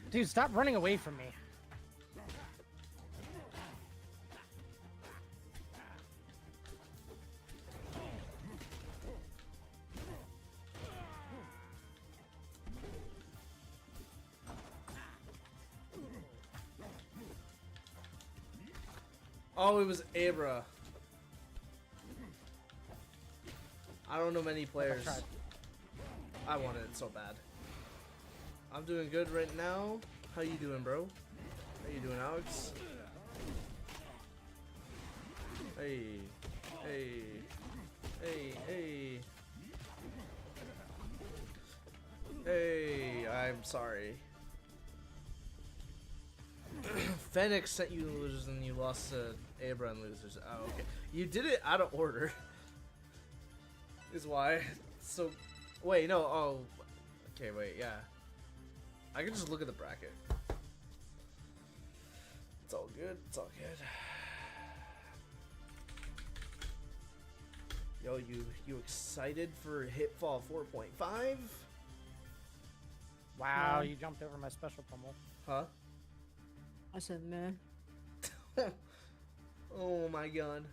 Speaker 6: Dude, stop running away from me.
Speaker 5: Oh, it was Abra. I don't know many players. I wanted it so bad. I'm doing good right now. How you doing, bro? How you doing, Alex? Hey. Hey, I'm sorry. Fennec sent you losers and you lost to Abra and losers. Oh, okay. You did it out of order. Is why. So, wait, no. Oh, okay, wait, yeah. I can just look at the bracket. It's all good. It's all good. Yo, you excited for Hitfall 4.5?
Speaker 6: Wow, you jumped over my special pummel.
Speaker 5: Huh?
Speaker 7: I said, man.
Speaker 5: Oh my god.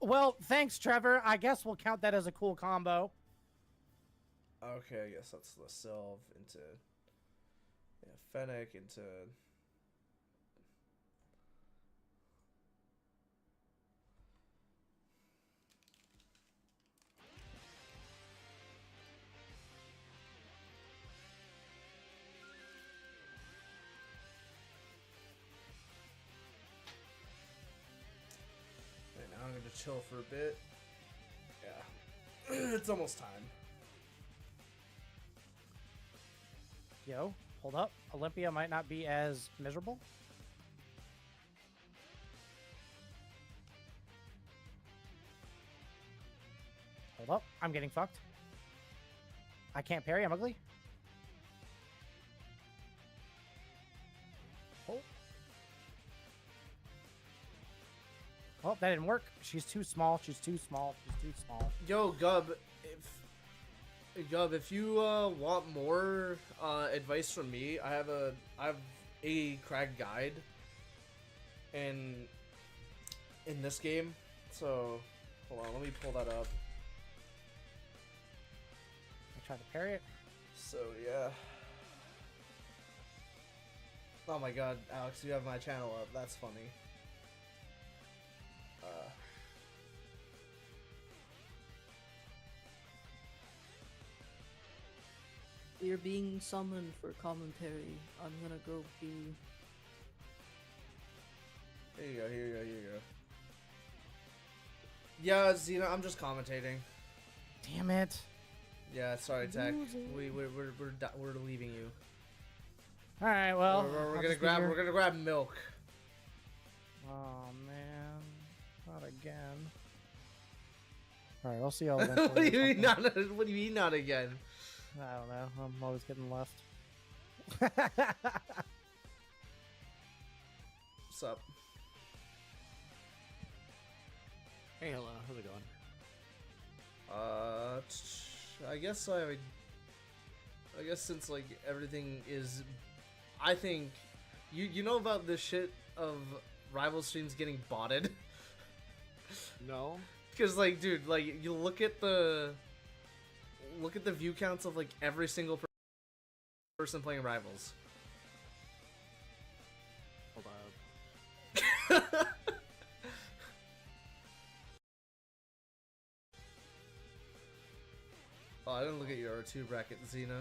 Speaker 6: Well, thanks, Trevor. I guess we'll count that as a cool combo.
Speaker 5: Okay, I guess that's the Sylve into Fennec into I'm gonna chill for a bit. Yeah. It's almost time.
Speaker 6: Yo, hold up. Olympia might not be as miserable. Hold up. I'm getting fucked. I can't parry. I'm ugly. Oh, that didn't work. She's too small. She's too small. She's too small.
Speaker 5: Yo, Gub, if you want more advice from me, I have a crack guide in this game. So hold on, let me pull that up.
Speaker 6: I tried to parry it.
Speaker 5: So yeah. Oh my god, Alex, you have my channel up. That's funny.
Speaker 7: You're being summoned for commentary. I'm gonna go be.
Speaker 5: Here you go. Yeah, Zena, I'm just commentating.
Speaker 6: Damn it.
Speaker 5: Yeah, sorry, Tech. We're leaving you.
Speaker 6: All right, well,
Speaker 5: we're gonna grab milk.
Speaker 6: Oh man, not again. All right, I'll see y'all
Speaker 5: What
Speaker 6: eventually.
Speaker 5: do you mean not? What do you mean not again?
Speaker 6: I don't know. I'm always getting left.
Speaker 5: What's up?
Speaker 6: Hey, hello. How's it going?
Speaker 5: I guess since like everything is, I think you know about this shit of rival streams getting botted.
Speaker 6: No.
Speaker 5: Because like, dude, like you look at the view counts of like every single person playing rivals.
Speaker 6: Hold up.
Speaker 5: Oh, I didn't look at your R2 bracket, Xena.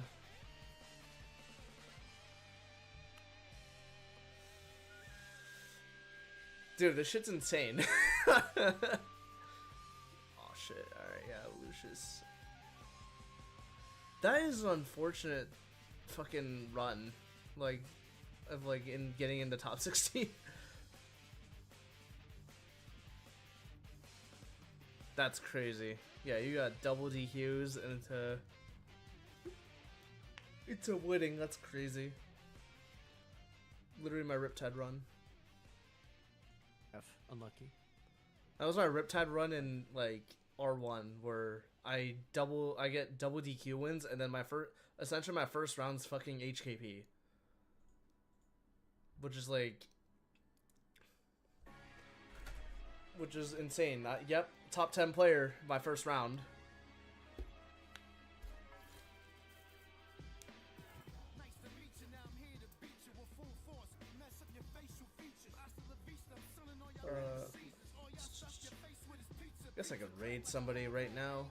Speaker 5: Dude, this shit's insane. Oh shit, alright, yeah, Lucius. That is an unfortunate fucking run, like, of like in getting into top 16. That's crazy. Yeah, you got double DQs into winning. That's crazy. Literally my Riptide run.
Speaker 6: F. Unlucky.
Speaker 5: That was my Riptide run in like R1 where I get double DQ wins and then my first round's fucking HKP. Which is insane. Yep, top 10 player my first round. Guess I could raid somebody right now.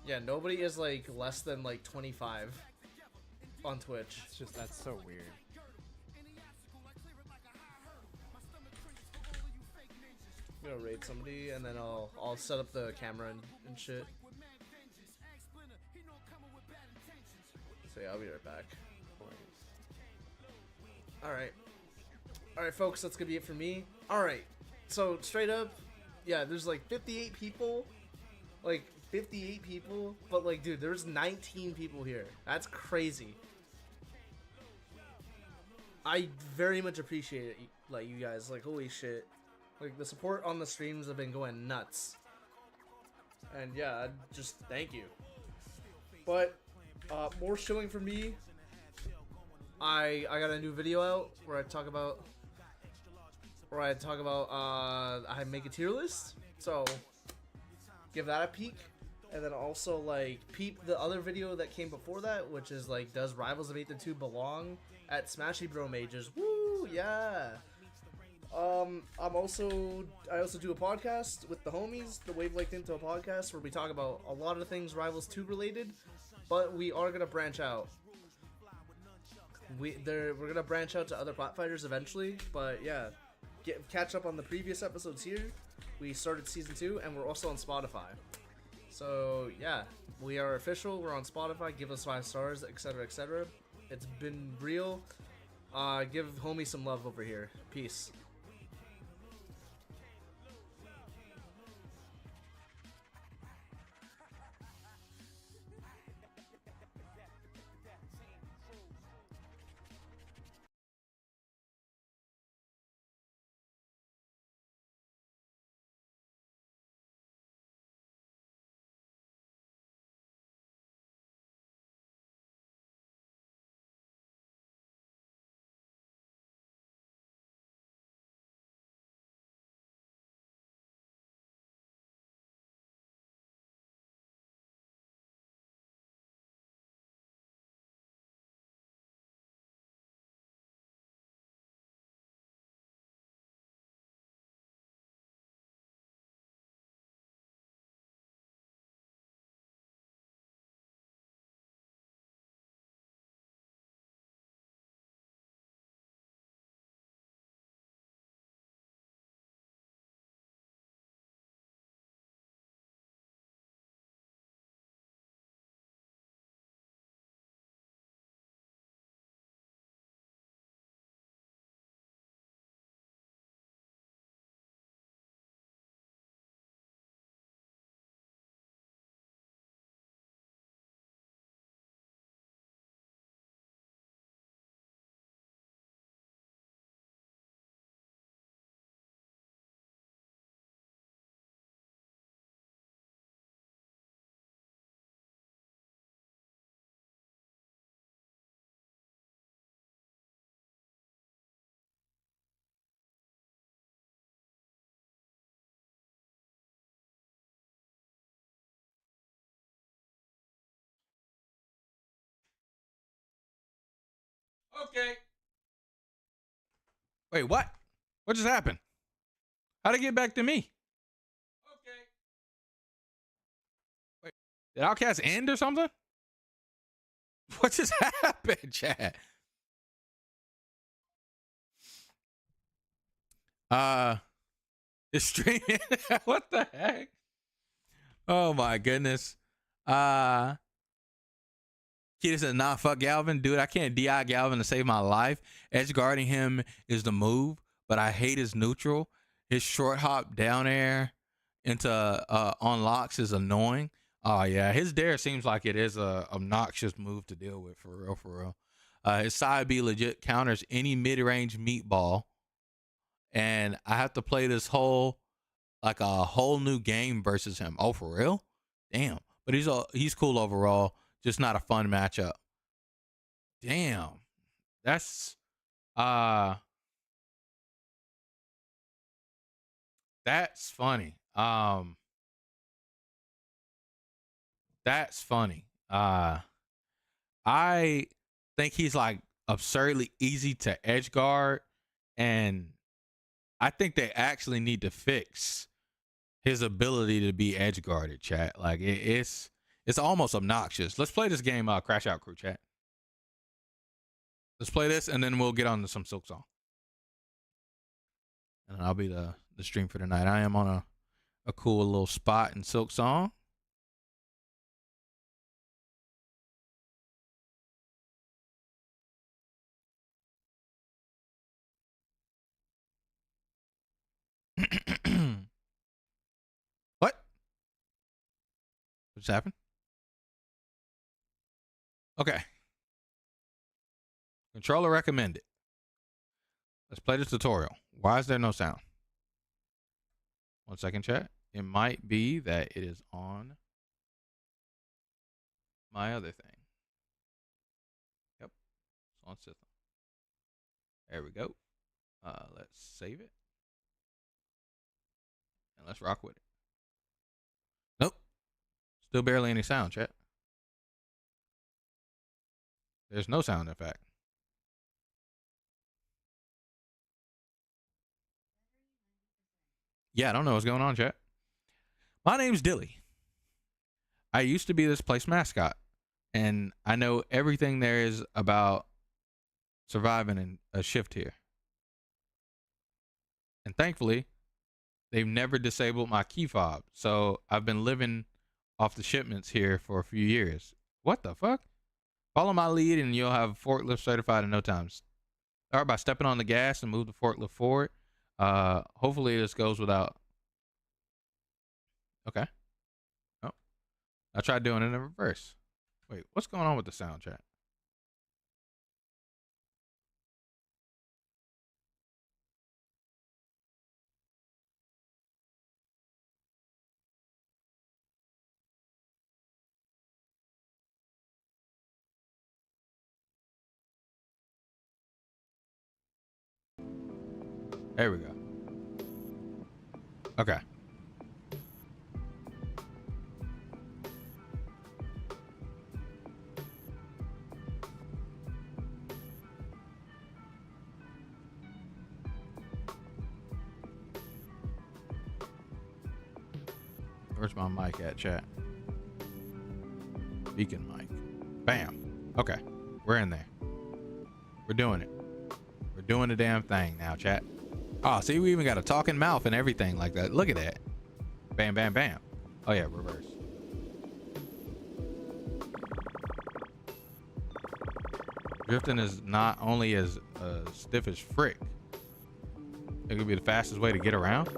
Speaker 5: Yeah, nobody is like less than like 25 on Twitch.
Speaker 6: It's just, that's so weird.
Speaker 5: I'm gonna raid somebody and then I'll set up the camera and shit. So yeah, I'll be right back. Alright folks, that's gonna be it for me. Alright, so straight up, yeah, there's like 58 people. Like 58 people, but like dude, there's 19 people here. That's crazy. I very much appreciate it, like you guys, like holy shit. Like the support on the streams have been going nuts. And yeah, just thank you. But more showing for me. I got a new video out where I talk about I make a tier list. So give that a peek. And then also like peep the other video that came before that, which is like, does Rivals of 8-2 belong at Smashy Bro Majors? Woo, yeah. I also do a podcast with the homies, the Wavelength Into a podcast, where we talk about a lot of things Rivals 2 related, but we are gonna branch out. We're gonna branch out to other bot fighters eventually, but yeah, catch up on the previous episodes here. We started season 2, and we're also on Spotify. So yeah, we are official. We're on Spotify. Give us 5 stars, etc., etc. It's been real. Give homie some love over here. Peace.
Speaker 4: Okay. Wait, what? What just happened? How'd it get back to me? Okay. Wait, did Outcast end or something? What just happened, chat? It's streaming. What the heck? Oh my goodness. Keita said, nah, fuck Galvin. Dude, I can't DI Galvin to save my life. Edge guarding him is the move, but I hate his neutral. His short hop down air into unlocks is annoying. Oh yeah, his dare seems like it is a obnoxious move to deal with, for real, for real. His side B legit counters any mid-range meatball. And I have to play this whole new game versus him. Oh, for real? Damn. But he's cool overall. Just not a fun matchup. Damn. That's funny. That's funny. I think he's like absurdly easy to edge guard, and I think they actually need to fix his ability to be edge guarded, chat. Like it's almost obnoxious. Let's play this game, Crash Out Crew, chat. Let's play this, and then we'll get on to some Silk Song. And I'll be the stream for tonight. I am on a cool little spot in Silk Song. What? What's happened? Okay. Controller recommended. Let's play the tutorial. Why is there no sound? 1 second, chat. It might be that it is on my other thing. Yep. It's on system. There we go. Let's save it. And let's rock with it. Nope. Still barely any sound, chat. There's no sound, in fact. Yeah, I don't know what's going on, chat. My name's Dilly. I used to be this place mascot, and I know everything there is about surviving in a shift here. And thankfully, they've never disabled my key fob, so I've been living off the shipments here for a few years. What the fuck? Follow my lead and you'll have forklift certified in no time. Start by stepping on the gas and move the forklift forward. Hopefully this goes without. Okay. Oh, I tried doing it in reverse. Wait, what's going on with the sound, chat? There we go. Okay. Where's my mic at, chat? Beacon mic. Bam. Okay. We're in there. We're doing it. We're doing the damn thing now, chat. Oh, see, we even got a talking mouth and everything like that. Look at that. Bam, bam, bam. Oh, yeah, reverse. Drifting is not only as stiff as frick. It could be the fastest way to get around.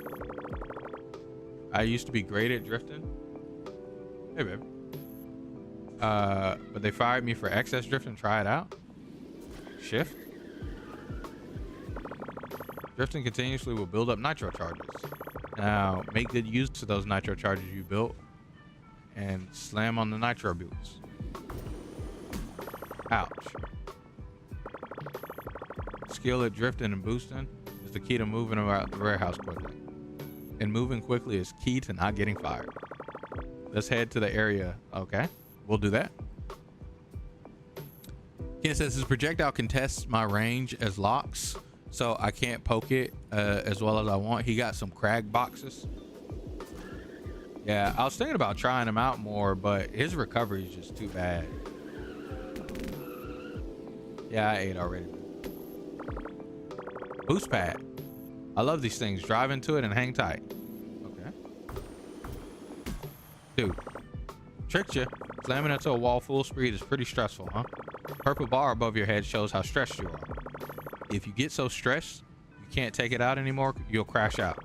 Speaker 4: I used to be great at drifting. Hey, baby. But they fired me for excess drifting. Try it out. Shift. Drifting continuously will build up nitro charges. Now, make good use of those nitro charges you built and slam on the nitro boots. Ouch. Skill at drifting and boosting is the key to moving around the warehouse quickly. And moving quickly is key to not getting fired. Let's head to the area. Okay, we'll do that. Ken says his projectile contests my range as locks, so I can't poke it as well as I want. He got some crag boxes. Yeah, I was thinking about trying him out more, but his recovery is just too bad. Yeah, I ate already. Boost pad. I love these things. Drive into it and hang tight. Okay. Dude, tricked you. Slamming into a wall full speed is pretty stressful, huh? Purple bar above your head shows how stressed you are. If you get so stressed you can't take it out anymore, you'll crash out.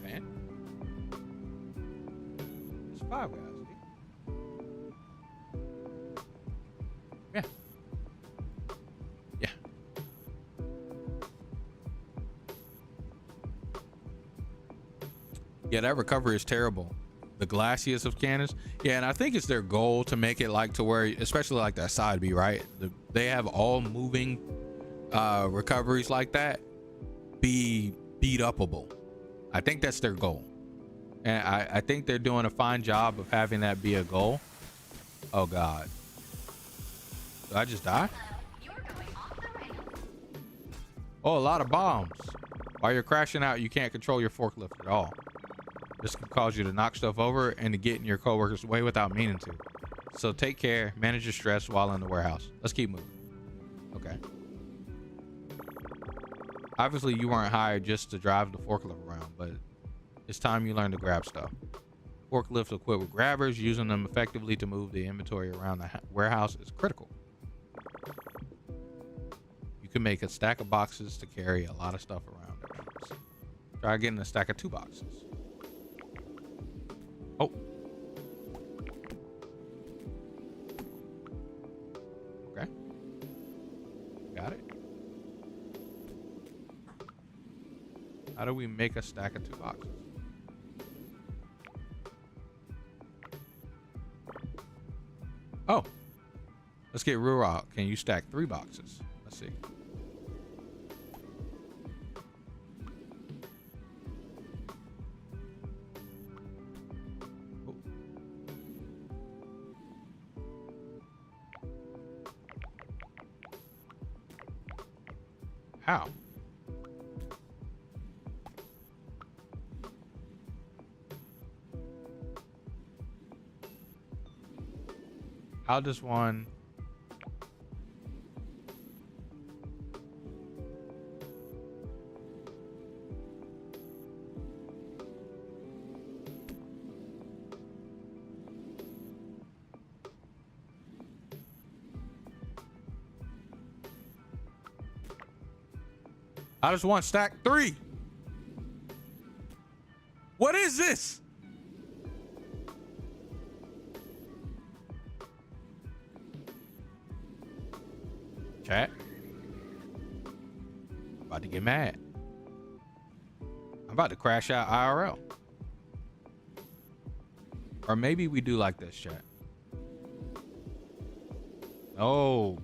Speaker 4: Man. It's 5 guys. Yeah. Yeah. Yeah, that recovery is terrible. The glassiest of cannons. Yeah, and I think it's their goal to make it like to where, especially like that side B, right? They have all moving recoveries like that be beat upable. I think that's their goal. And I think they're doing a fine job of having that be a goal. Oh God. Did I just die? Oh, a lot of bombs. While you're crashing out, you can't control your forklift at all. This can cause you to knock stuff over and to get in your coworkers' way without meaning to. So take care, manage your stress while in the warehouse. Let's keep moving. Okay. Obviously, you weren't hired just to drive the forklift around, but it's time you learn to grab stuff. Forklift equipped with grabbers, using them effectively to move the inventory around the warehouse is critical. You can make a stack of boxes to carry a lot of stuff around at once. Try getting a stack of 2 boxes. Oh. Okay. Got it. How do we make a stack of 2 boxes? Oh. Let's get real out. Can you stack 3 boxes? Let's see. How? How does one... How does one stack 3? What is this? Chat. About to get mad. I'm about to crash out IRL. Or maybe we do like this, chat. No.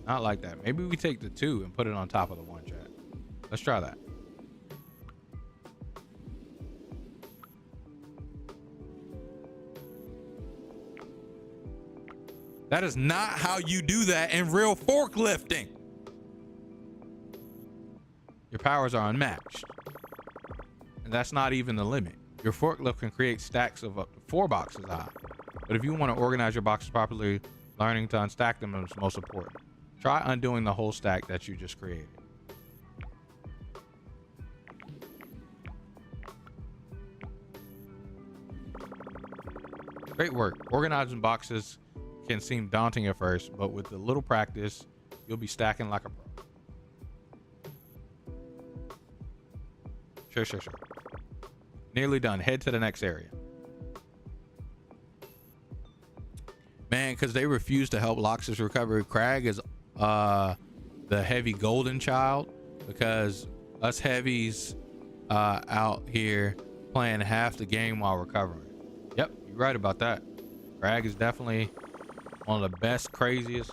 Speaker 4: Not like that. Maybe we take the 2 and put it on top of the 1, chat. Let's try that. That is not how you do that in real forklifting. Your powers are unmatched. And that's not even the limit. Your forklift can create stacks of up to 4 boxes high. But if you want to organize your boxes properly, learning to unstack them is most important. Try undoing the whole stack that you just created. Great work. Organizing boxes can seem daunting at first, but with a little practice, you'll be stacking like a pro. Sure. Nearly done. Head to the next area. Man, because they refuse to help Lox's recovery. Crag is the heavy golden child, because us heavies out here playing half the game while recovering. Yep, you're right about that. Crag is definitely one of the best, craziest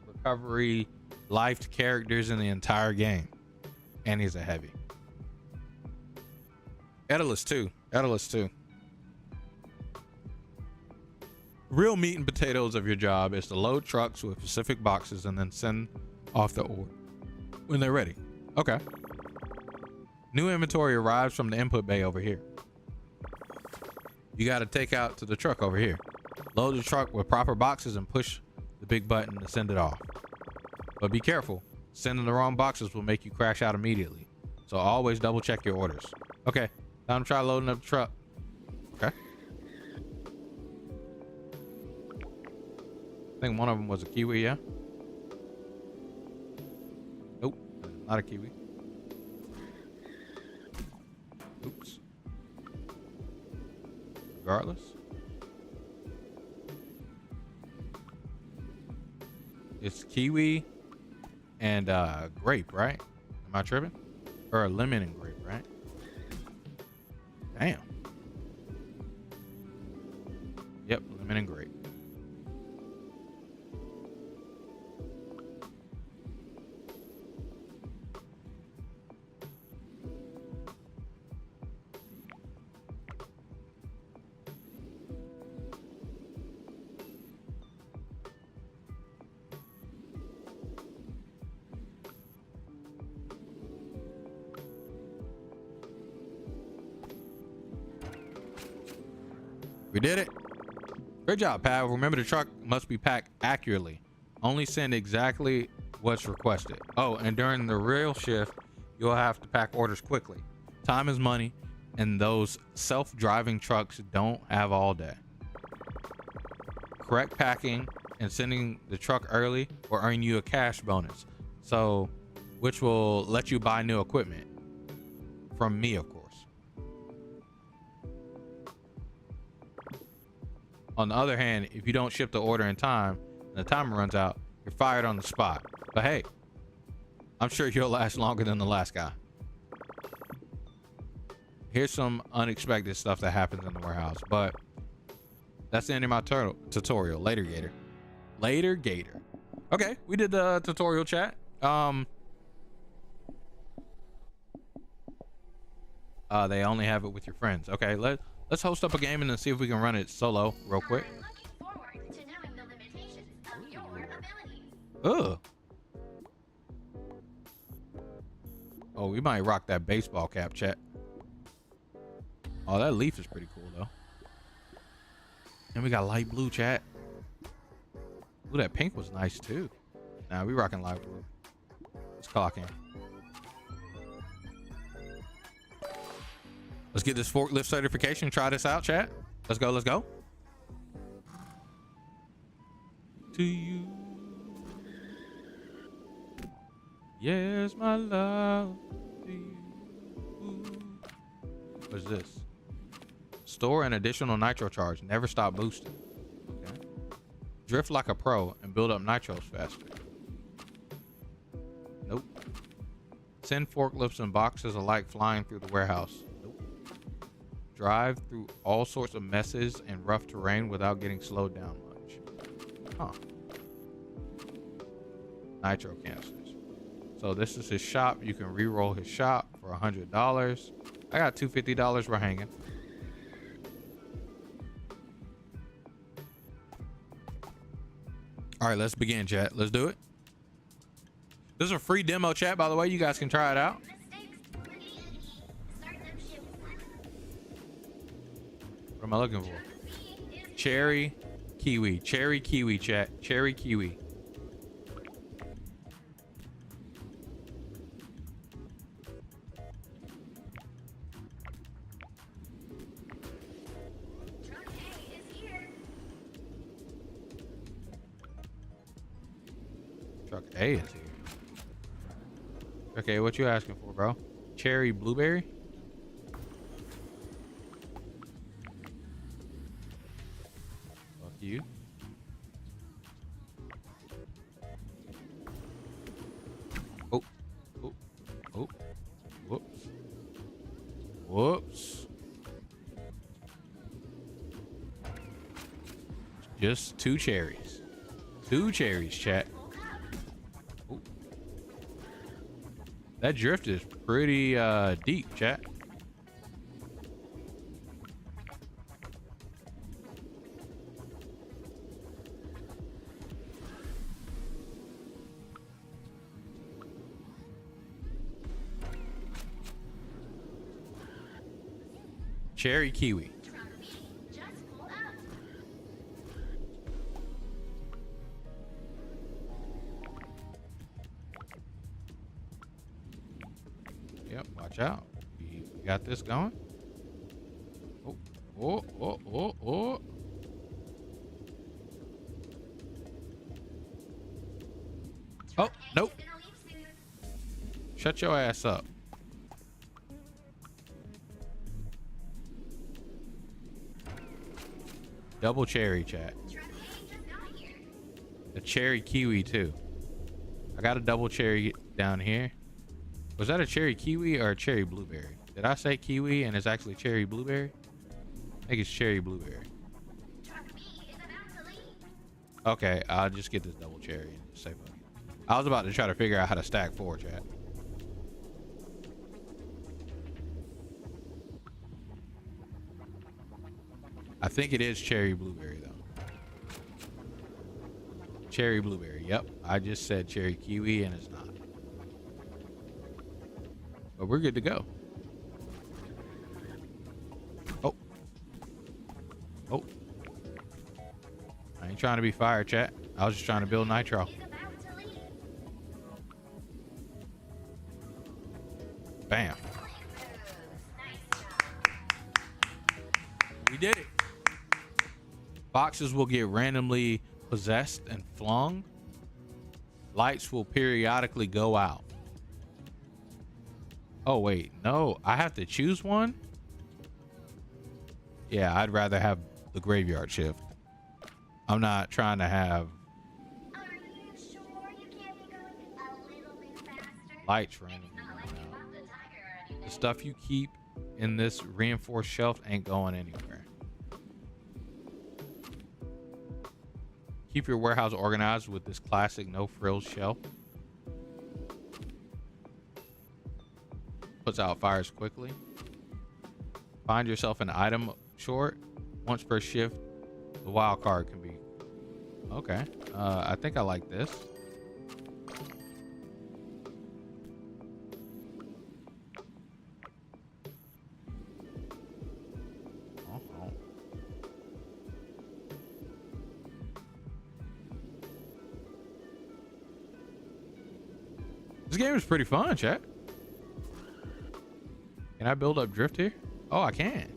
Speaker 4: recovery lifed characters in the entire game, and he's a heavy. Elex too. real meat and potatoes of your job is to load trucks with specific boxes and then send off the order when they're ready. Okay. New inventory arrives from the input bay over here. You got to take out to the truck over here. Load the truck with proper boxes and push the big button to send it off. But be careful. Sending the wrong boxes will make you crash out immediately. So always double check your orders. Okay. Time to try loading up the truck. Okay. I think one of them was a kiwi, yeah? Nope. Not a kiwi. Oops. Regardless. It's kiwi and grape, right? Am I tripping? Or lemon and grape, right? Damn. Yep, lemon and grape. We did it. Great job, pal. Remember, the truck must be packed accurately. Only send exactly what's requested. Oh, and during the real shift, you'll have to pack orders quickly. Time is money, and those self-driving trucks don't have all day. Correct packing and sending the truck early will earn you a cash bonus, so which will let you buy new equipment from me, of course. On the other hand, if you don't ship the order in time and the timer runs out, you're fired on the spot. But hey, I'm sure you'll last longer than the last guy. Here's some unexpected stuff that happens in the warehouse, but that's the end of my tutorial. Later, Gator. Later, Gator. Okay, we did the tutorial, chat. They only have it with your friends. Okay, let's host up a game and then see if we can run it solo real quick. Ugh. Oh, we might rock that baseball cap, chat. Oh, that leaf is pretty cool though. And we got light blue, chat. Ooh, that pink was nice too. Nah, we rocking light blue. Let's clock in. Let's get this forklift certification. Try this out, chat. Let's go. Let's go. To you. Yes, my love. To you. What's this? Store an additional nitro charge. Never stop boosting. Okay. Drift like a pro and build up nitros faster. Nope. Send forklifts and boxes alike flying through the warehouse. Drive through all sorts of messes and rough terrain without getting slowed down much. Huh. Nitro canisters. So this is his shop. You can re-roll his shop for $100. I got $250 we're hanging. All right, let's begin, chat. Let's do it. This is a free demo, chat, by the way. You guys can try it out. What am I looking for? Cherry kiwi. Cherry kiwi, chat. Cherry kiwi. Truck A is here. Okay, what you asking for, bro? Cherry blueberry? You. Oh, oh, oh, whoops, whoops. Just two cherries, chat. Oh. That drift is pretty deep, chat. Cherry kiwi. Yep, watch out. We got this going. Oh, oh, oh, oh, oh. Oh, nope. Shut your ass up. Double cherry, chat. A cherry kiwi too. I got a double cherry down here. Was that a cherry kiwi or a cherry blueberry? Did I say kiwi and it's actually cherry blueberry? I think it's cherry blueberry. Okay, I'll just get this double cherry and say fuck it. I was about to try to figure out how to stack 4, chat. I think it is cherry blueberry though. Cherry blueberry. Yep. I just said cherry kiwi and it's not. But we're good to go. Oh. Oh. I ain't trying to be fired, chat. I was just trying to build nitro. Bam. We did it. Boxes will get randomly possessed and flung. Lights will periodically go out. Oh, wait. No, I have to choose one? Yeah, I'd rather have the graveyard shift. I'm not trying to have lights randomly going out. The stuff you keep in this reinforced shelf ain't going anywhere. Keep your warehouse organized with this classic no frills shelf. Puts out fires quickly. Find yourself an item short. Once per shift, the wild card can be. Okay. I think I like this. This game is pretty fun, chat. Can I build up drift here? Oh, I can.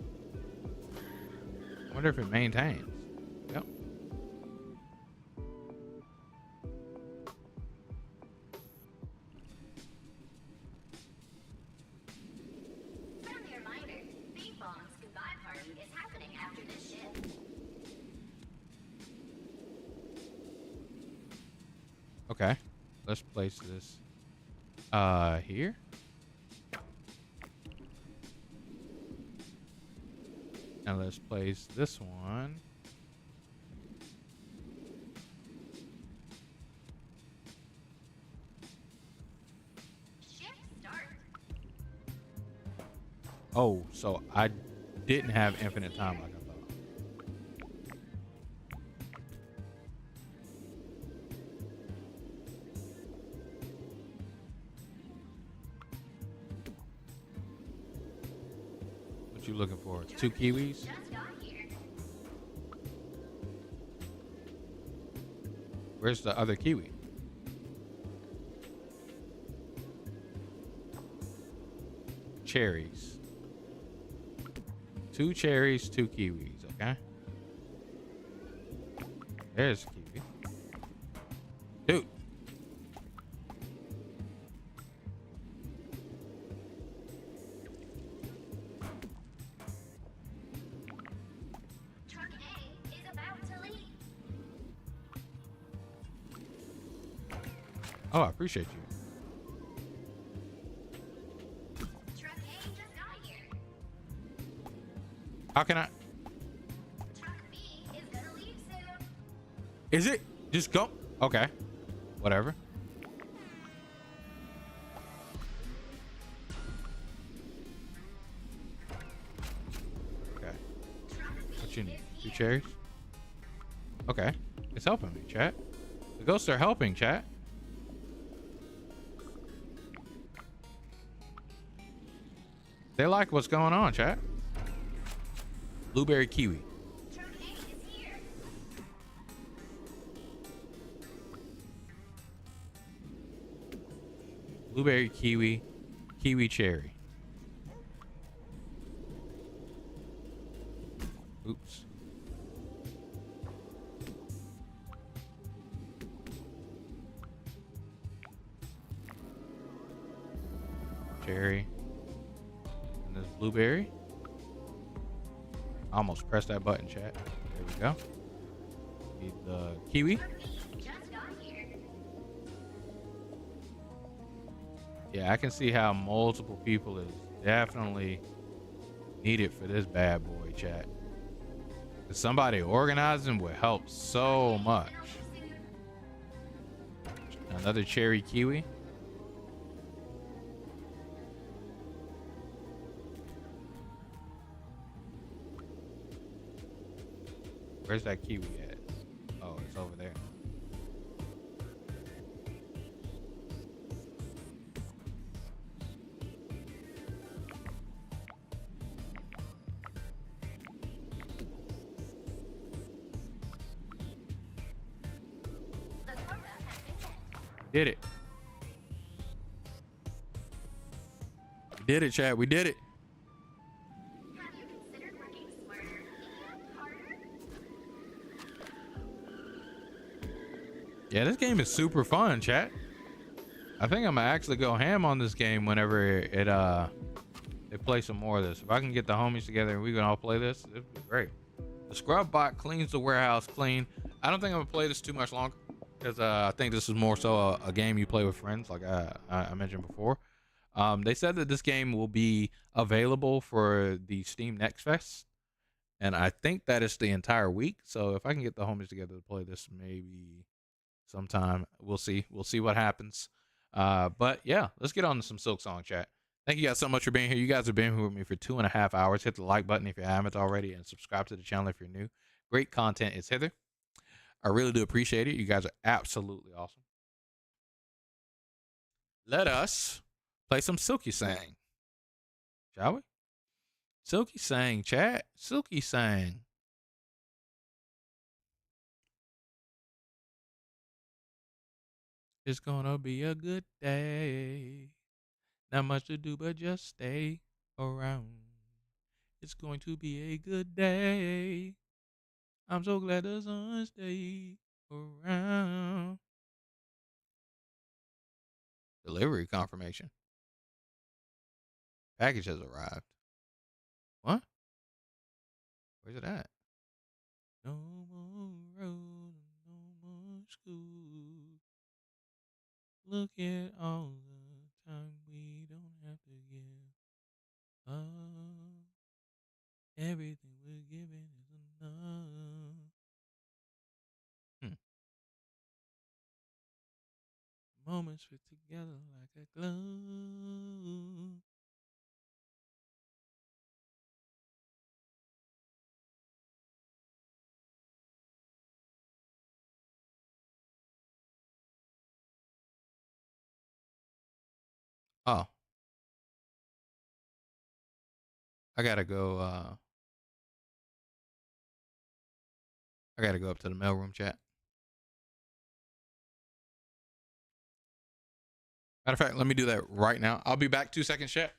Speaker 4: Wonder if it maintains. Yep.
Speaker 8: Friendly reminder, Bing Bong's goodbye party is happening after this shift.
Speaker 4: Okay. Let's place this here. And let's place this one.
Speaker 8: Shift start.
Speaker 4: Oh, so I didn't have infinite time like I thought. What you looking for? 2 kiwis?
Speaker 8: Just got here.
Speaker 4: Where's the other kiwi? Cherries. 2 cherries, 2 kiwis, okay? There's a kiwi. Dude.
Speaker 8: Truck A is about to leave.
Speaker 4: Oh, I appreciate you.
Speaker 8: Truck A just got here.
Speaker 4: How can I?
Speaker 8: Truck B is gonna leave soon.
Speaker 4: Is it? Just go. Okay. Whatever. Okay. What you need? 2 cherries? Okay. It's helping me, chat. The ghosts are helping, chat. They like what's going on, chat. Blueberry kiwi.
Speaker 8: Truck A is here.
Speaker 4: Blueberry kiwi. Kiwi cherry. Oops. Cherry. And this blueberry. I almost pressed that button, chat. There we go. Need the kiwi.
Speaker 8: Truck B just got here.
Speaker 4: Yeah, I can see how multiple people is definitely needed for this bad boy, chat. 'Cause somebody organizing would help so much. Another cherry kiwi. Where's that kiwi at? Oh, it's over there.
Speaker 8: The quota has been met.
Speaker 4: Did it. We did it, chat. We did it.
Speaker 8: Have you considered working smarter and harder?
Speaker 4: Yeah, this game is super fun, chat. I think I'm gonna actually go ham on this game whenever they play some more of this. If I can get the homies together and we can all play this, it'd be great. The scrub bot cleans the warehouse clean. I don't think I'm gonna play this too much longer because I think this is more so a game you play with friends, like I mentioned before. They said that this game will be available for the Steam Next Fest, and I think that is the entire week. So if I can get the homies together to play this, maybe sometime, we'll see. We'll see what happens. But yeah, let's get on to some Silk Song, chat. Thank you guys so much for being here. You guys have been here with me for 2.5 hours. Hit the like button if you haven't already, and subscribe to the channel if you're new. Great content is hither. I really do appreciate it. You guys are absolutely awesome. Let us play some Silky Sang, shall we? Silky Sang, chat. Silky Sang. It's gonna be a good day. Not much to do but just stay around. It's going to be a good day. I'm so glad the sun stay around. Delivery confirmation. Package has arrived. What? Where's it at? No more road, no more school. Look at all the time we don't have to give up. Everything we're giving is enough. Moments fit together like a glove. Oh. I gotta go up to the mailroom, chat. Matter of fact, let me do that right now. I'll be back 2 seconds, chat.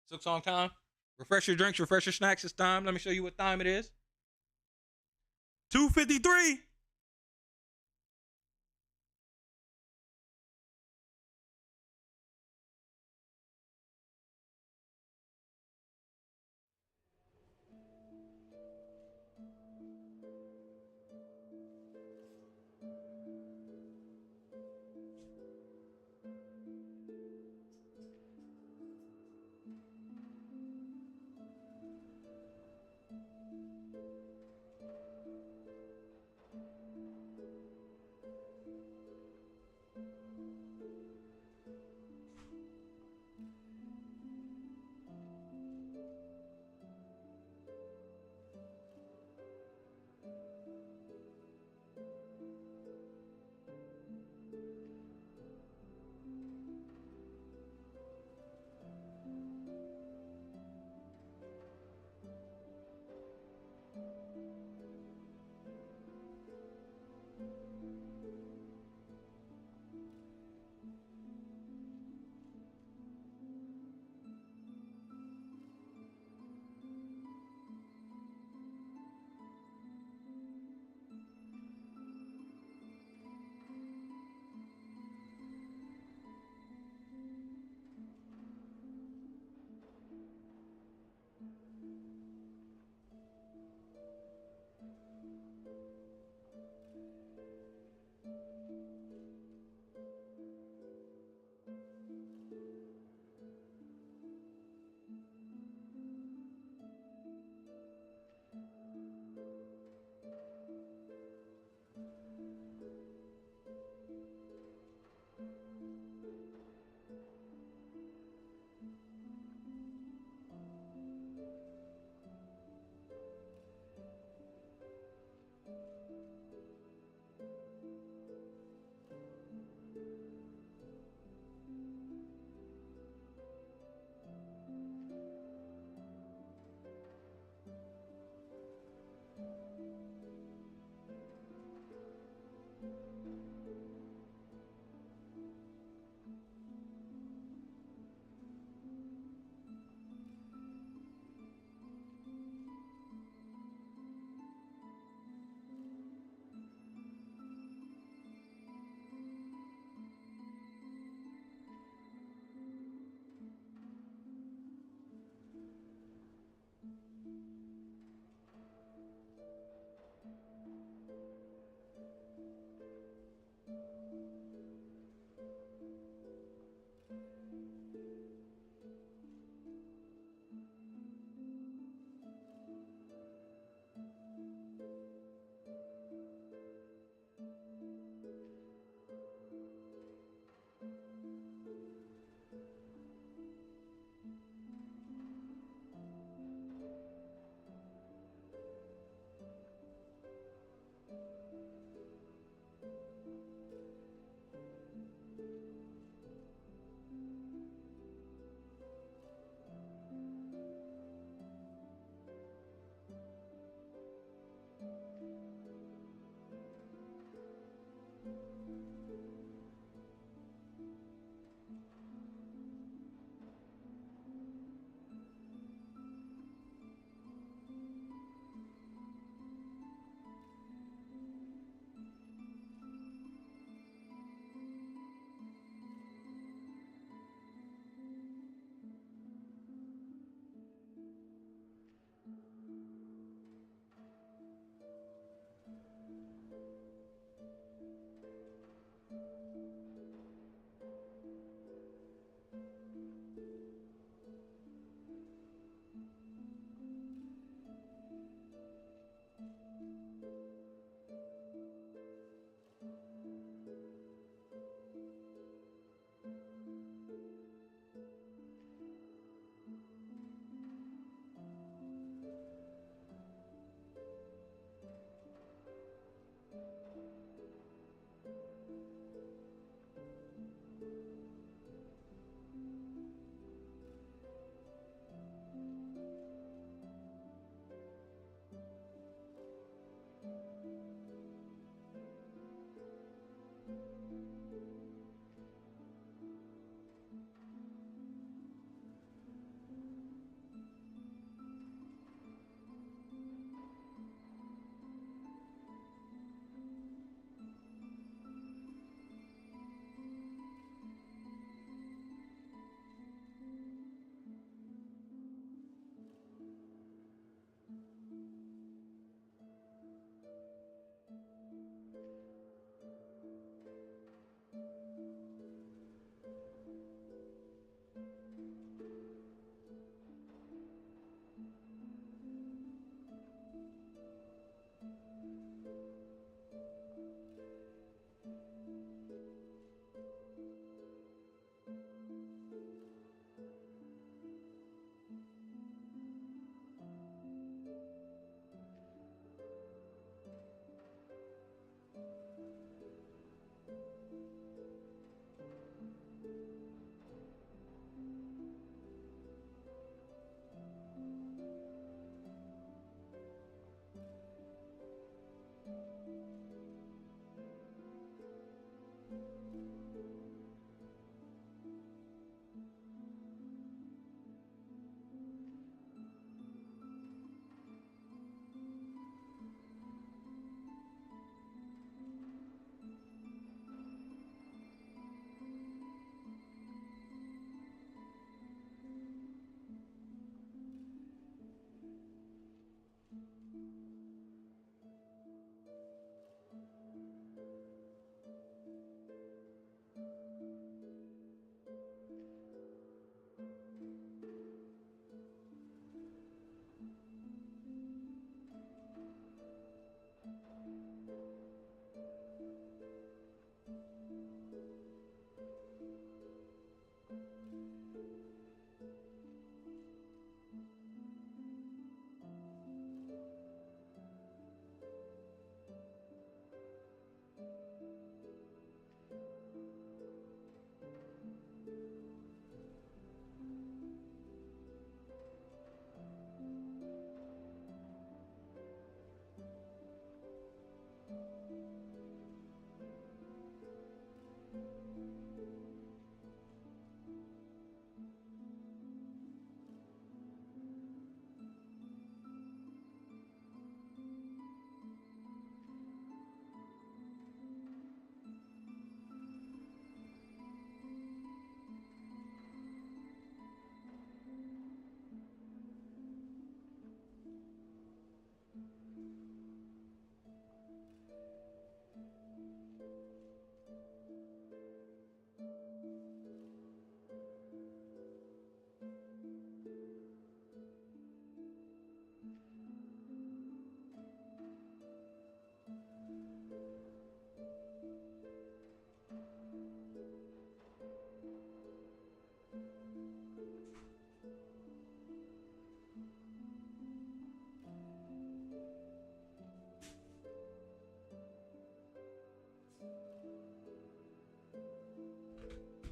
Speaker 4: Silk Song time. Refresh your drinks, refresh your snacks. It's time. Let me show you what time it is. 2:53.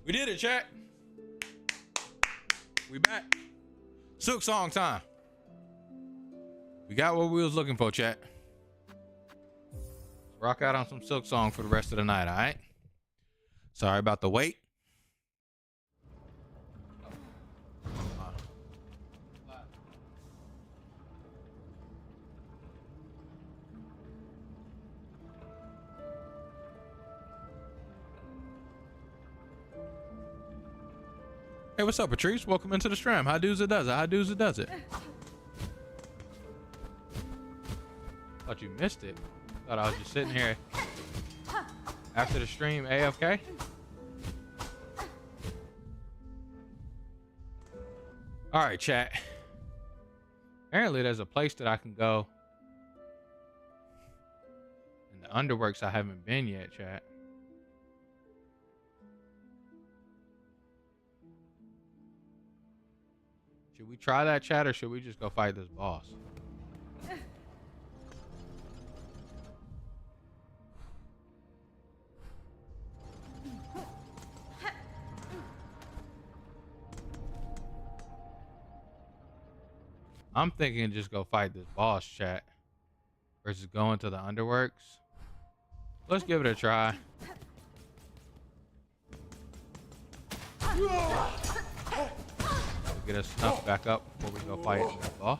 Speaker 4: We did it, chat. We back. Silk song time. We got what we was looking for, chat. Let's rock out on some Silk song for the rest of the night, all right? Sorry about the wait. Hey, what's up, Patrice? Welcome into the stream. How do's it does it? How do's it does it? Thought you missed it. Thought I was just sitting here after the stream, AFK. All right, chat. Apparently, there's a place that I can go in the Underworks I haven't been yet, chat. Should we try that, chat, or should we just go fight this boss? I'm thinking just go fight this boss, chat, versus going to the Underworks. Let's give it a try. Get us snuffed back up before we go fight this boss.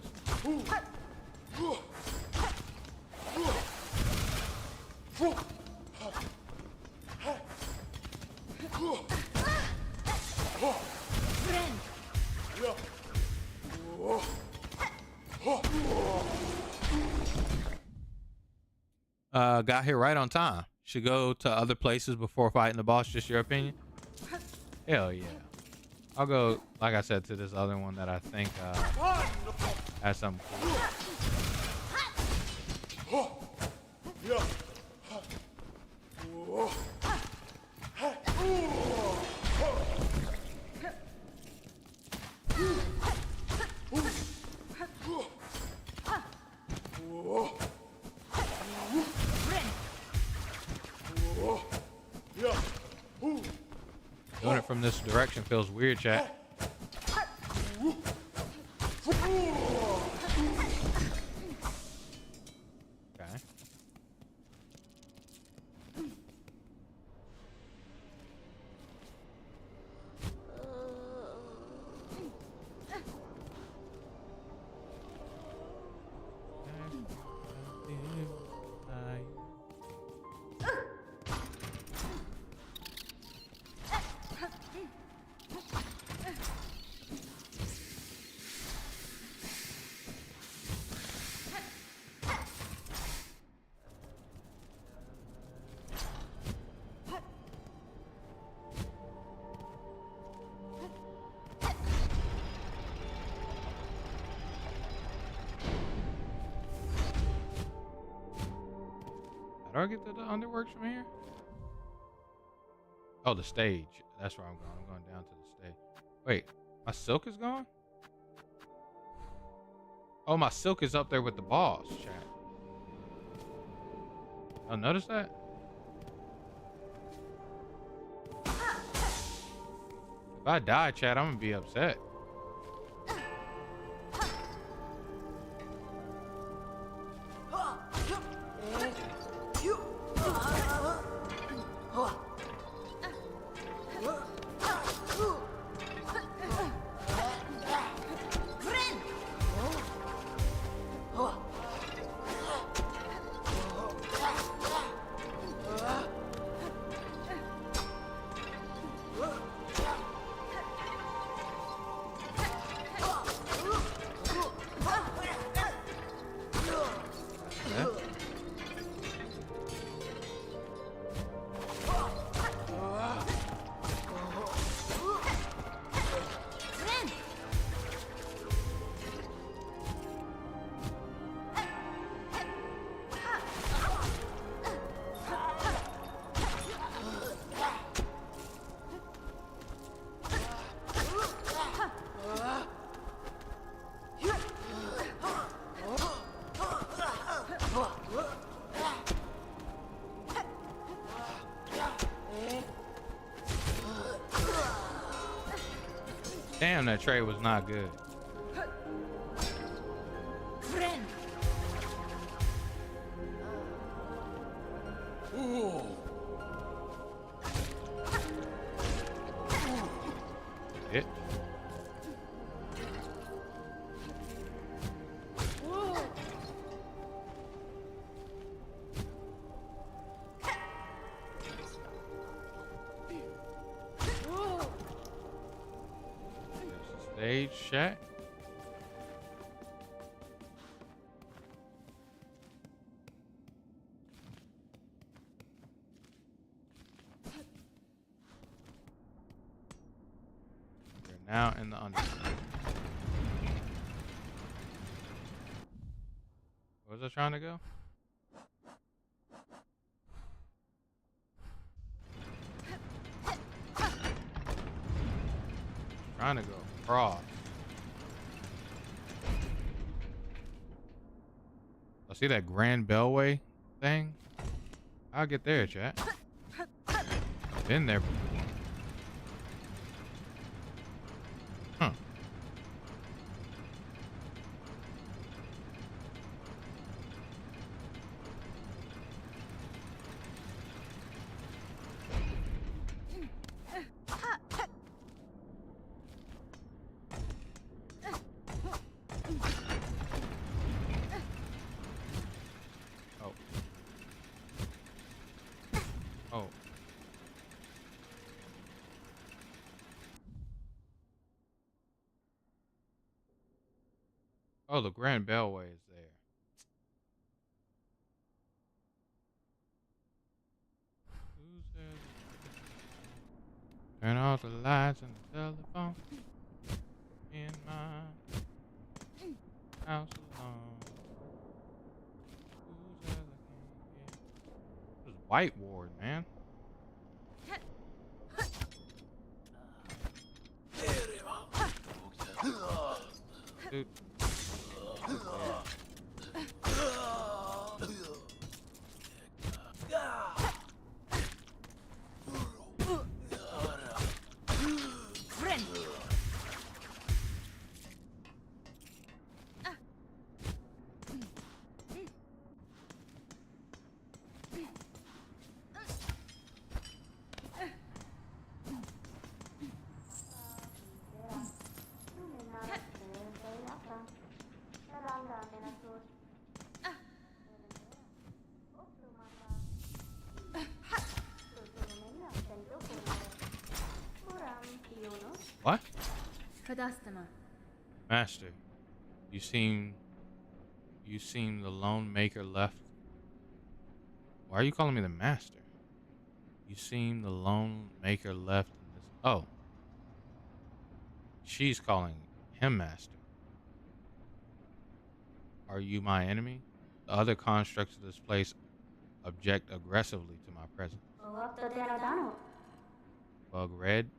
Speaker 4: Got here right on time. Should go to other places before fighting the boss. Just your opinion? Hell yeah. I'll go, like I said, to this other one that I think has something cool. Doing it from this direction feels weird, chat. Okay. How do I get to the Underworks from here? Oh, the stage. That's where I'm going. I'm going down to the stage. Wait, my silk is gone? Oh, my silk is up there with the boss, chat. Y'all notice that? If I die, chat, I'm gonna be upset. Damn, that trade was not good.
Speaker 2: Friend.
Speaker 4: It. Stage chat. We're now in the underground. Where was I trying to go? Trying to go across. I see that Grand Bellway thing. I'll get there, chat. I've been there before. Huh. Oh. Oh. Oh, the Grand Bellway is there. Who's there? Turn off the lights and the telephone in my house alone. Who's there looking at? This is White Ward, man. Dude.
Speaker 2: Friend.
Speaker 4: What? Master, you seem the lone maker left. Why are you calling me the master? You seem the lone maker left in this. Oh. She's calling him master. Are you my enemy? The other constructs of this place object aggressively to my presence. Bug Red,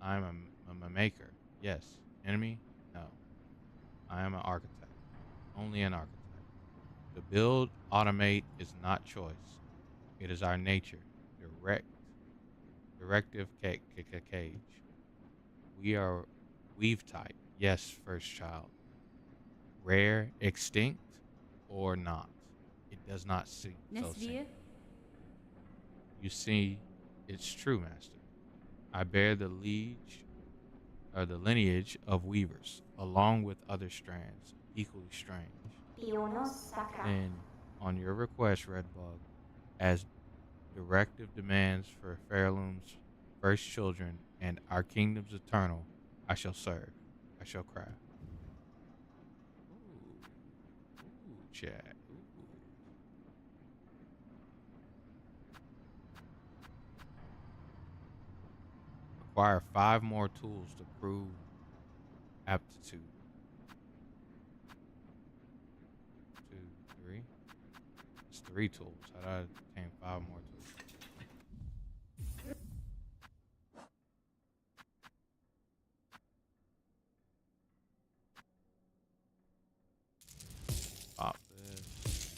Speaker 4: I'm a maker. Yes. Enemy? No. I am an architect. Only an architect. To build, automate is not choice. It is our nature. Directive cage. We are weave type. Yes, first child. Rare, extinct, or not. It does not seem so simple. You see, it's true, master. I bear the lineage of weavers, along with other strands, equally strange. And on your request, Redbug, as directive demands for Fairloom's first children and our kingdom's eternal, I shall serve. I shall craft. Ooh, chat. Ooh. Acquire 5 more tools to prove aptitude. 2, 3. It's 3 tools. How do I obtain 5 more tools? Pop this.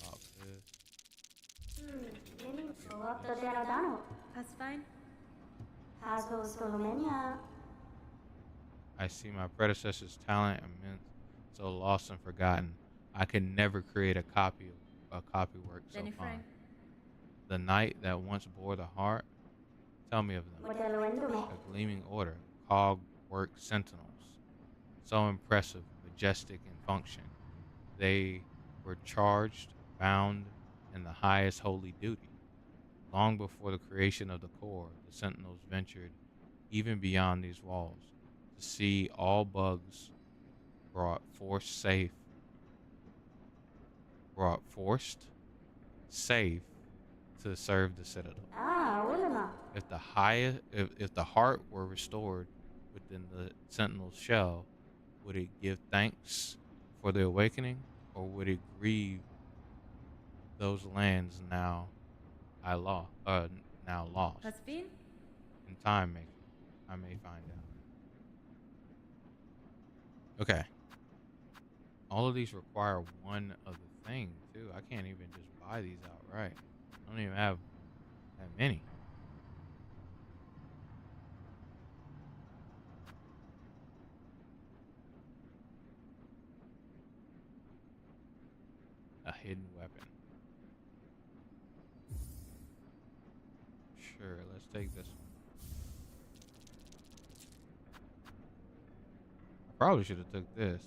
Speaker 4: Pop this. I see my predecessor's talent immense, so lost and forgotten. I could never create a copy work so fine. The knight that once bore the heart. Tell me of them. A gleaming order, cog work sentinels. So impressive, majestic in function. They were charged, bound in the highest holy duty. Long before the creation of the core, the sentinels ventured even beyond these walls to see all bugs brought forced safe to serve the citadel. If the heart were restored within the sentinel's shell, would it give thanks for the awakening, or would it grieve those lands now lost? In time, I may find out. Okay. All of these require one of the thing too. I can't even just buy these outright. I don't even have that many. A hidden weapon. Sure, let's take this one. I probably should have took this.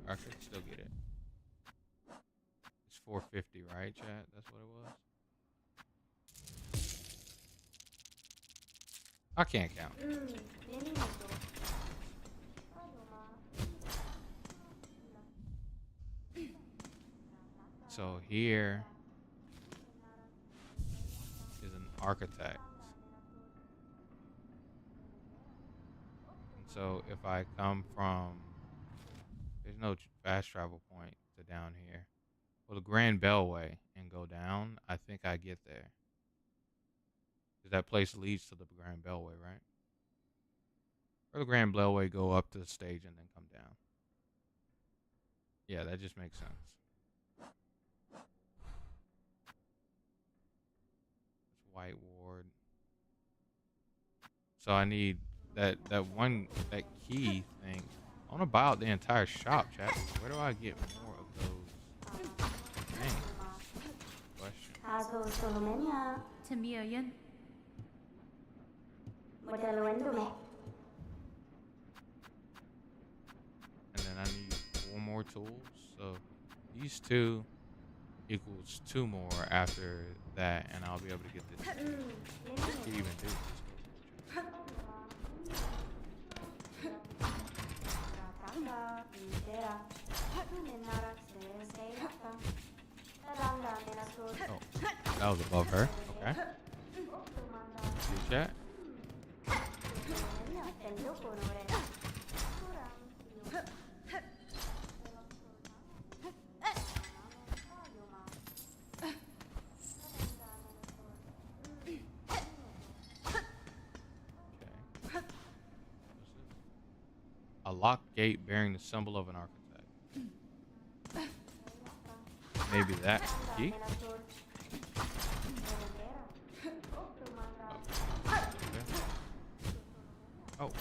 Speaker 4: I could still get it. It's 450, right, chat? That's what it was. I can't count. So here is an architect. And so if I come from, there's no fast travel point to down here. Well, the Grand Bellway and go down, I think I get there. Because that place leads to the Grand Bellway, right? Or the Grand Bellway go up to the stage and then come down. Yeah, that just makes sense. It's White Ward. So I need that key thing. I want to buy out the entire shop, chat. Where do I get more of those things? Question. And then I need 4 more tools. So these 2 equals 2 more after that, and I'll be able to get this. What can you even do? Oh, that was above her. Okay. See chat? A locked gate bearing the symbol of an architect. Maybe that key? Oh. Okay.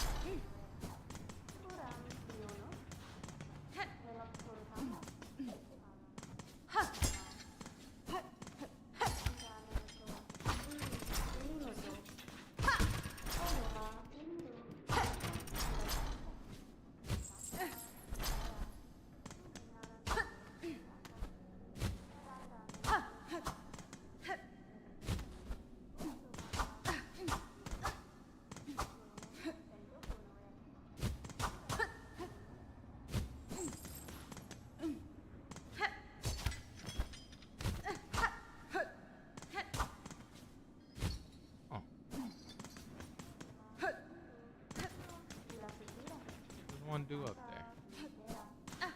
Speaker 4: One do up there.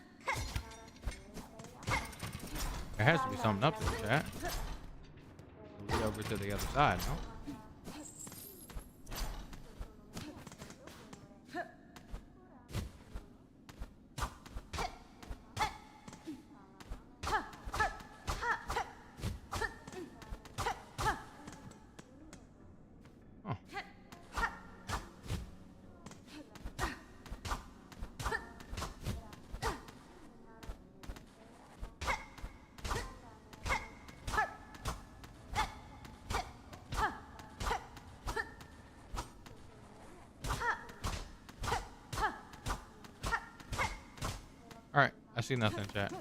Speaker 4: There has to be something up there, chat. We'll get over to the other side, no? I see nothing, chat.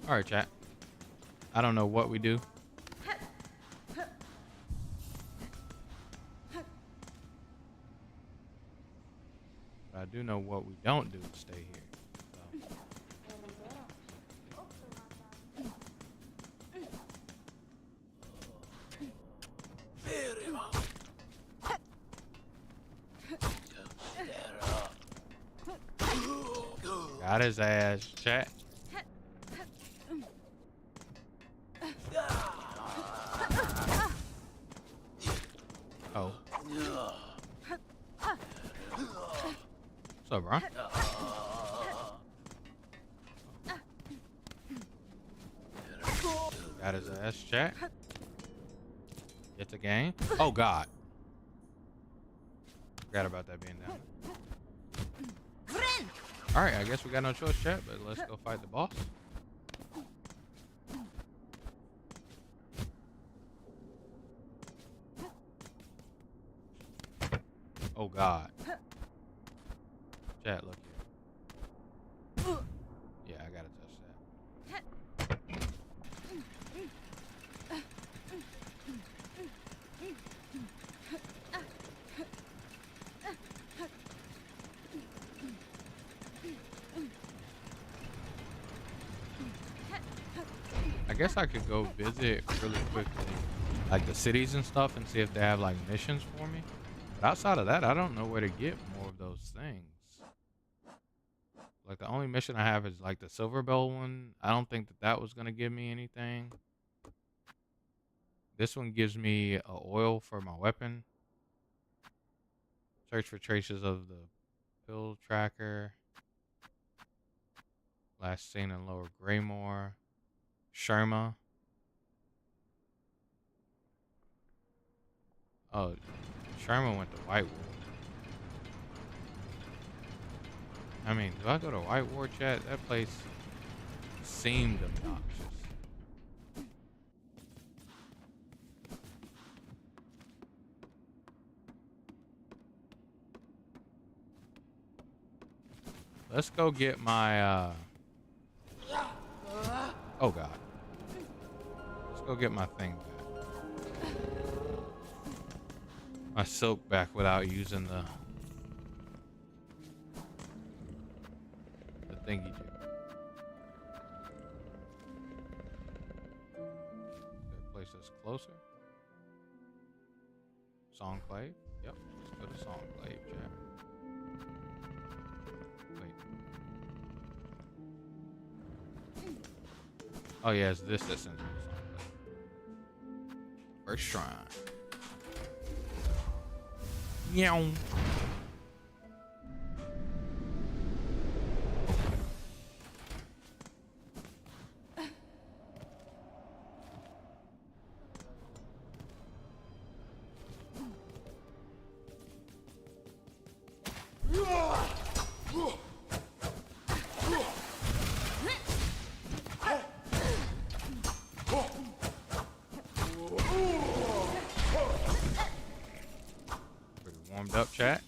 Speaker 4: All right, chat. I don't know what we do. But I do know what we don't do is stay here. So. Got his ass, chat. Oh. What's up, bro? Got his ass, chat. Get the game. Oh, God. Forgot about that being down. Alright, I guess we got no choice, chat, but let's go fight the boss. Oh, God. Chat, look here. Yeah, I gotta touch that. I guess I could go visit really quickly, like the cities and stuff, and see if they have like missions for me. But outside of that, I don't know where to get more of those things. Like the only mission I have is like the Silver Bell one. I don't think that was gonna give me anything. This one gives me a oil for my weapon. Search for traces of the pill tracker. Last seen in Lower Greymore. Sherma. Oh, Sherma went to White Ward. I mean, do I go to White Ward, chat? That place seemed obnoxious. Let's go get my, oh, God. Let's go get my thing back. My silk back without using the thingy jig. Is there a place that's closer? Songclave? Yep, let's go to Songclave, chat. Wait. Oh yeah, it's this that sends me to Songclave. First shrine. Meow. Warmed up, chat.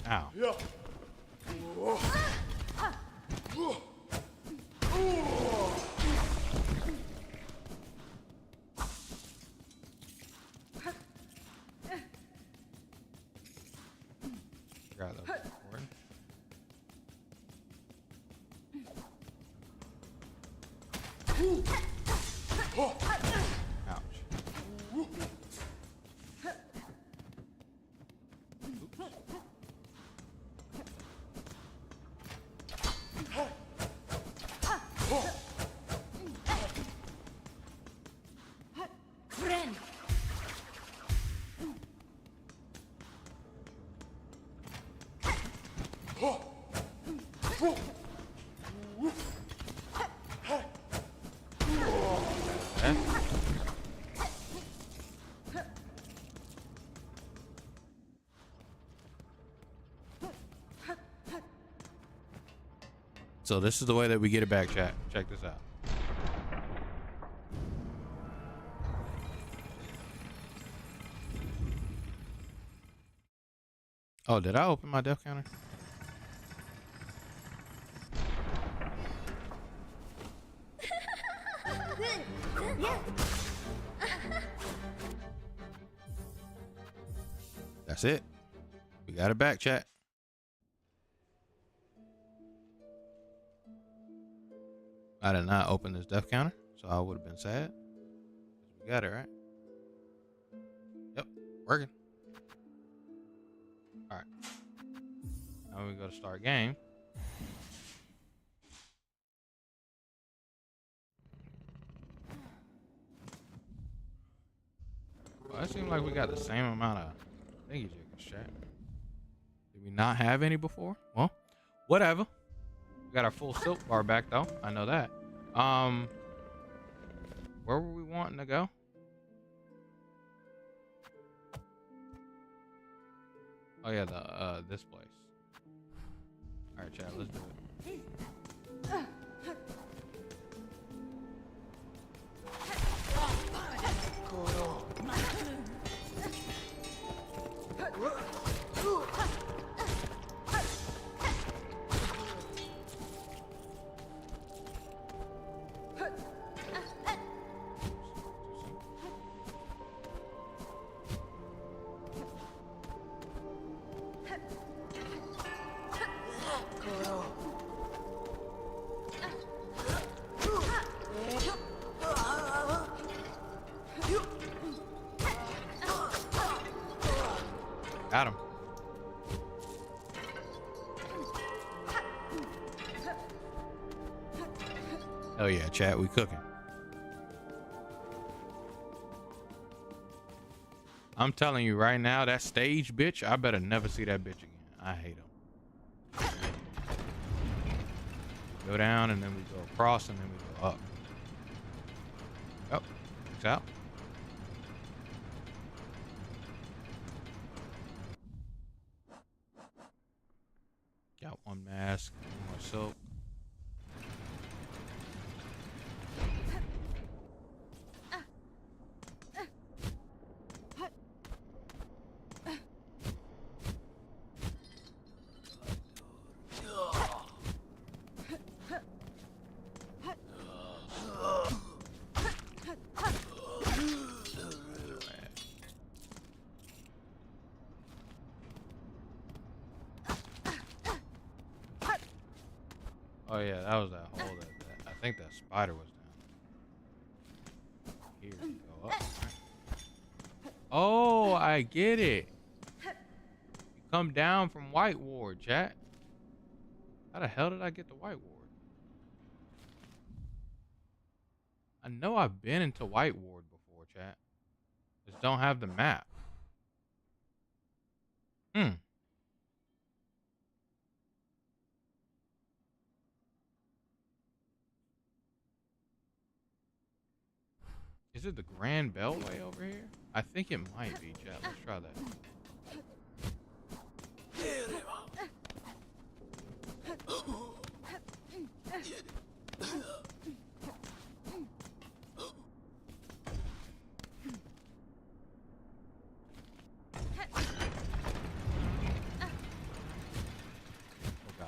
Speaker 4: Ow. Forgot that was important. Ouch. So this is the way that we get it back, chat. Check this out. Oh, did I open my death counter? That's it. We got it back, chat. I did not open this death counter, so I would have been sad. We got it, right? Yep, working. All right. Now we go to start game. Well, it seems like we got the same amount of thingy jiggers, chat. Did we not have any before? Well, whatever. We got our full silk bar back though. I know that. Where were we wanting to go? Oh yeah, the this place. All right, chat, let's do it. Got him. Oh yeah, chat, we cooking. I'm telling you right now, that stage bitch, I better never see that bitch again. I hate him. Go down and then we go across and then we go up. Oh, it's out. Got one mask, one more silk. Oh yeah, that was that hole that I think that spider was down. Here we go up. Oh, I get it. You come down from White Ward, chat. How the hell did I get to White Ward? I know I've been into White Ward before, chat. Just don't have the map. Is it the Grand Beltway over here? I think it might be, chat. Let's try that. Oh God.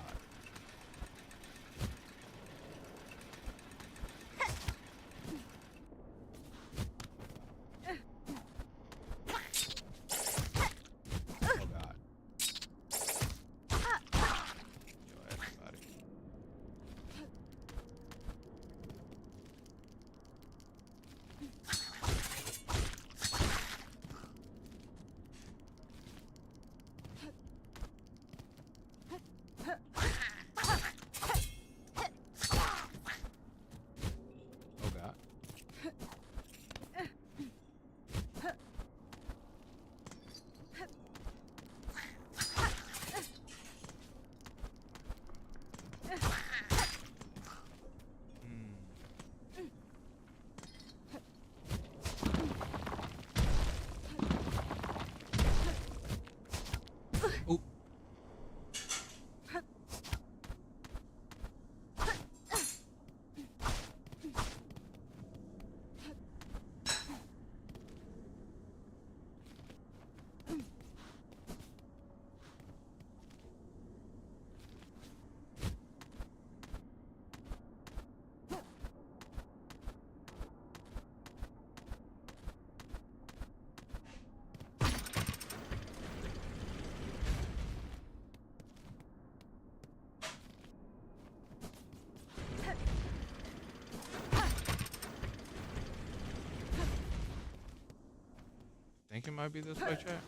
Speaker 1: think it might be this way, chat.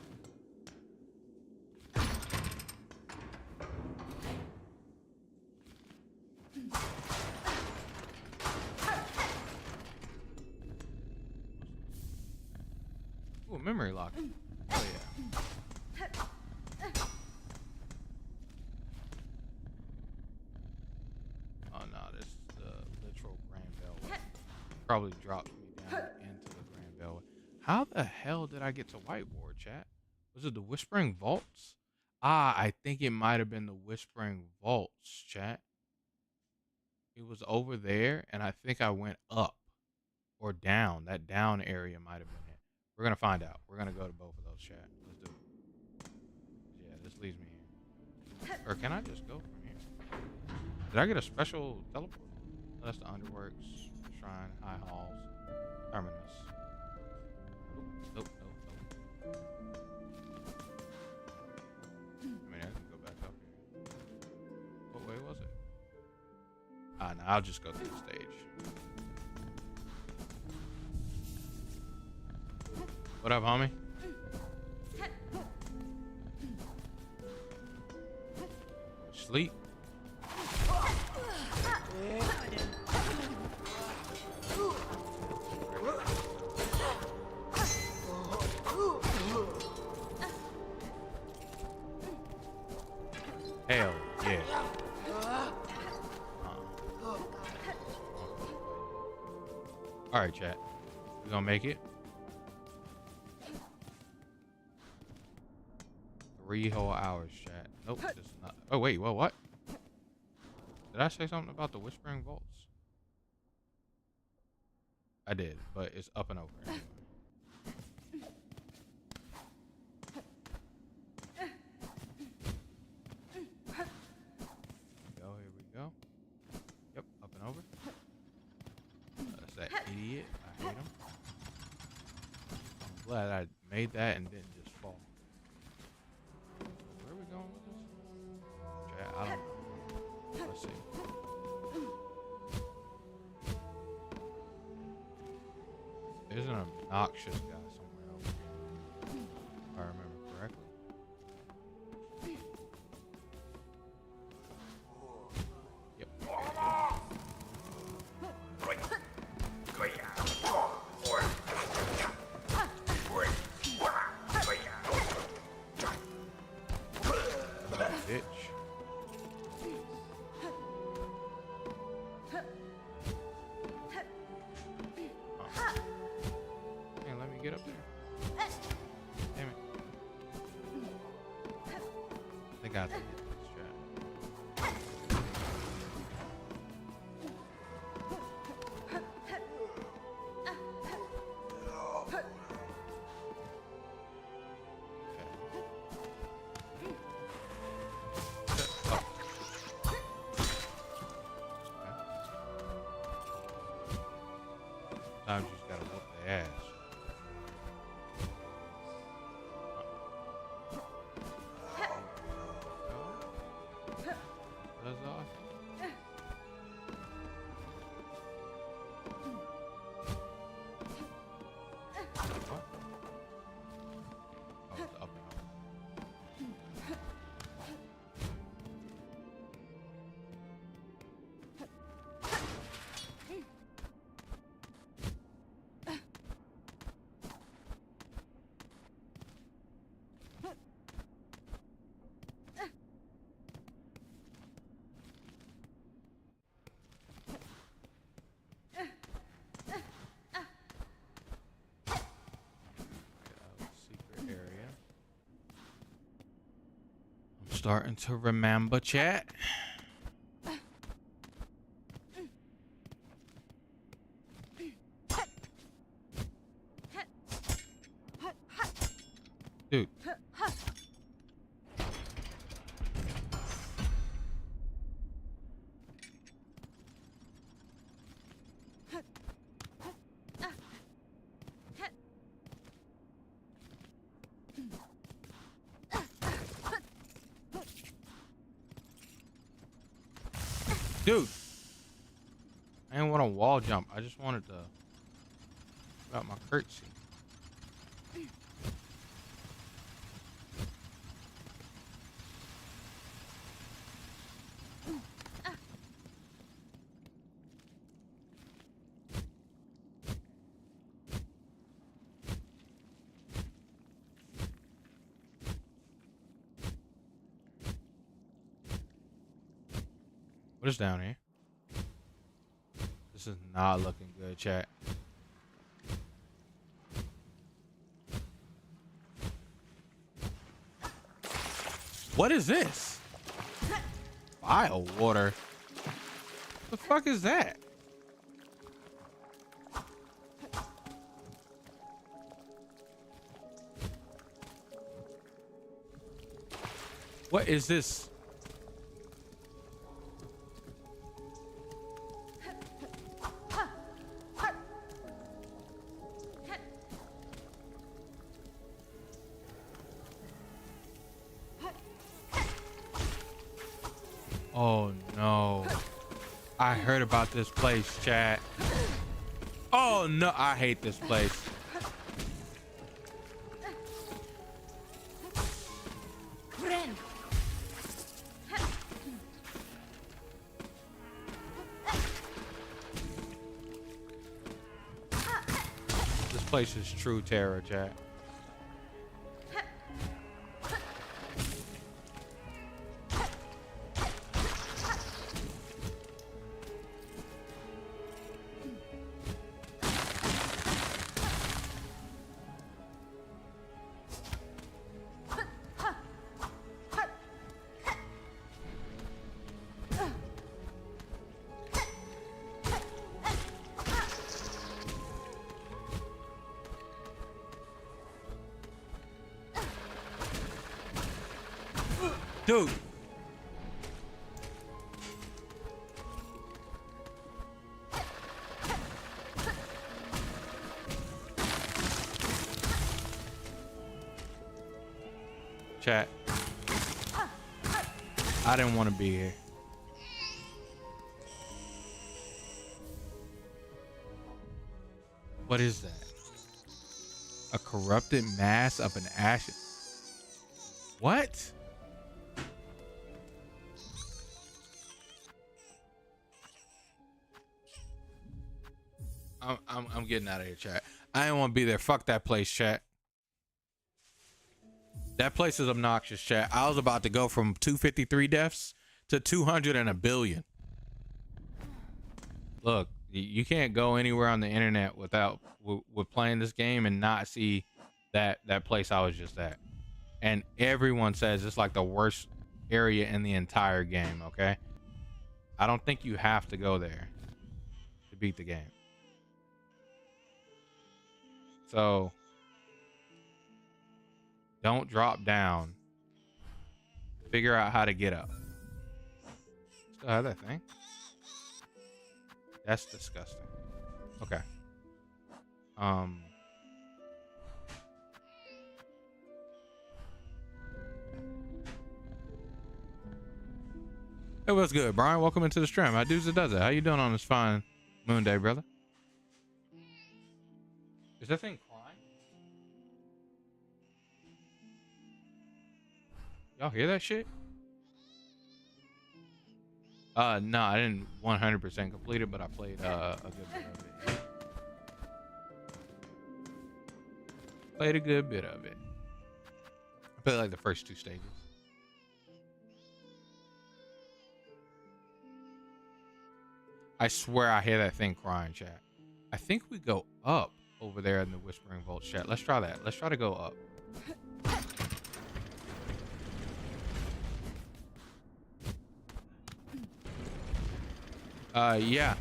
Speaker 1: Ooh, memory lock. Oh yeah. Oh no, this is the literal Grand Bellway. Probably dropped me down into the Grand Bellway. How the hell did I get to Whiteboard, chat? Was it the Whispering Vaults? Ah, I think it might have been the Whispering Vaults, chat. It was over there, and I think I went up or down. That down area might have been it. We're gonna find out. We're gonna go to both of those, chat. Let's do it. Yeah, this leads me here. Or can I just go from here? Did I get a special teleport? Oh, that's the Underworks, Shrine, High Halls, Terminus. Nope. I mean, I can go back up here. What way was it? Ah, no, I'll just go through the stage. What up, homie? Sleep. Hell yeah. All right, chat. We gonna make it. 3 whole hours, chat. Nope, this is not. Oh wait, well, what? Did I say something about the Whispering Vaults? I did, but it's up and over anyway. Here we go. Yep, up and over. That's that idiot. I hate him. I'm glad I made that and didn't just fall. Where are we going with this? Chat, I don't know. Let's see. There's an obnoxious guy somewhere over here, if I remember correctly. Yep. Bitch. Can't let me get up there. Damn it. I think I have to get this shot. Sometimes you just gotta whoop the ass. That's awesome. What? Oh, it's up and over. Secret area. I'm starting to remember, chat. Dude. Dude, I didn't want to wall jump. I just wanted to put out my curtsy.
Speaker 4: What is down here? This is not looking good, chat. What is this? Vile water. The fuck is that? What is this? Oh no. I heard about this place, chat. Oh no, I hate this place. This place is true terror, chat. Dude. Chat. I didn't want to be here. What is that? A corrupted mass of an ashes. What? I'm getting out of here, chat. I didn't want to be there. Fuck that place, chat. That place is obnoxious, chat. I was about to go from 253 deaths to 200 and a billion. Look, you can't go anywhere on the internet without with playing this game and not see that place I was just at. And everyone says it's like the worst area in the entire game, okay? I don't think you have to go there to beat the game. So don't drop down. Figure out how to get up. Still have that thing? That's disgusting. Okay. Hey, what's good, Brian? Welcome into the stream. How dudes that does it? How you doing on this fine moon day, brother? Is that thing crying? Y'all hear that shit? No, I didn't 100% complete it, but I played a good bit of it. Played a good bit of it. I played like the first 2 stages. I swear I hear that thing crying, chat. I think we go up over there in the Whispering Vault, chat. Let's try that. Let's try to go up. Yeah.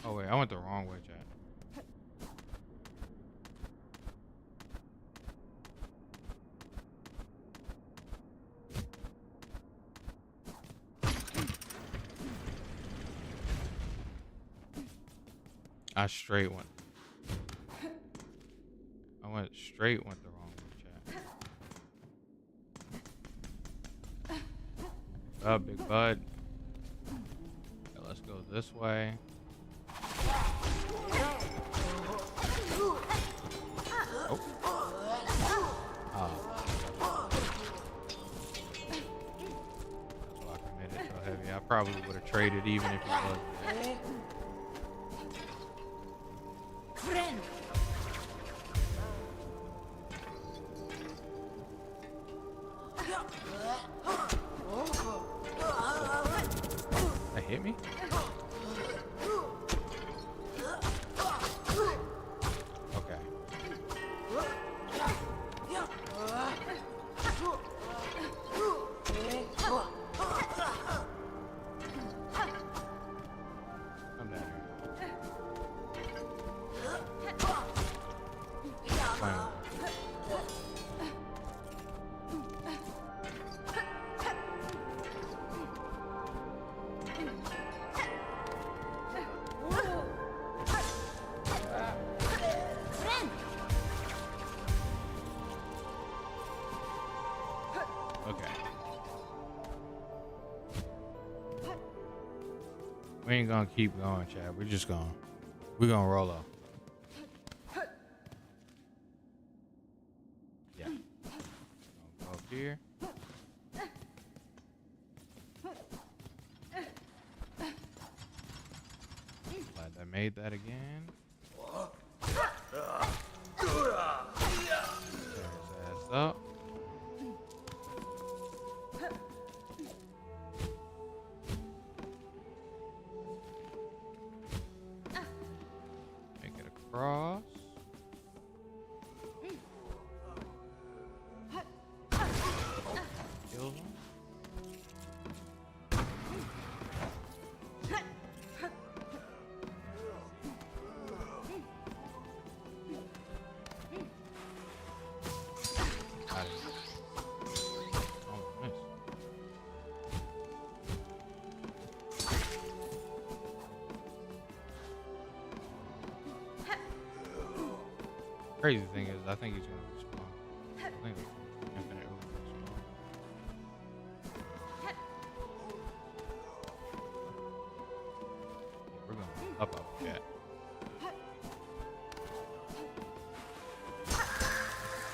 Speaker 4: Oh wait, I went the wrong way, chat. I straight went. I went the wrong way, chat. What's up, big bud? Okay, let's go this way. Oh. That's why I committed so heavy. I probably would have traded even if it was dead. We ain't gonna keep going, Chad. We're gonna roll off. Yeah. Go up here. Glad I made that again. Tear his ass up. Make it across. Kill him. Got it. Oh, nice. Crazy thing is, I think he's gonna respawn. I think it's infinite respawn. We're going up chat.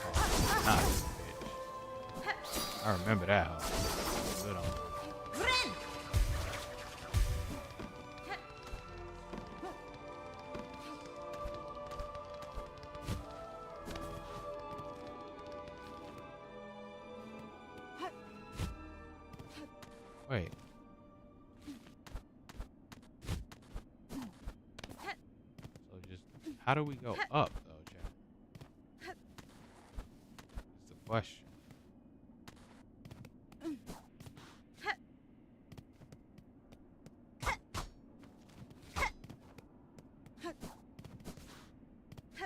Speaker 4: Oh, nice, bitch. I remember that. Good on. Wait. So just how do we go up though, Jack? That's the question.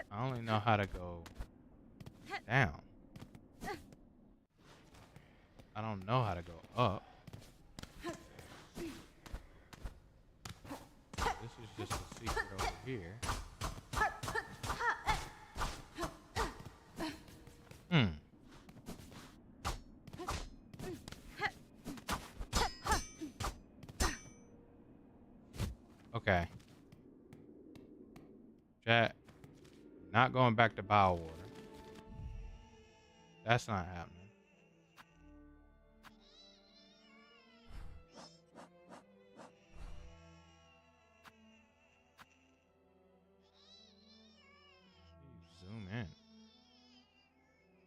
Speaker 4: I only know how to go down. I don't know how to go up. This is just a secret over here. Okay. Chat. Not going back to bowel water. That's not happening. Zoom in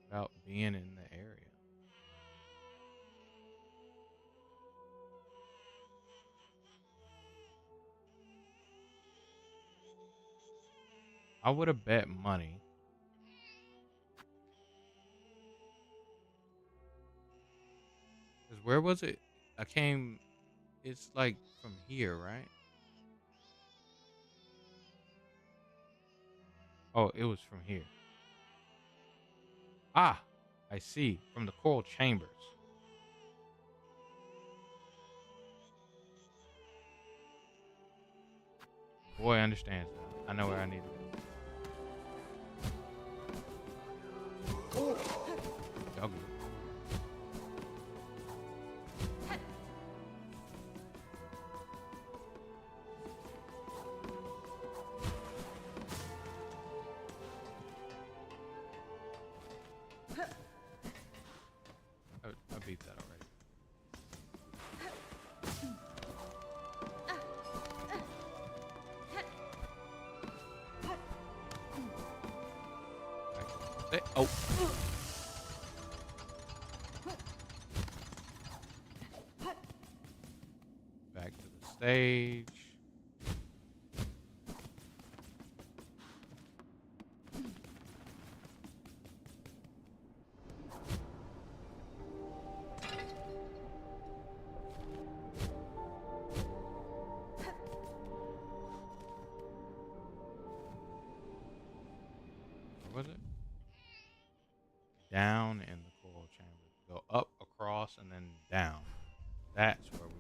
Speaker 4: without being in the area. I would have bet money. Cause where was it? I came. It's like from here, right? Oh, it was from here. Ah, I see. From the coral chambers. Boy understands now. I know where I need to go. Y'all good. I beat that already. Oh. Back to the stage. Where was it? Down in the coral chamber. Go up, across, and then down. That's where we go.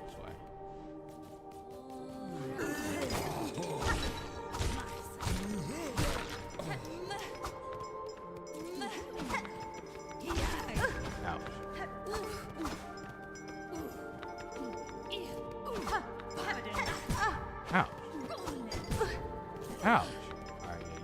Speaker 4: This way. Ouch. Ouch. All right, yeah, you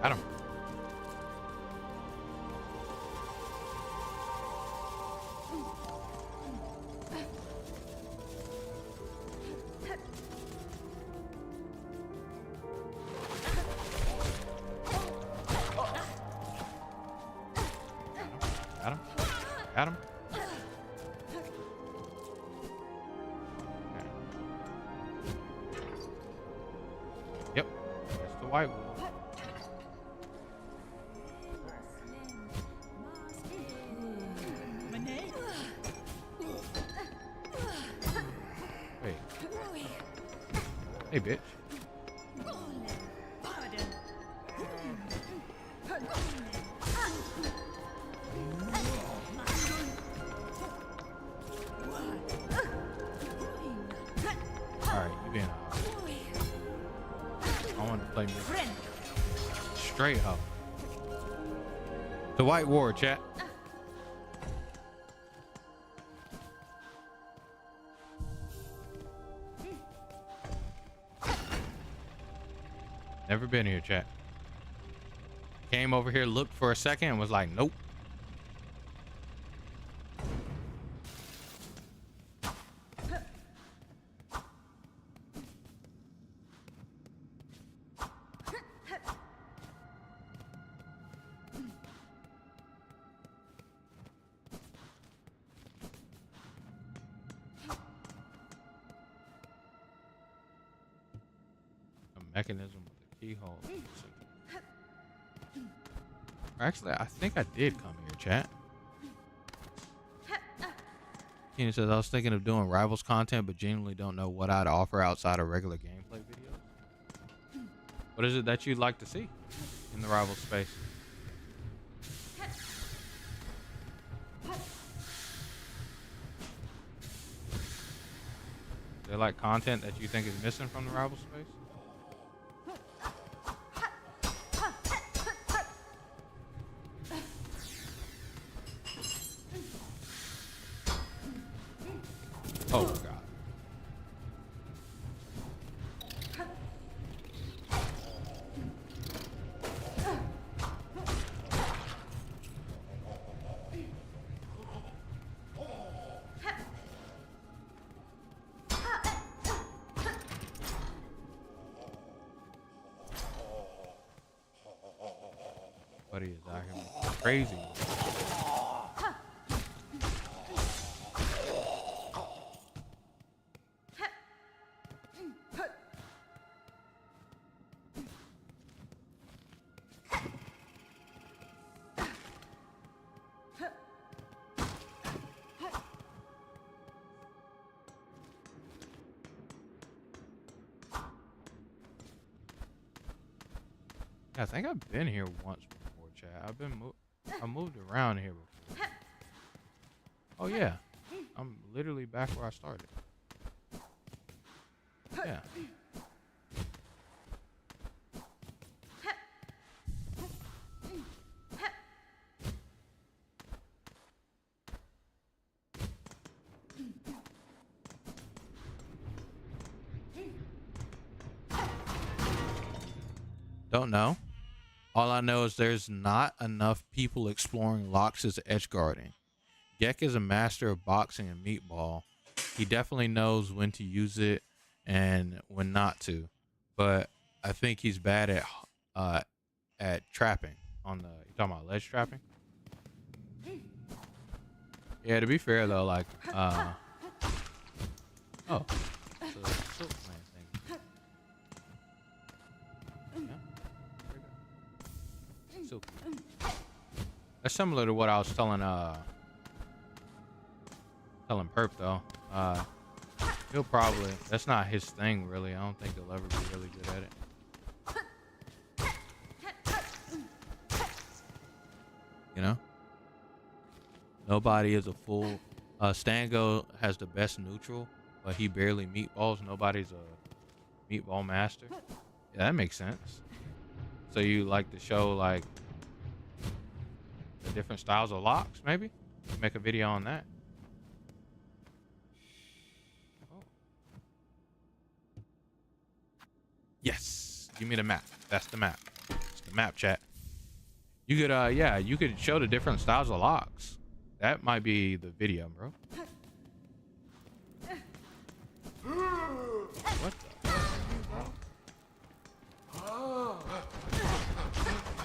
Speaker 4: got him. Got him. Got him. Okay. Yep. That's the white wolf. Wait. Hey, bitch. Alright, you being I want to play me straight up. The White War, chat. Never been here, chat. Came over here, looked for a second, and was like, nope. Mechanism with the keyhole. Actually, I think I did come here, chat. Keenan says, I was thinking of doing Rivals content, but genuinely don't know what I'd offer outside of regular gameplay videos. What is it that you'd like to see in the Rivals space? Is there like content that you think is missing from the Rivals space? Oh, God. Buddy is out here crazy. I think I've been here once before, chat. I moved around here before. Oh yeah, I'm literally back where I started. Yeah. Don't know. All I know is there's not enough people exploring Lox's edge guarding. Gek is a master of boxing and meatball. He definitely knows when to use it and when not to. But I think he's bad at trapping on the, you talking about ledge trapping? Yeah, to be fair though, like oh. So, silk man thing. Silk. That's similar to what I was telling Perp though. He'll probably, that's not his thing really. I don't think he'll ever be really good at it. You know? Nobody is a full. Stango has the best neutral, but he barely meatballs. Nobody's a meatball master. Yeah, that makes sense. So you like to show like the different styles of locks, maybe? Make a video on that. Oh. Yes, give me the map. That's the map. It's the map, chat. You could, yeah, you could show the different styles of locks. That might be the video, bro. What the?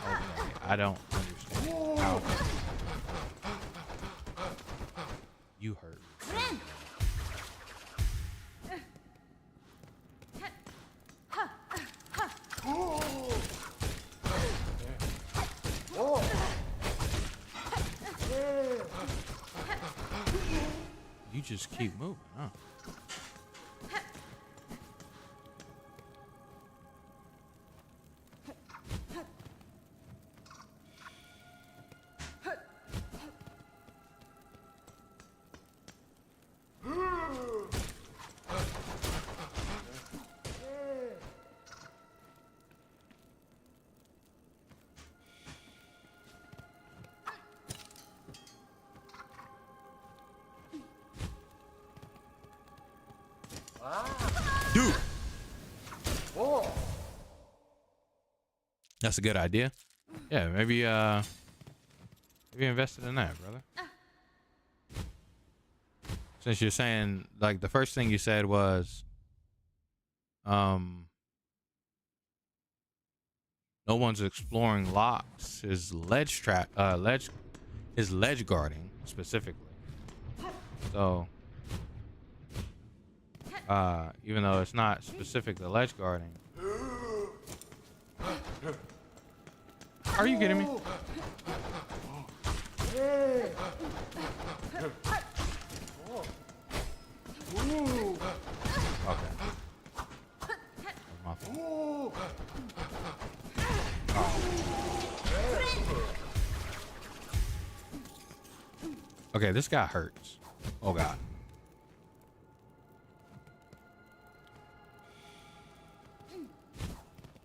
Speaker 4: Okay, I don't understand how you hurt me. You just keep moving, huh? Dude. That's a good idea. Yeah, maybe invested in that, brother. Since you're saying like the first thing you said was no one's exploring locks, his ledge guarding specifically. So even though it's not specific to ledge guarding. Are you kidding me? Okay. That's my fault. Okay, this guy hurts. Oh God.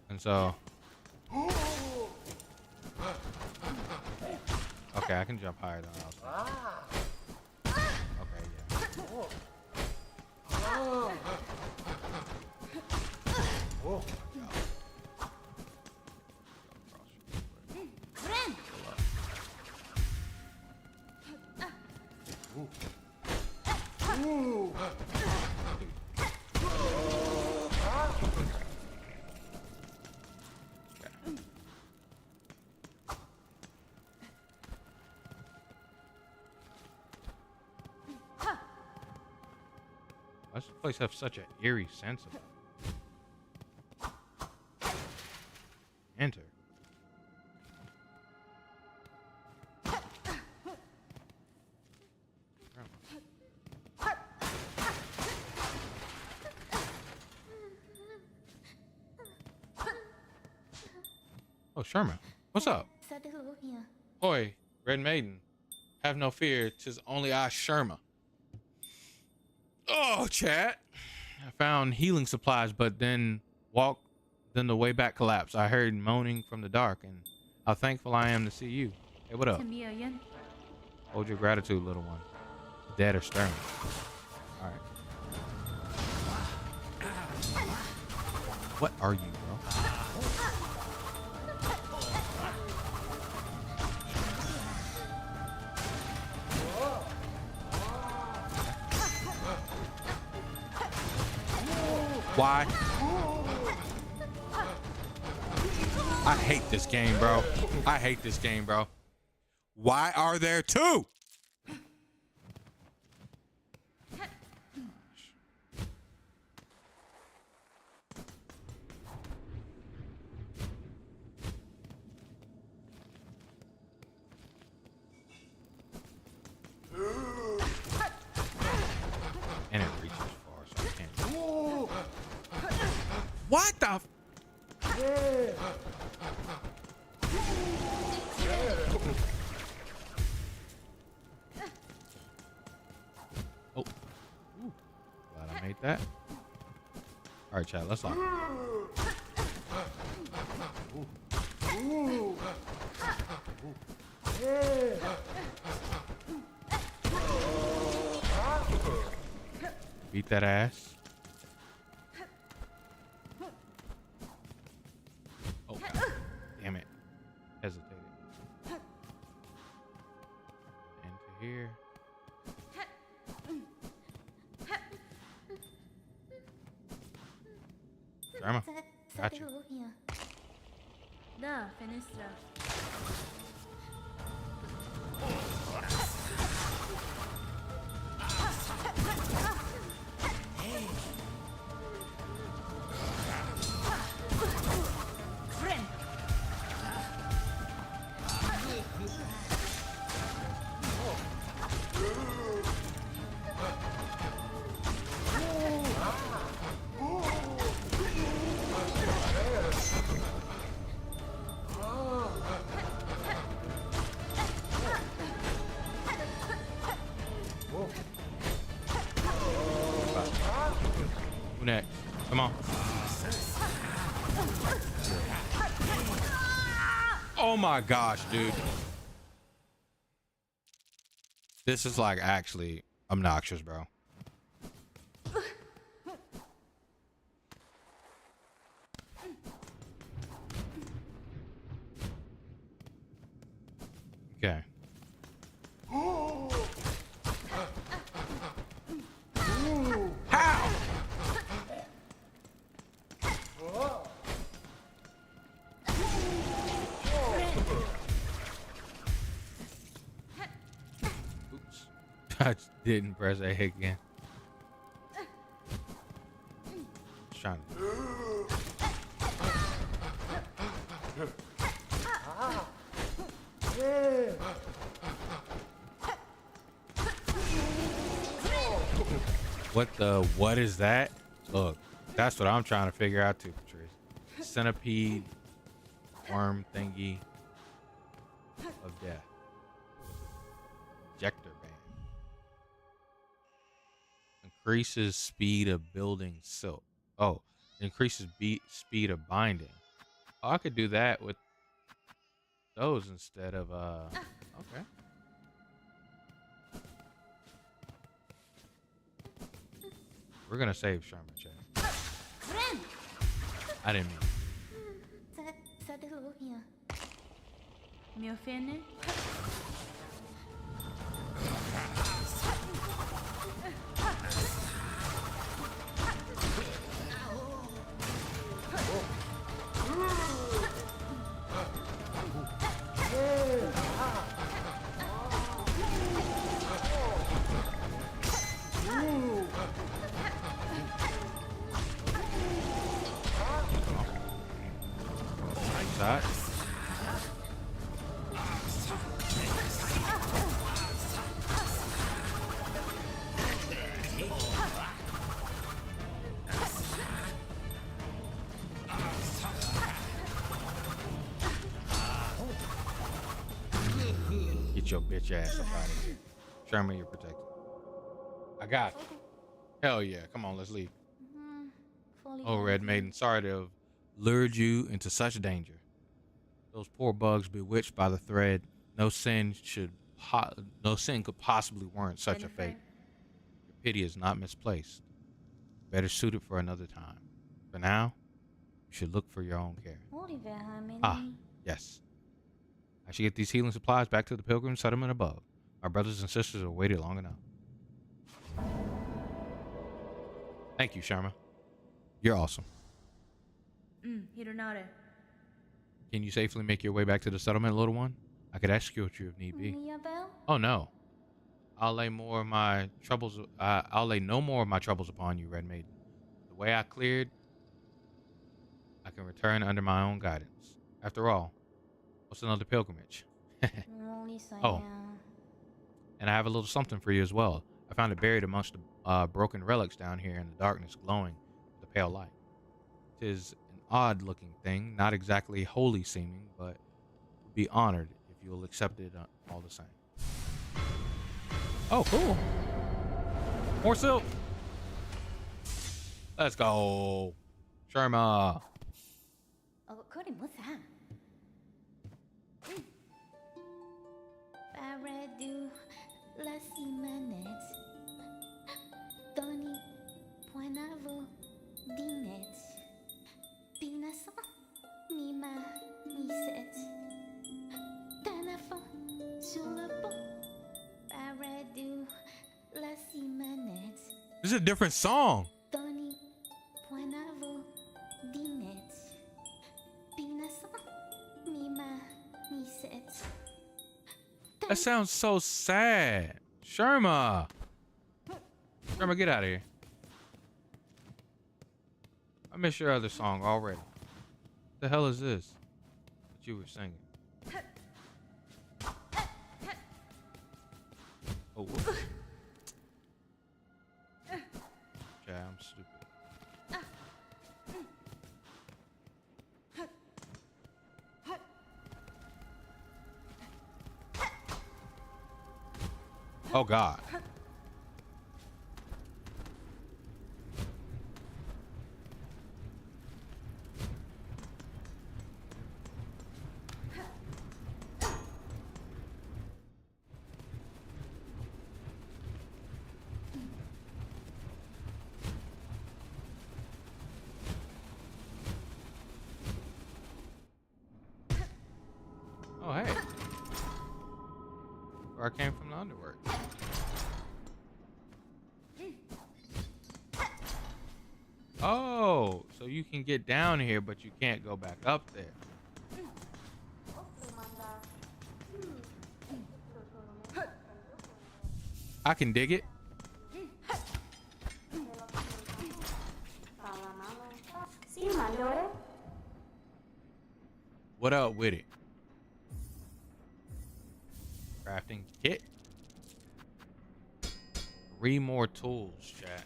Speaker 4: And so, okay, I can jump higher than I was thinking. Okay, yeah. Why does this place have such an eerie sense of it? Enter. Oh, Sherman. What's up? Hoi, Red Maiden. Have no fear, 'tis only I, Sherma. Oh, chat. I found healing supplies, but then the way back collapsed. I heard moaning from the dark, and how thankful I am to see you. Hey, what up? Hold your gratitude, little one. Dead or stern. All right. What are you, bro? Why? I hate this game, bro. I hate this game, bro. Why are there two? And it reaches far, so I can't. What the? Animate that. All right, chat. Let's lock. Beat that ass. Oh, damn it. Hesitated. Into here. Drama. Got you.
Speaker 8: Da, fenestra.
Speaker 4: Who next? Come on. Oh my gosh, dude. This is like actually obnoxious, bro. Okay. How? Oops. I just didn't press A again. Just trying to. What is that? Look, that's what I'm trying to figure out too, Patrice. Centipede worm thingy of death. Ejector band. Increases speed of building silk. Oh, increases speed of binding. Oh, I could do that with those instead of okay. We're gonna save Sherman, chat. I didn't mean.
Speaker 8: Me ofende?
Speaker 4: That. Get your bitch ass up out of here. Sherman, you're protected. I got you. Hell yeah. Come on, let's leave. Oh, Red Maiden, sorry to have lured you into such danger. Those poor bugs bewitched by the thread. No sin could possibly warrant such a fate. Your pity is not misplaced. Better suited for another time. For now, you should look for your own care. Ah, yes. I should get these healing supplies back to the pilgrim settlement above. My brothers and sisters have waited long enough. Thank you, Sharma. You're awesome.
Speaker 8: Hironare.
Speaker 4: Can you safely make your way back to the settlement, little one? I could escort you if need be. Oh no. I'll lay no more of my troubles upon you, Red Maiden. The way I cleared, I can return under my own guidance. After all, what's another pilgrimage? Oh, and I have a little something for you as well. I found it buried amongst the broken relics down here in the darkness, glowing with a pale light. 'Tis an odd-looking thing, not exactly holy seeming, but would be honored if you will accept it all the same. Oh, cool. More silk. Let's go. Sherma.
Speaker 8: According with that. Paredu las imanes. Tony Poinavo Dinet. Pinasa Nima Niset. Tanafo Sulapo. Paredu las imanes.
Speaker 4: This is a different song.
Speaker 8: Tony Poinavo Dinet. Pinasa Nima Niset.
Speaker 4: That sounds so sad. Sherma. Sherma, get out of here. I missed your other song already. What the hell is this that you were singing? Oh, whoops. Okay, I'm stupid. Oh, God. Oh, hey. Where I came from the underworld. Oh, so you can get down here, but you can't go back up there. I can dig it. What up with it? Crafting kit. 3 more tools, chat.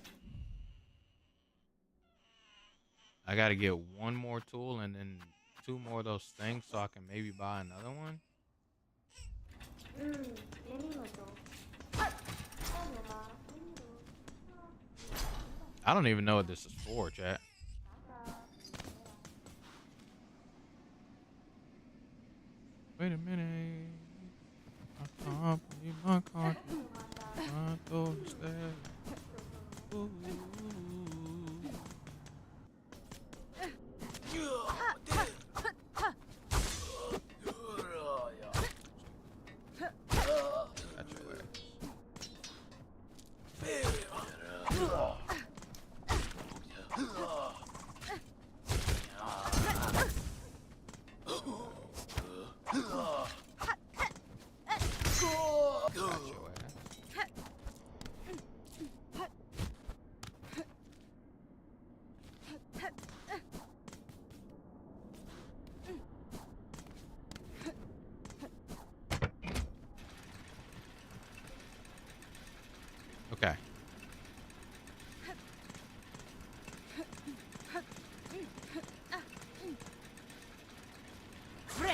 Speaker 4: I gotta get 1 more tool and then 2 more of those things so I can maybe buy another one. I don't even know what this is for, chat. Wait a minute. I can't believe my country. I don't stand. Ooh. Okay.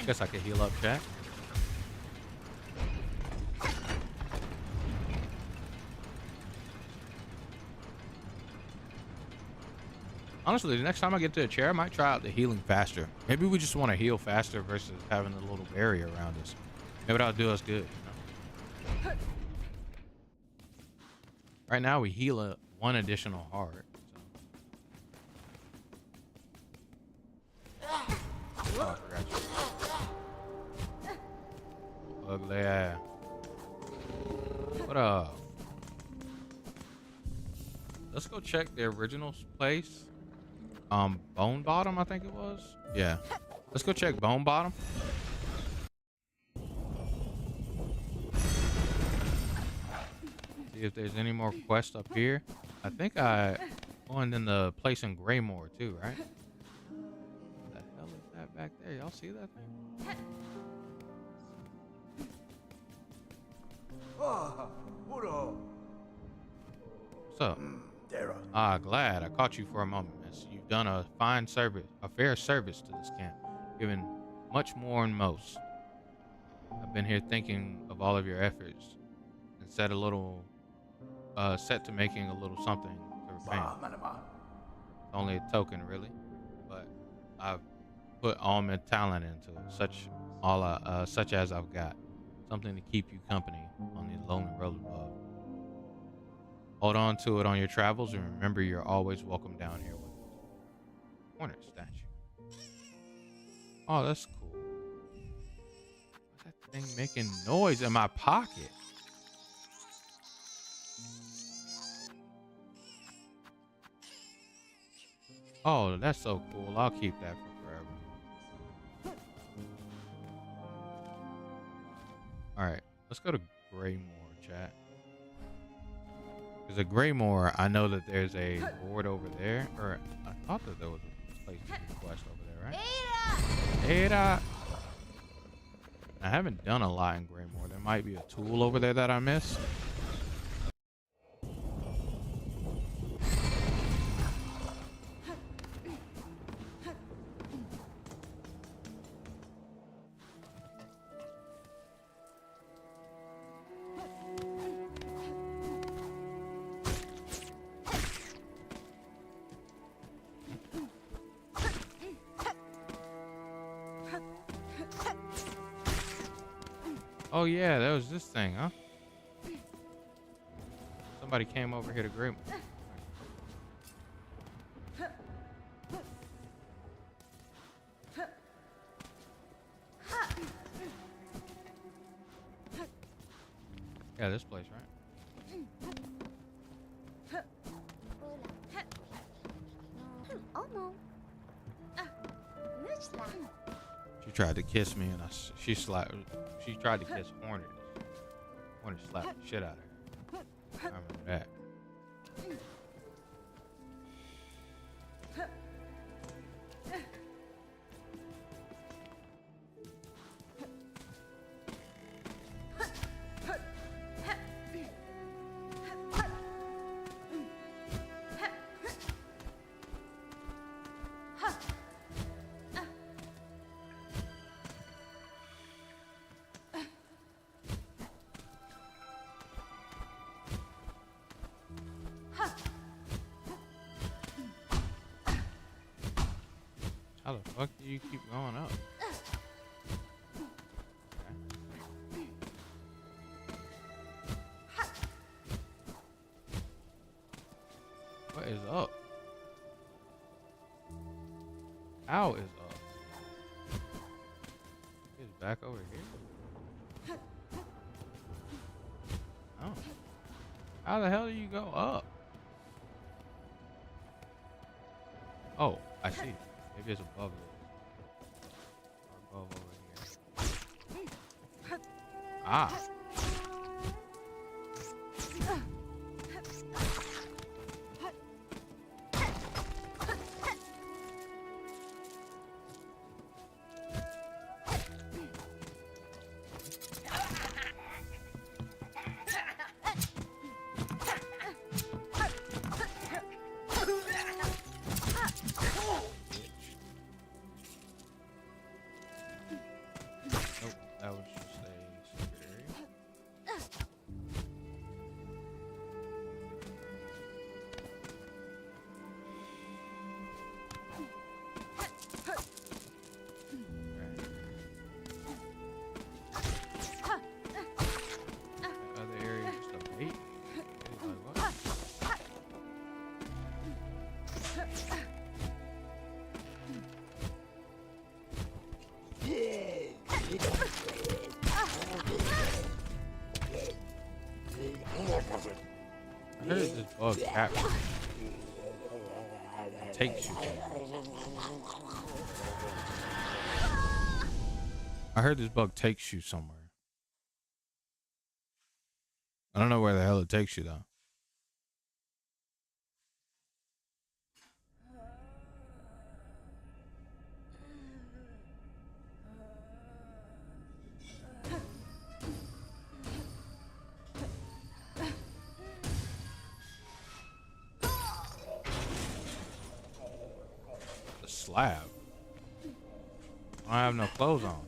Speaker 4: Guess I could heal up, chat. Honestly, the next time I get to a chair, I might try out the healing faster. Maybe we just want to heal faster versus having a little barrier around us. Maybe that'll do us good. You know? Right now, we heal 1 additional heart. So. Oh, I forgot you. Ugly ass. What up? Let's go check the original place. Bone Bottom, I think it was. Yeah. Let's go check Bone Bottom. See if there's any more quests up here. I think I won in the place in Greymore too, right? What the hell is that back there? Y'all see that thing? What's up? Ah, glad I caught you for a moment, miss. You've done a fine service, a fair service to this camp, given much more than most. I've been here thinking of all of your efforts and set to making a little something to repay. only a token, really, but I've put all my talent into it, such as I've got something to keep you company on the lonely road above. Hold on to it on your travels, and remember, you're always welcome down here with us. Corner statue. Oh, that's cool. What's that thing making noise in my pocket? Oh, that's so cool. I'll keep that for forever. Alright, let's go to Greymoor, chat. Because at Greymoor, I know that there's a board over there. Or, I thought that there was a place to request over there, right? Ada! I haven't done a lot in Greymoor. There might be a tool over there that I missed. Oh yeah, that was this thing, huh? Somebody came over here to Greymoor. Yeah, this place, right? She tried to kiss me, and she tried to kiss Hornet. Hornet slapped the shit out of her. I remember that. How the fuck do you keep going up? Okay. What is up? How is up? He's back over here. Oh. How the hell do you go up? Oh, I see. Maybe it's above it. Or above over here. Ah. I heard this bug captures you. It takes you somewhere. I heard this bug takes you somewhere. I don't know where the hell it takes you though. Slab. I don't have no clothes on.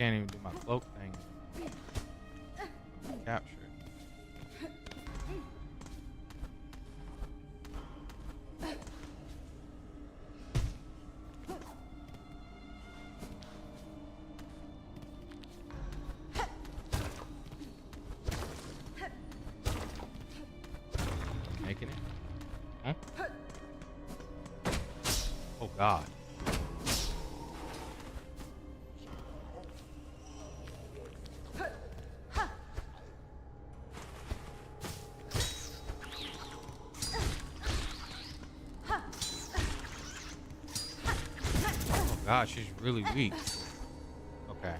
Speaker 1: can't even do my cloak thing. I'm captured. Making it? Huh? Oh God. Oh God, she's really weak. Okay.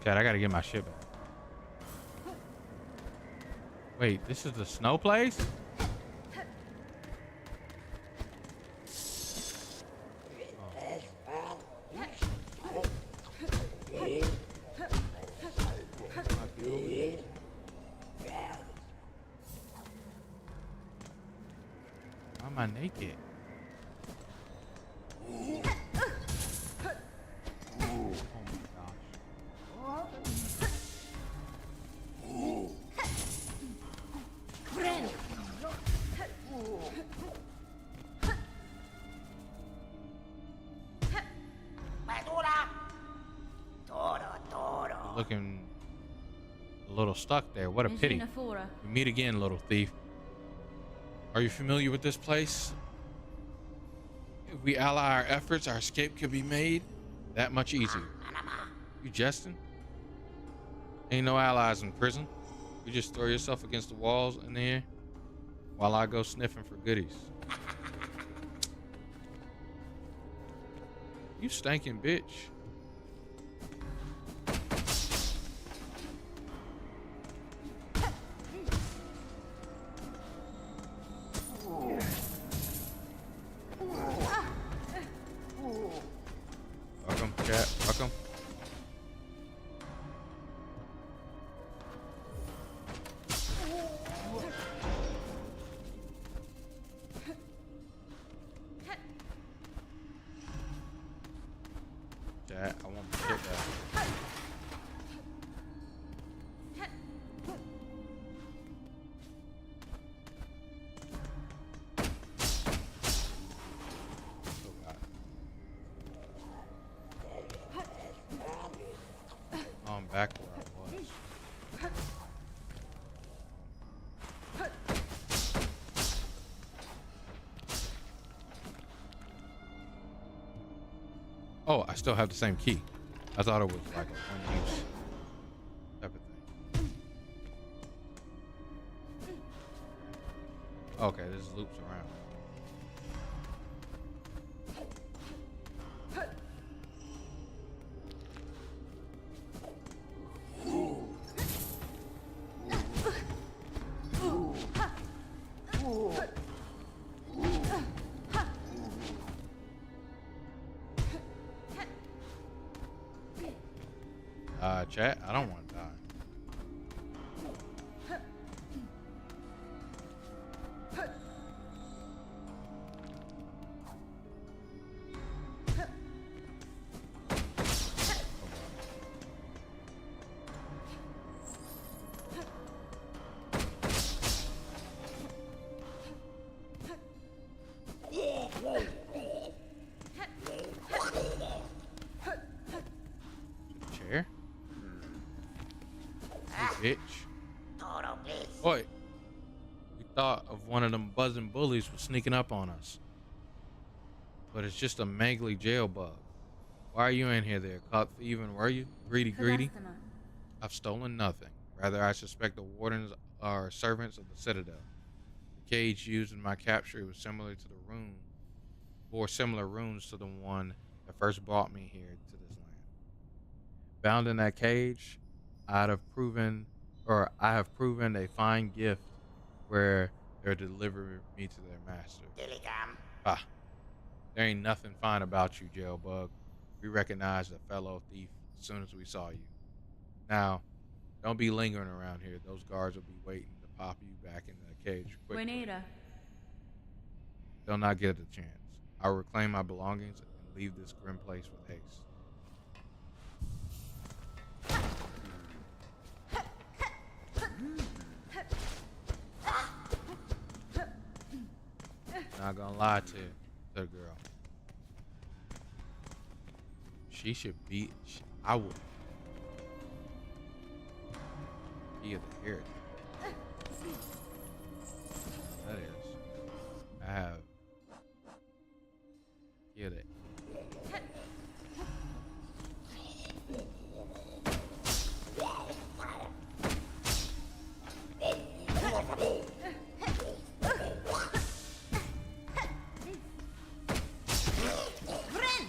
Speaker 1: Chad, I gotta get my shit back. Wait, this is the snow place? Why am I naked? Oh my gosh. Looking a little stuck there. What a pity. We meet again, little thief. Are you familiar with this place? If we ally our efforts, our escape could be made that much easier. You jesting? Ain't no allies in prison. You just throw yourself against the walls in there while I go sniffing for goodies. You stinking bitch. Welcome, chat. Welcome. Chat, I want my shit back. I'm back where I was. Oh, I still have the same key. I thought it was like a one-use type of thing. Okay, this loops around. Chat, I don't want to die. Chair? Bitch. Oi. We thought of one of them buzzing bullies was sneaking up on us. But it's just a mangly jail bug. Why are you in here there? Caught thieving, were you? Greedy. I've stolen nothing. Rather, I suspect the wardens are servants of the Citadel. The cage used in my capture was similar to the rune, bore similar runes to the one that first brought me here to this land. Bound in that cage, I have proven a fine gift where they're delivering me to their master. Ah,
Speaker 4: There ain't nothing fine about you, Jailbug. We recognized a fellow thief as soon as we saw you. Now, don't be lingering around here. Those guards will be waiting to pop you back in the cage quickly.
Speaker 9: Buenita.
Speaker 4: They'll not get a chance. I'll reclaim my belongings and leave this grim place with haste. Not gonna lie to the girl. She should be. I would. Be of the heritage. That is. I have. Get it.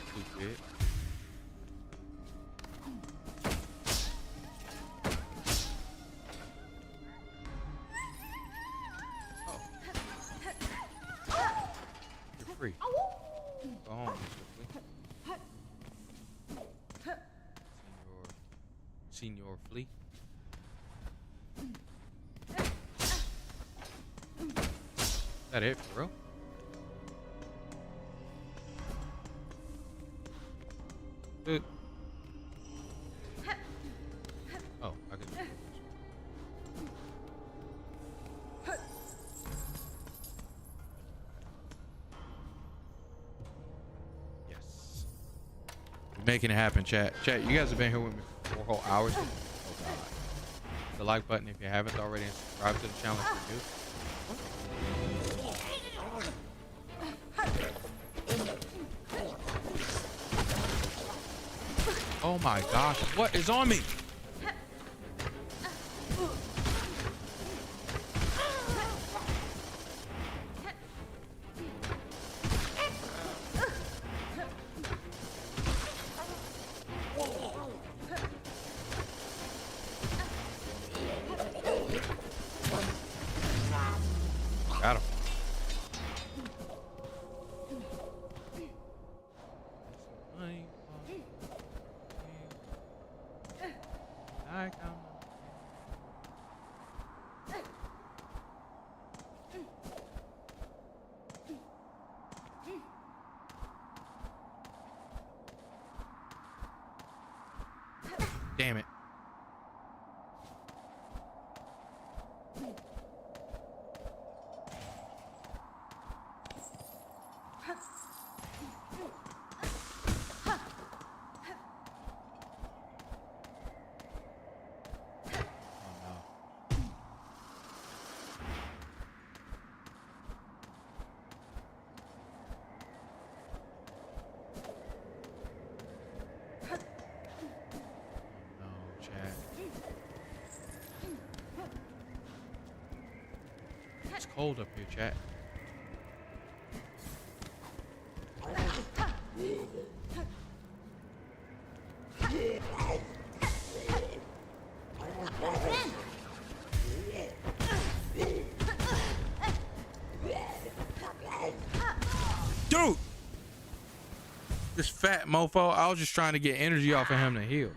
Speaker 4: Stupid. You're free. Go home, quickly. Senior Flea. That it, bro? Dude. Oh, I can do this. Yes. We're making it happen, chat. Chat, you guys have been here with me for 4 whole hours. Oh god. The like button if you haven't already, and subscribe to the channel if you're new. Oh my gosh, what is on me? Got him. Damn it. It's cold up here, chat. Dude! This fat mofo, I was just trying to get energy off of him to heal.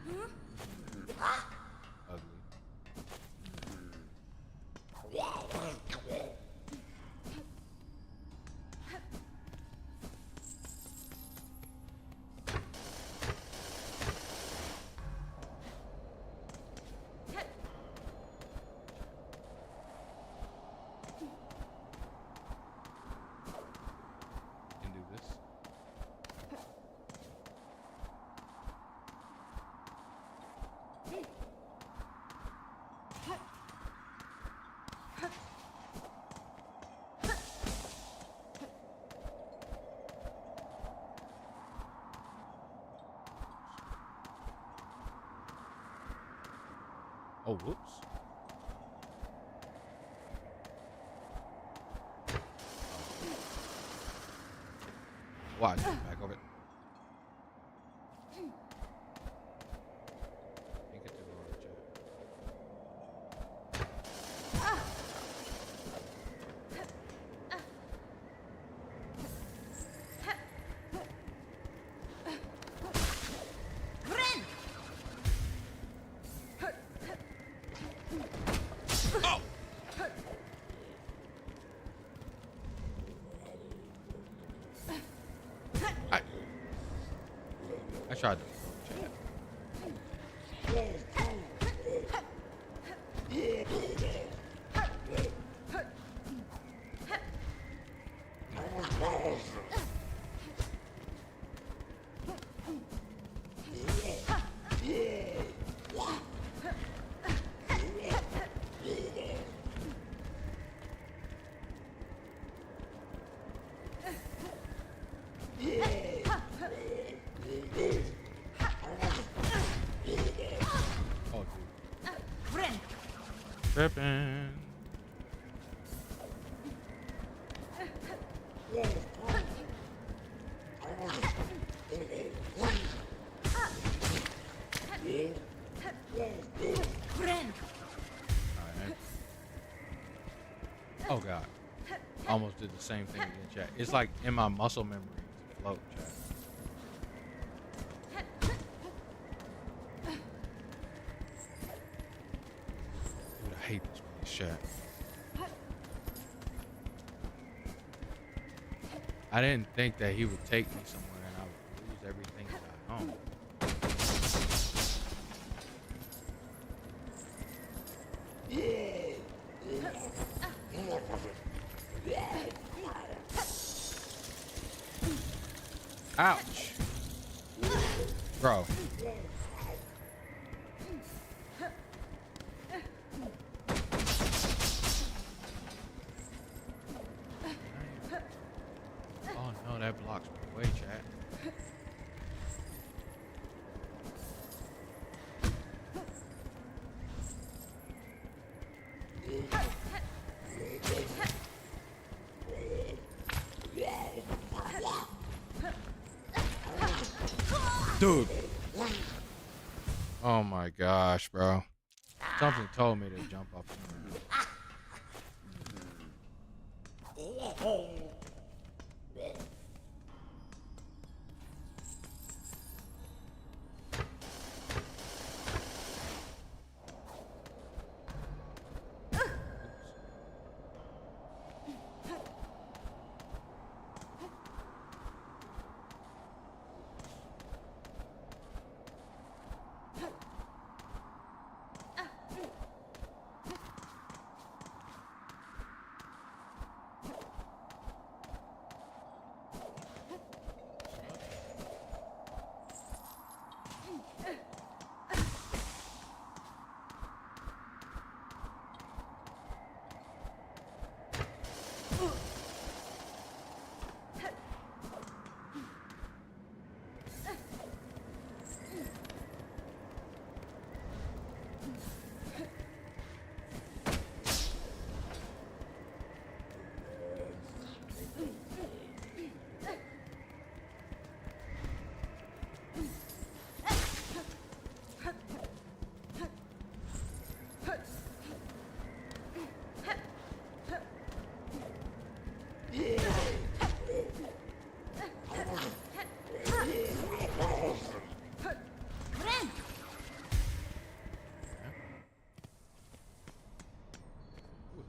Speaker 4: Oh, whoops. Watch, back over it. Can't get to the right, chat. Oh! I tried to. Oh, dude. Tripping. Alright. Oh god. I almost did the same thing again, chat. It's like in my muscle memory to float, chat. Dude, I hate this place, chat. I didn't think that he would take me somewhere and I would lose everything that I own. Ouch. Bro. Oh no, that blocks my way, chat. Dude. Oh my gosh, bro. Something told me to jump up in there.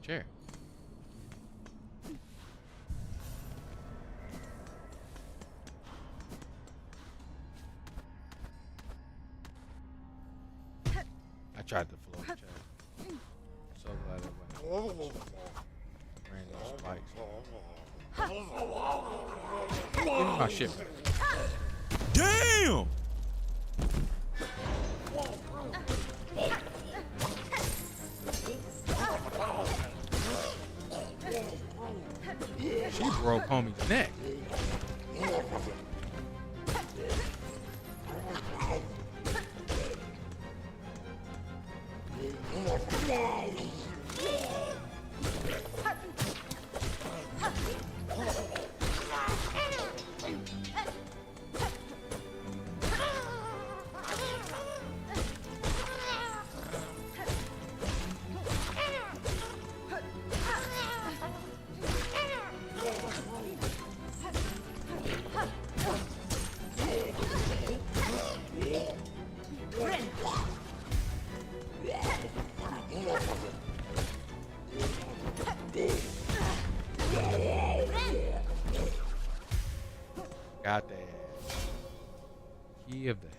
Speaker 4: Chair. I tried to float, chat. So glad it went. Ran those spikes. Give me my shit back. Damn! She broke homie's neck.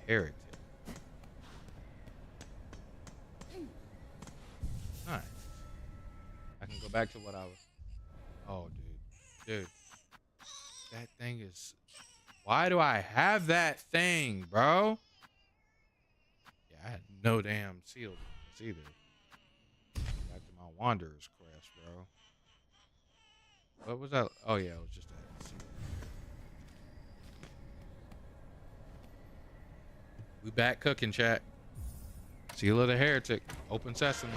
Speaker 4: Heretic. Nice. I can go back to what I was. Oh, dude. That thing is. Why do I have that thing, bro? Yeah, I had no damn seal either. Back to my Wanderer's Crest, bro. What was that? Oh, yeah, it was just that seal. We back cooking, chat. Seal of the Heretic. Open sesame.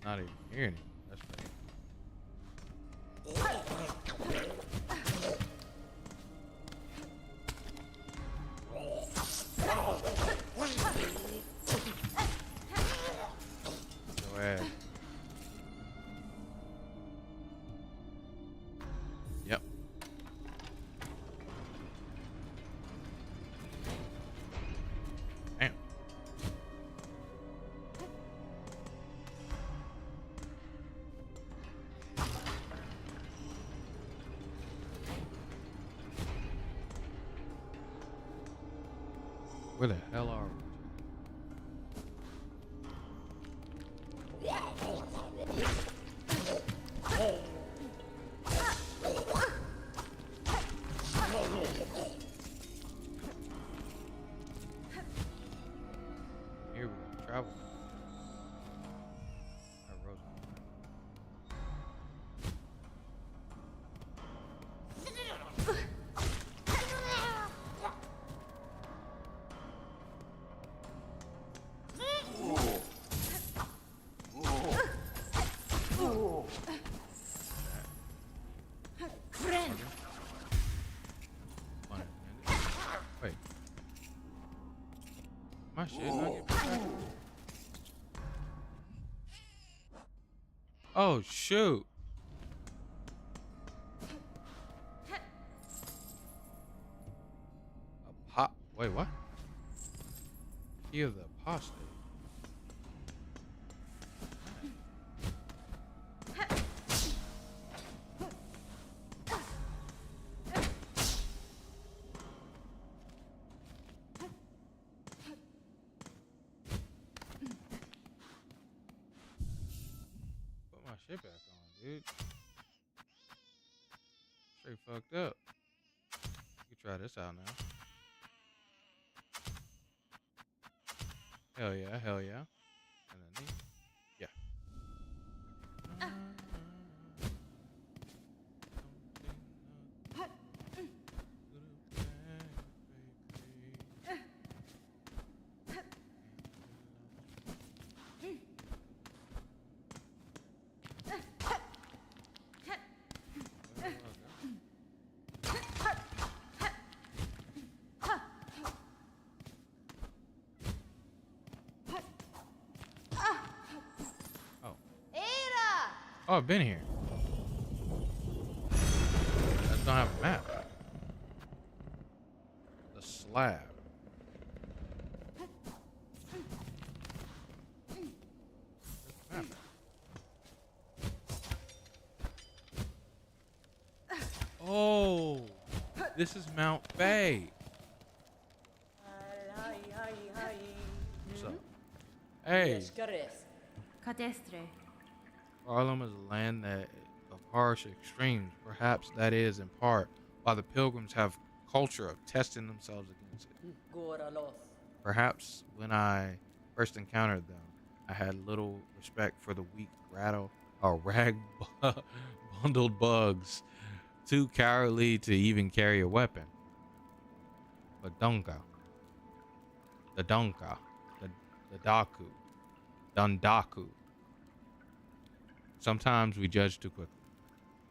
Speaker 4: Not even here anymore. That's right. Go ahead. Yep. Damn. Where the hell are we? Here we go. Travel. Wait. My shit not get back. Oh shoot. Wait, what? Key of the apostate. Put my shit back on, dude. Straight fucked up. You can try this out now. Hell yeah, hell yeah. And then yeah. Oh, I've been here. I just don't have a map. The slab. Map. Oh, this is Mount Bay. What's up? Hey. Harlem is a land of harsh extremes. Perhaps that is in part why the pilgrims have culture of testing themselves against it. Perhaps when I first encountered them, I had little respect for the weak bundled bugs, too cowardly to even carry a weapon. But the Dundaku. Sometimes we judge too quickly.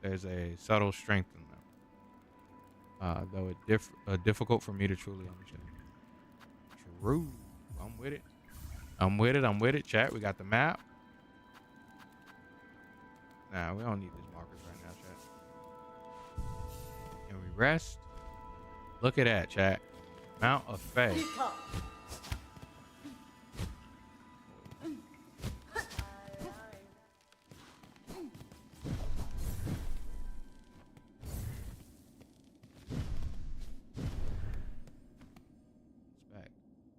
Speaker 4: There's a subtle strength in them, though it's difficult for me to truly understand. True. I'm with it. I'm with it. Chat, we got the map. Nah, we don't need these markers right now, chat. rest. Look at that, chat. Mount of Fae.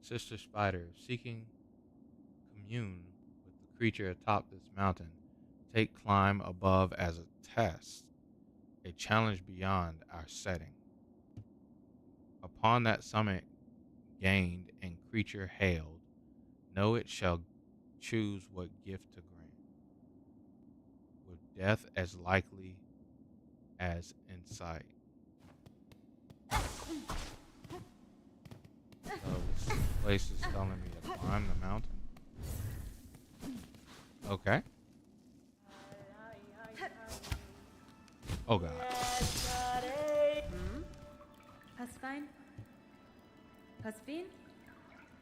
Speaker 4: Sister Spider, seeking commune with the creature atop this mountain. Take climb above as a test, a challenge beyond our setting. Upon that summit gained and creature hailed, know it shall choose what gift to grant, with death as likely as in sight. So this place is telling me to climb the mountain. Okay. Oh god.
Speaker 9: Pasfine? Pasfine?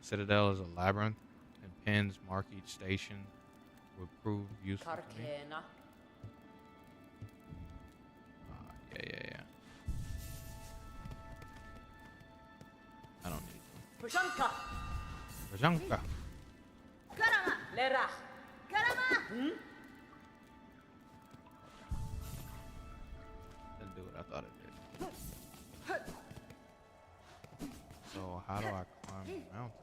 Speaker 4: Citadel is a labyrinth, and pins mark each station would prove useful to me. Yeah. I don't need them. Prajanka.
Speaker 9: Karama! Lerach! Karama!
Speaker 4: Didn't do what I thought it did. So how do I climb the mountain?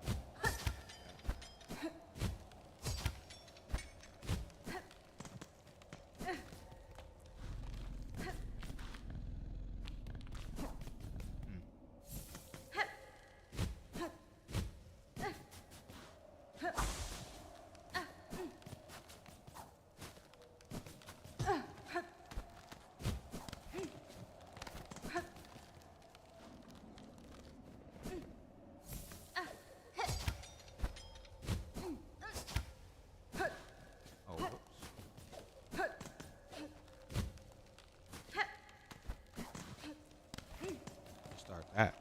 Speaker 4: Start that.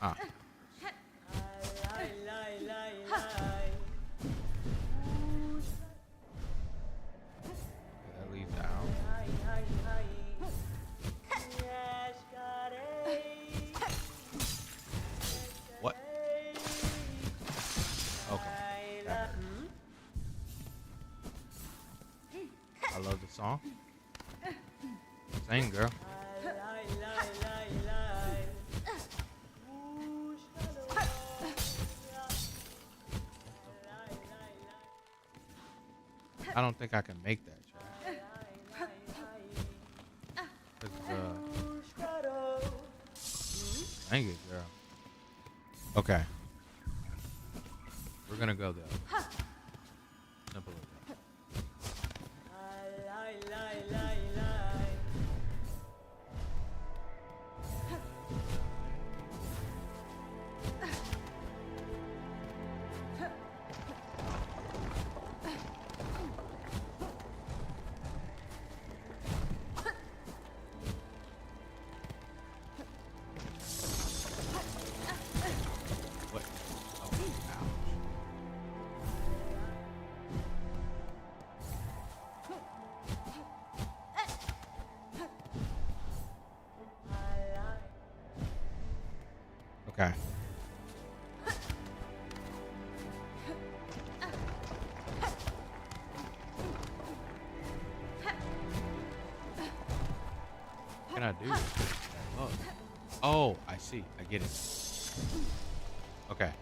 Speaker 4: Ah. That leads out. What? Okay. That hurts. I love the song. Sing, girl. I don't think I can make that track. Dang it, girl. Okay. We're gonna go there. Simple as that. What? Oh, ouch. Okay. What can I do? Oh. Oh, I see. I get it. Okay.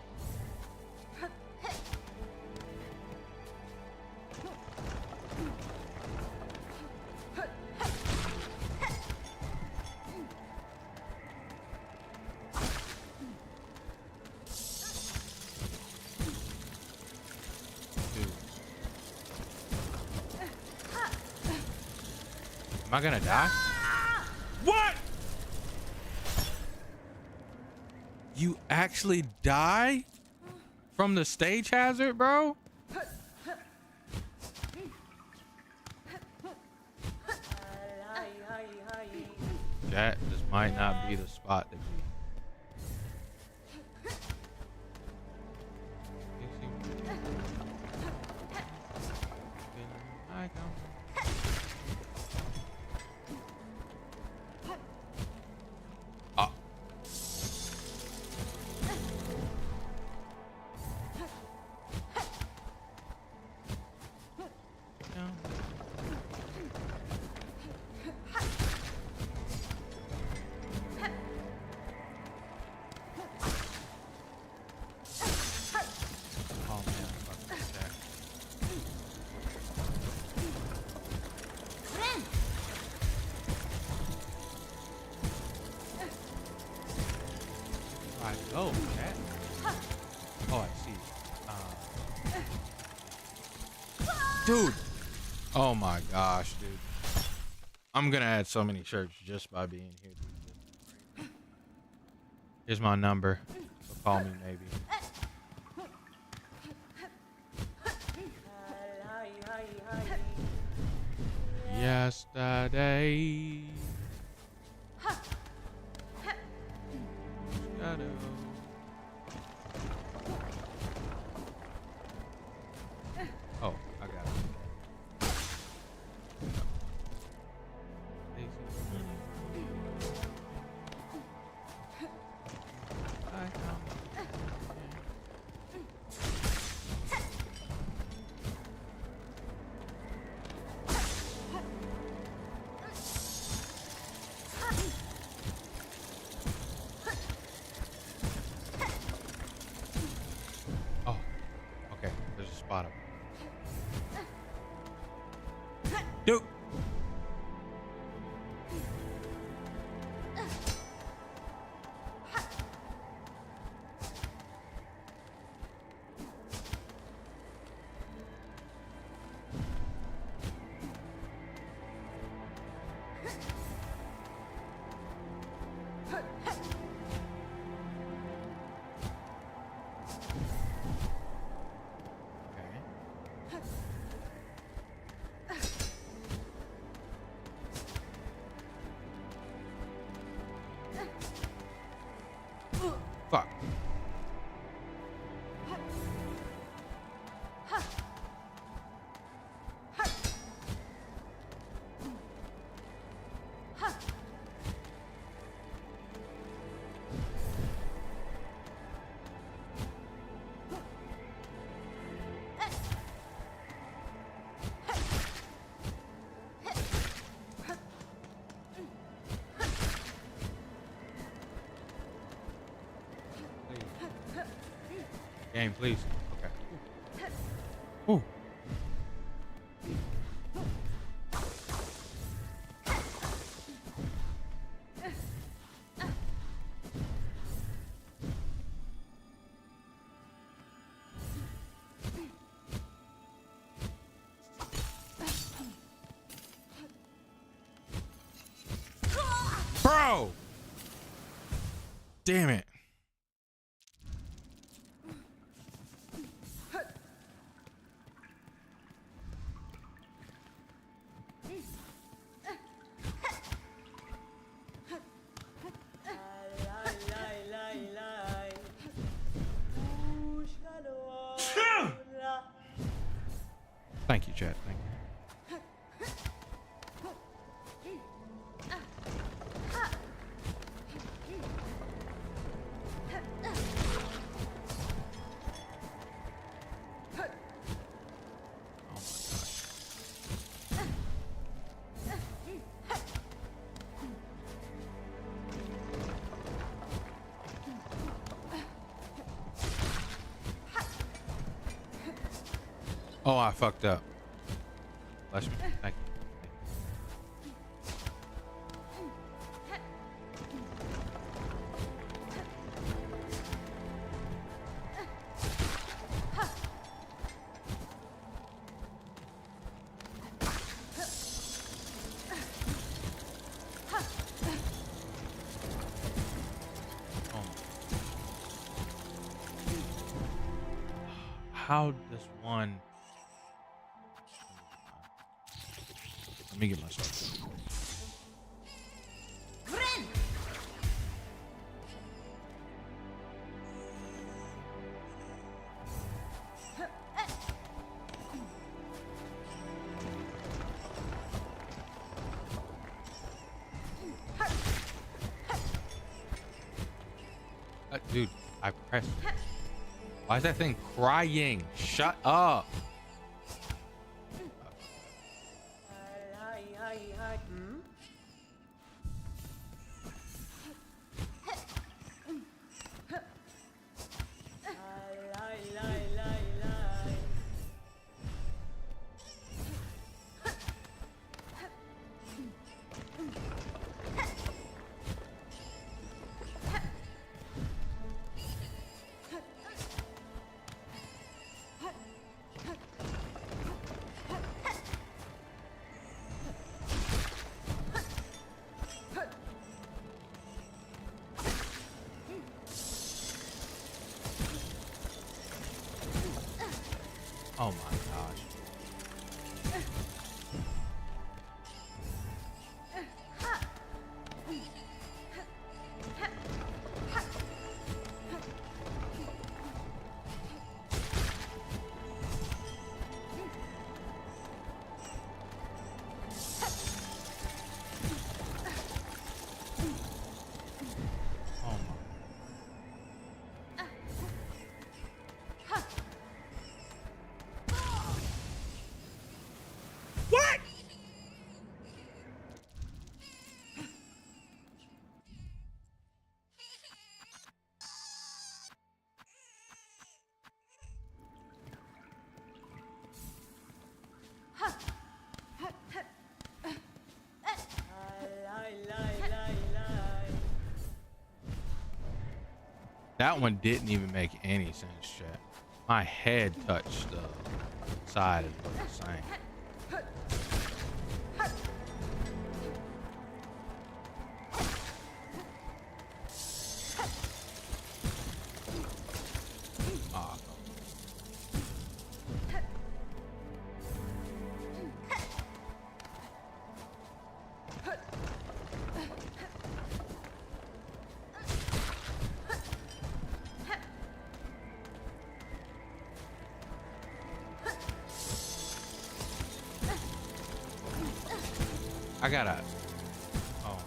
Speaker 4: Dude. Am I gonna die? What? You actually die from the stage hazard, bro?
Speaker 1: Chat, this might not be the spot to be. Ah. Oh man, fucking attack. Alright, go, chat. Oh, I see. Dude. Oh my gosh, dude. I'm gonna add so many shirts just by being here, dude. Here's my number. So call me maybe. Yesterday. Shadow. Oh, I got it. Oh, okay. There's a spot up. Dude. Fuck. Game, please. Okay. Ooh. Bro! Damn it. Thank you, chat. Thank you. Oh, I fucked up. Bless me. Thank you. How does one... Let me get myself.
Speaker 4: Dude, I pressed it. Why is that thing crying? Shut up. Oh my gosh. Oh my. What? That one didn't even make any sense, chat. My head touched the side of the thing. Ah, I gotta. Oh.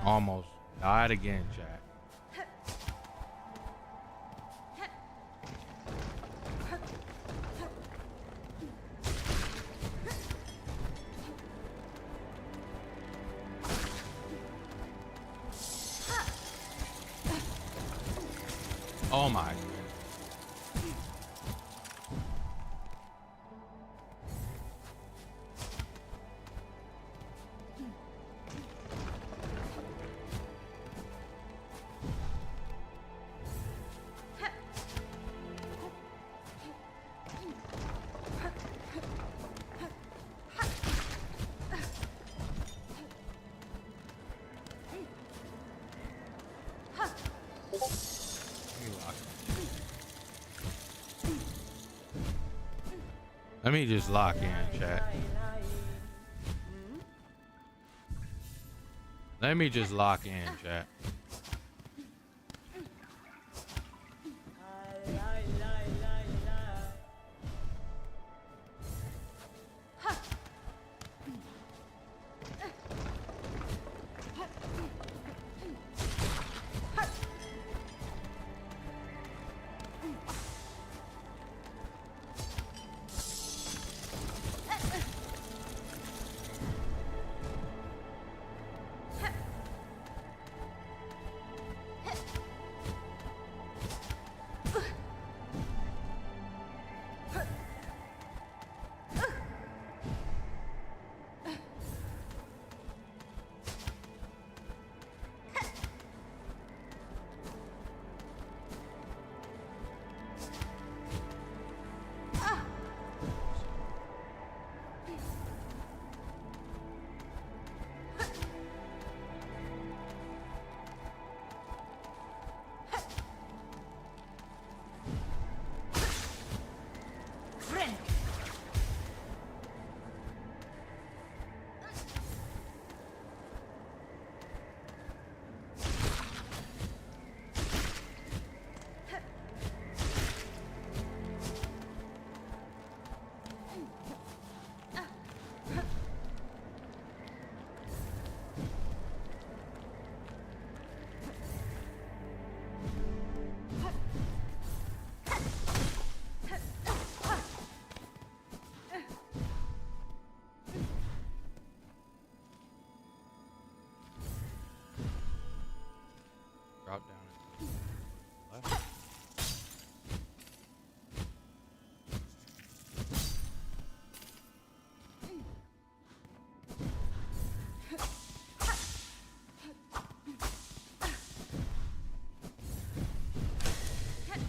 Speaker 4: Almost died again, chat. Oh my. Let me just lock in, chat. Let me just lock in, chat.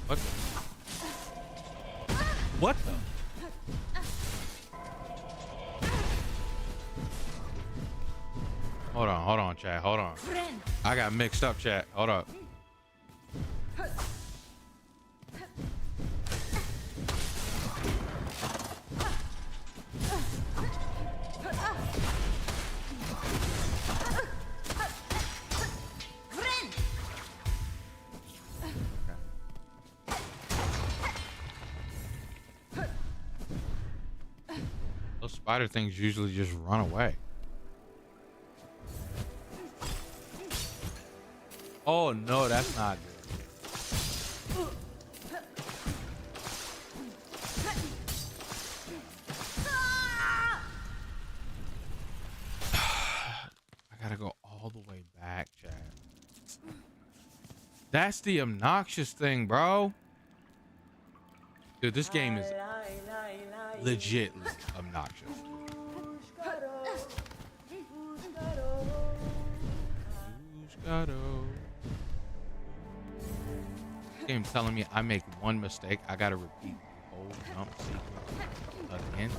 Speaker 4: What? What the? Hold on, chat. Hold on. I got mixed up, chat. Hold up. Those spider things usually just run away. Oh no, that's not good. I gotta go all the way back, Chad. That's the obnoxious thing, bro. Dude, this game is legit obnoxious. This game telling me I make one mistake, I gotta repeat the whole jump sequence again.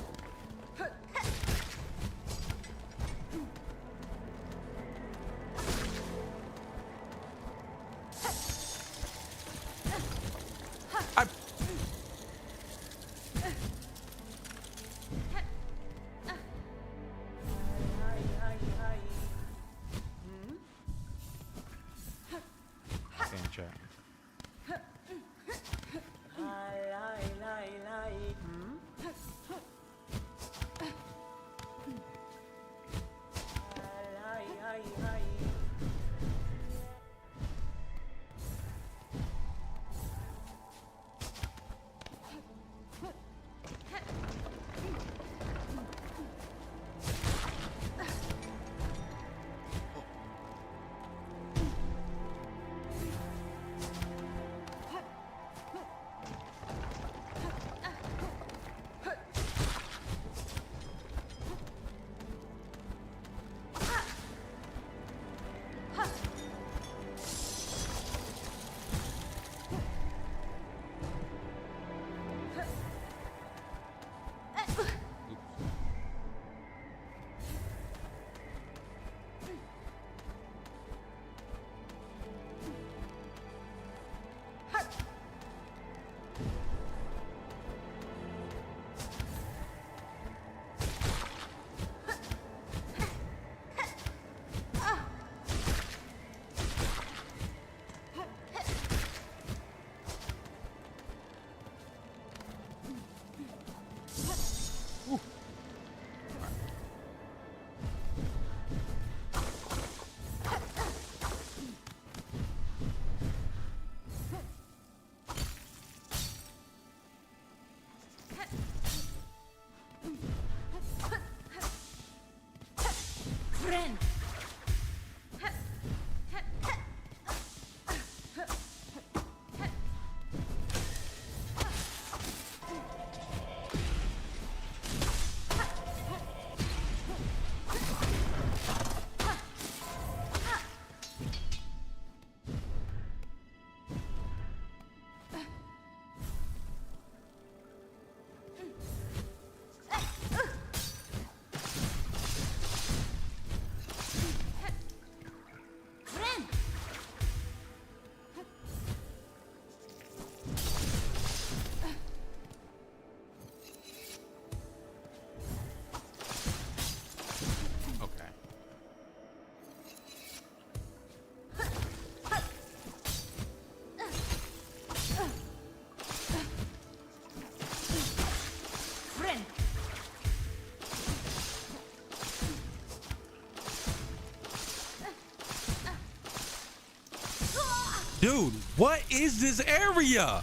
Speaker 4: Dude, what is this area?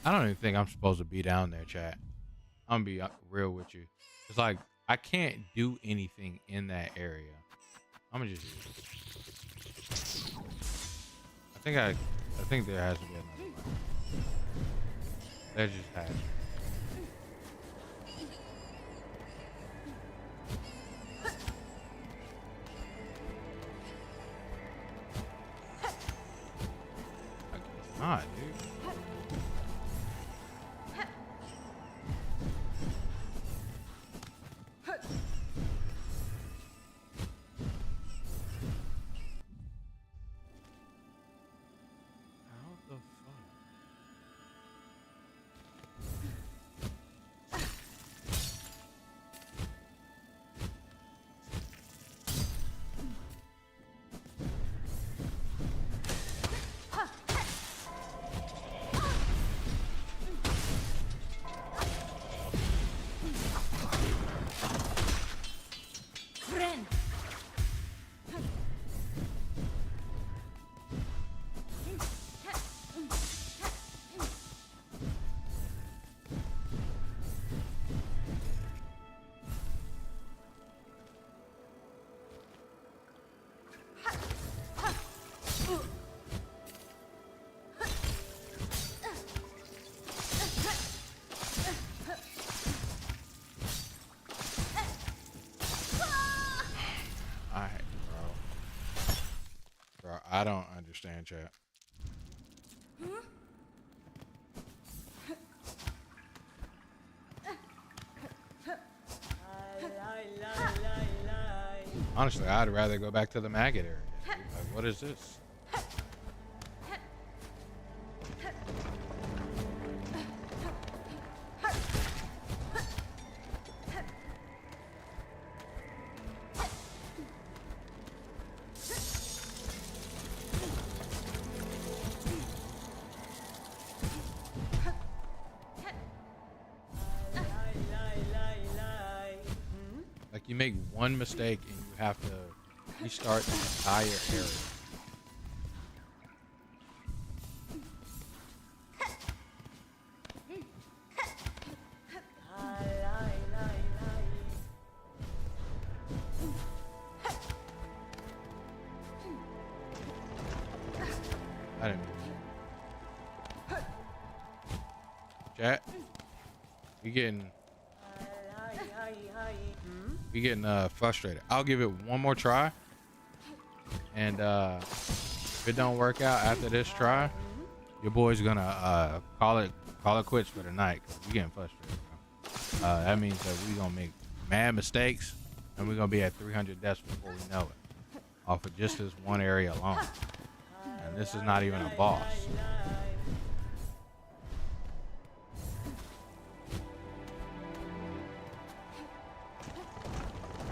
Speaker 4: I don't even think I'm supposed to be down there, chat. I'm gonna be real with you. It's like I can't do anything in that area. I'm gonna just use it. I think there has to be another way. There just has to be. I guess not, dude. How the fuck?
Speaker 9: Friend.
Speaker 4: Alright, bro. Bro, I don't understand, chat. Honestly, I'd rather go back to the maggot area. Dude. Like, what is this? Like, you make one mistake and you have to restart the entire area. I didn't mean that. Chat, you getting frustrated. I'll give it one more try, and if it don't work out after this try, your boy's gonna call it quits for the night. 'Cause you getting frustrated, bro. That means that we gonna make mad mistakes, and we're gonna be at 300 deaths before we know it, off of just this one area alone. And this is not even a boss.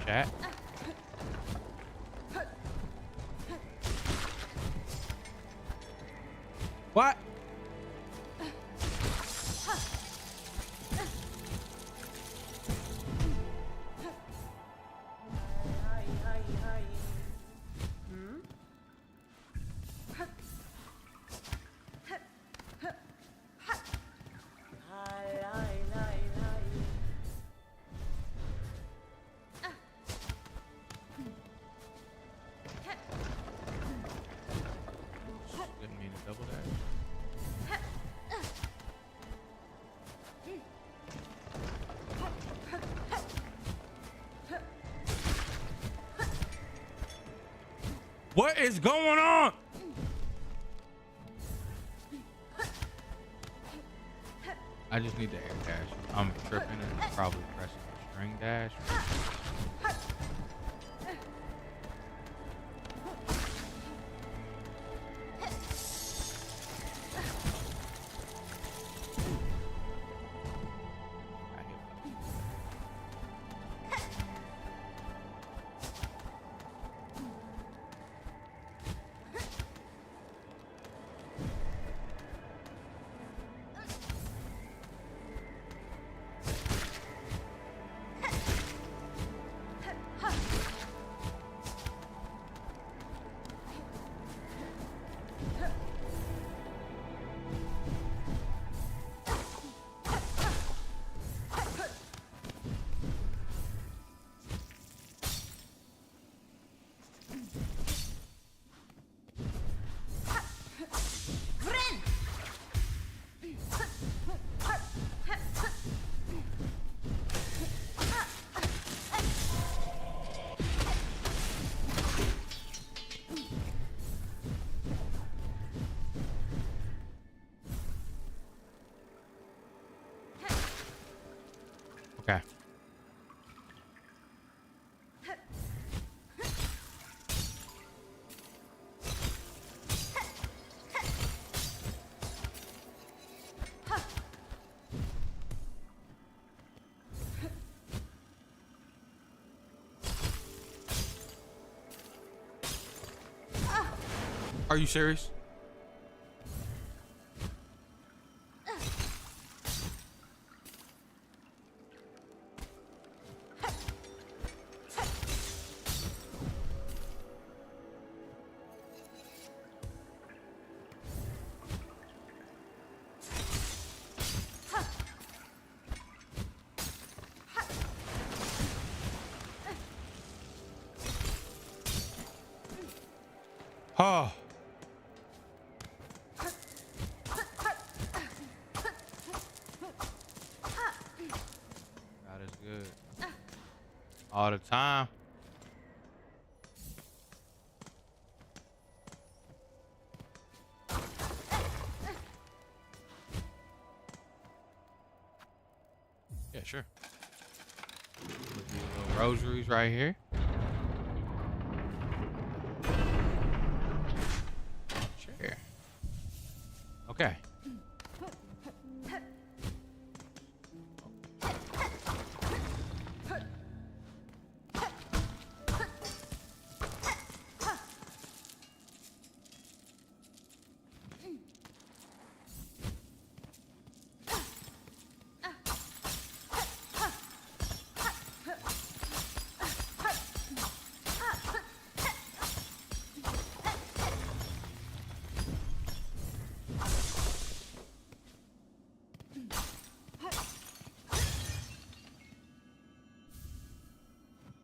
Speaker 4: Chat. What? Didn't mean to double dash. What is going on? I just need the air dash. I'm tripping and probably pressing the string dash. Okay. Are you serious? Oh. That is good. All the time. Yeah, sure. Little rosaries right here. Sure. Okay.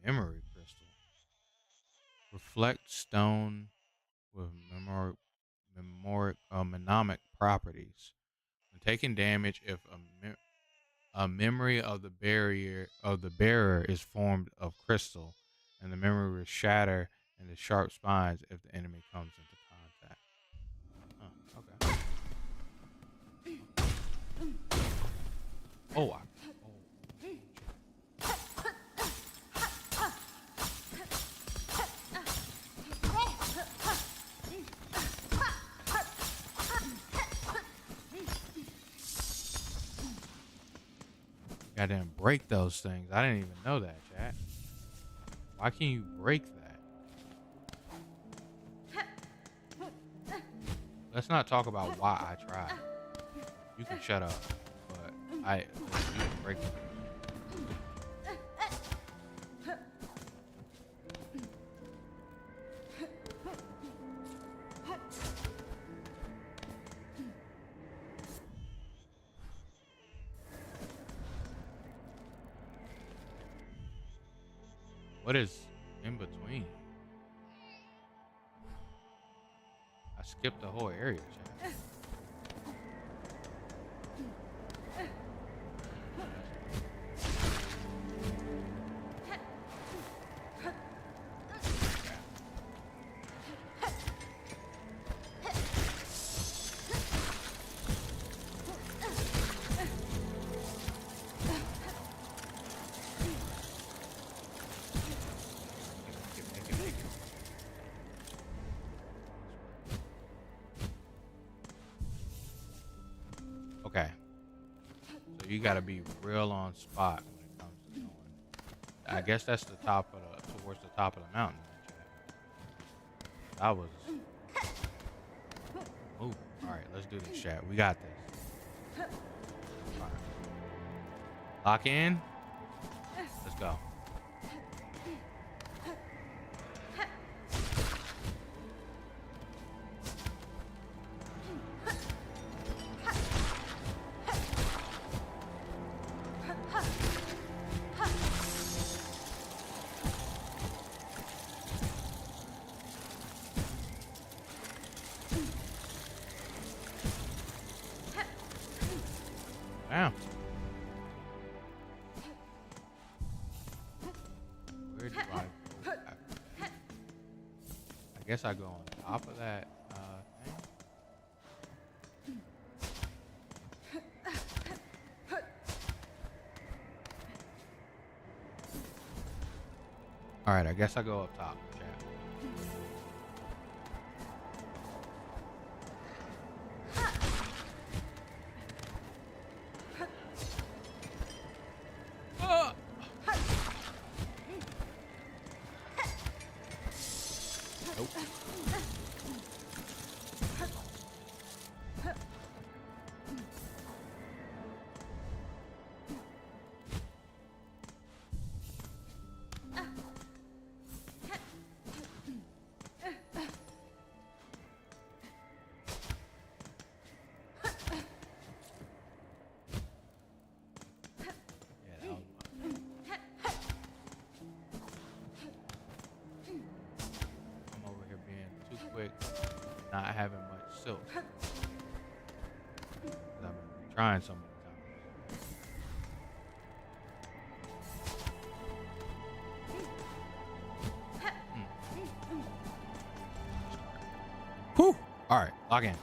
Speaker 4: Memory crystal. Reflect stone with mnemonic properties. When taking damage, if a memory of the bearer is formed of crystal, and the memory will shatter into sharp spines if the enemy comes into contact. Oh, okay. Oh, I didn't break those things. I didn't even know that, chat. Why can't you break that? Let's not talk about why I tried. You can shut up, but you can break it. What is in between? I skipped the whole area, chat. Okay. So you gotta be real on spot when it comes to knowing. I guess that's the top of towards the top of the mountain. That was. Ooh. All right, let's do this, chat. We got this. All right. Lock in. Let's go. Damn. Where do I go? I guess I go on top of that thing. All right, I guess I go up top. Chat. Nope. Not having much silk. I've been trying so many times. Whew. All right, log in.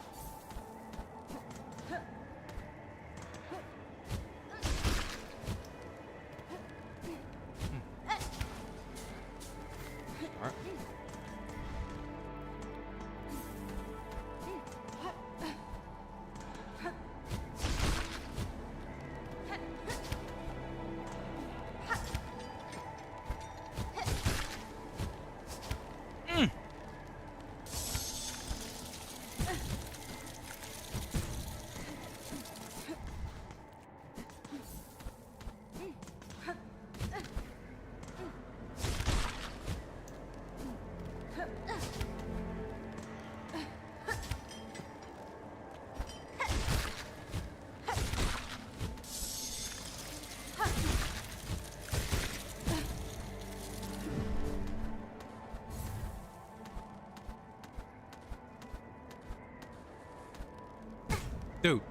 Speaker 4: Dude.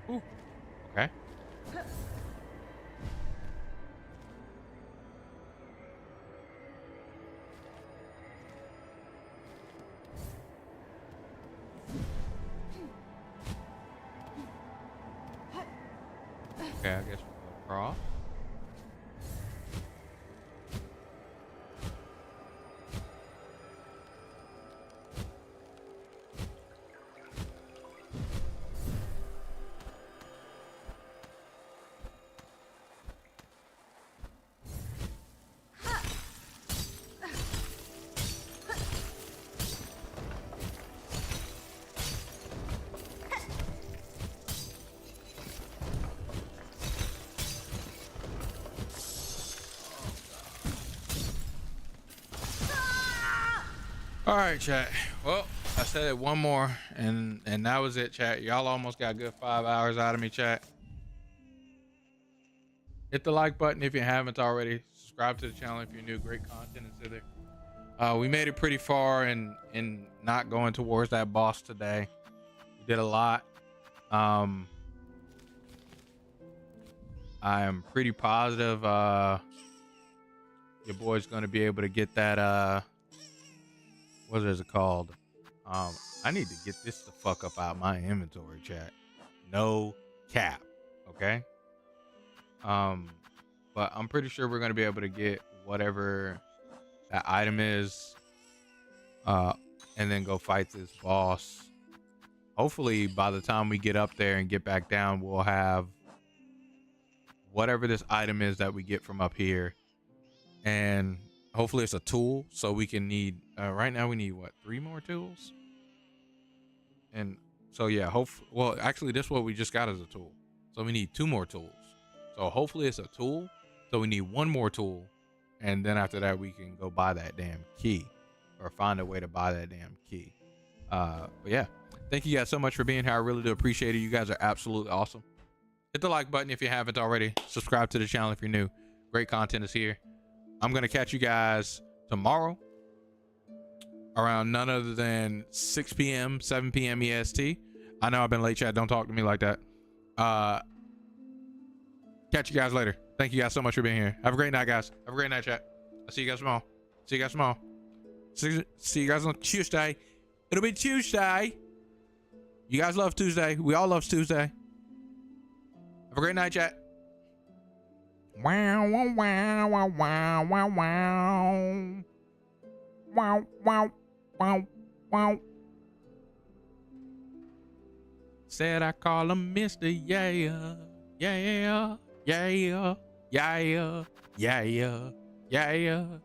Speaker 4: Ooh. Okay. Okay, I guess we'll go across. All right, chat. Well, I said it one more, and that was it, chat. Y'all almost got a good 5 hours out of me, chat. Hit the like button if you haven't already. Subscribe to the channel if you're new. Great content is there. We made it pretty far in not going towards that boss today. We did a lot. I am pretty positive your boy's gonna be able to get that what is it called? I need to get this the fuck up out of my inventory, chat. No cap. Okay. But I'm pretty sure we're gonna be able to get whatever that item is, and then go fight this boss. Hopefully by the time we get up there and get back down, we'll have whatever this item is that we get from up here, and hopefully it's a tool, so we can need right now we need what, 3 more tools? And so yeah, well actually this is what we just got as a tool, so we need 2 more tools. So hopefully it's a tool, so we need 1 more tool, and then after that we can go buy that damn key, or find a way to buy that damn key. But yeah, thank you guys so much for being here. I really do appreciate it. You guys are absolutely awesome. Hit the like button if you haven't already. Subscribe to the channel if you're new. Great content is here. I'm gonna catch you guys tomorrow around none other than 6 p.m. 7 p.m. EST. I know I've been late, chat. Don't talk to me like that. Catch you guys later. Thank you guys so much for being here. Have a great night, guys. Have a great night, chat. I'll see you guys tomorrow. See you guys tomorrow. See you guys on Tuesday. It'll be Tuesday. You guys love Tuesday. We all love Tuesday. Have a great night, chat. Wow, wow, wow, wow, wow, wow, wow. Wow, wow, wow, wow. Said I call him Mr. Yeah, yeah, yeah, yeah, yeah, yeah, yeah, yeah, yeah.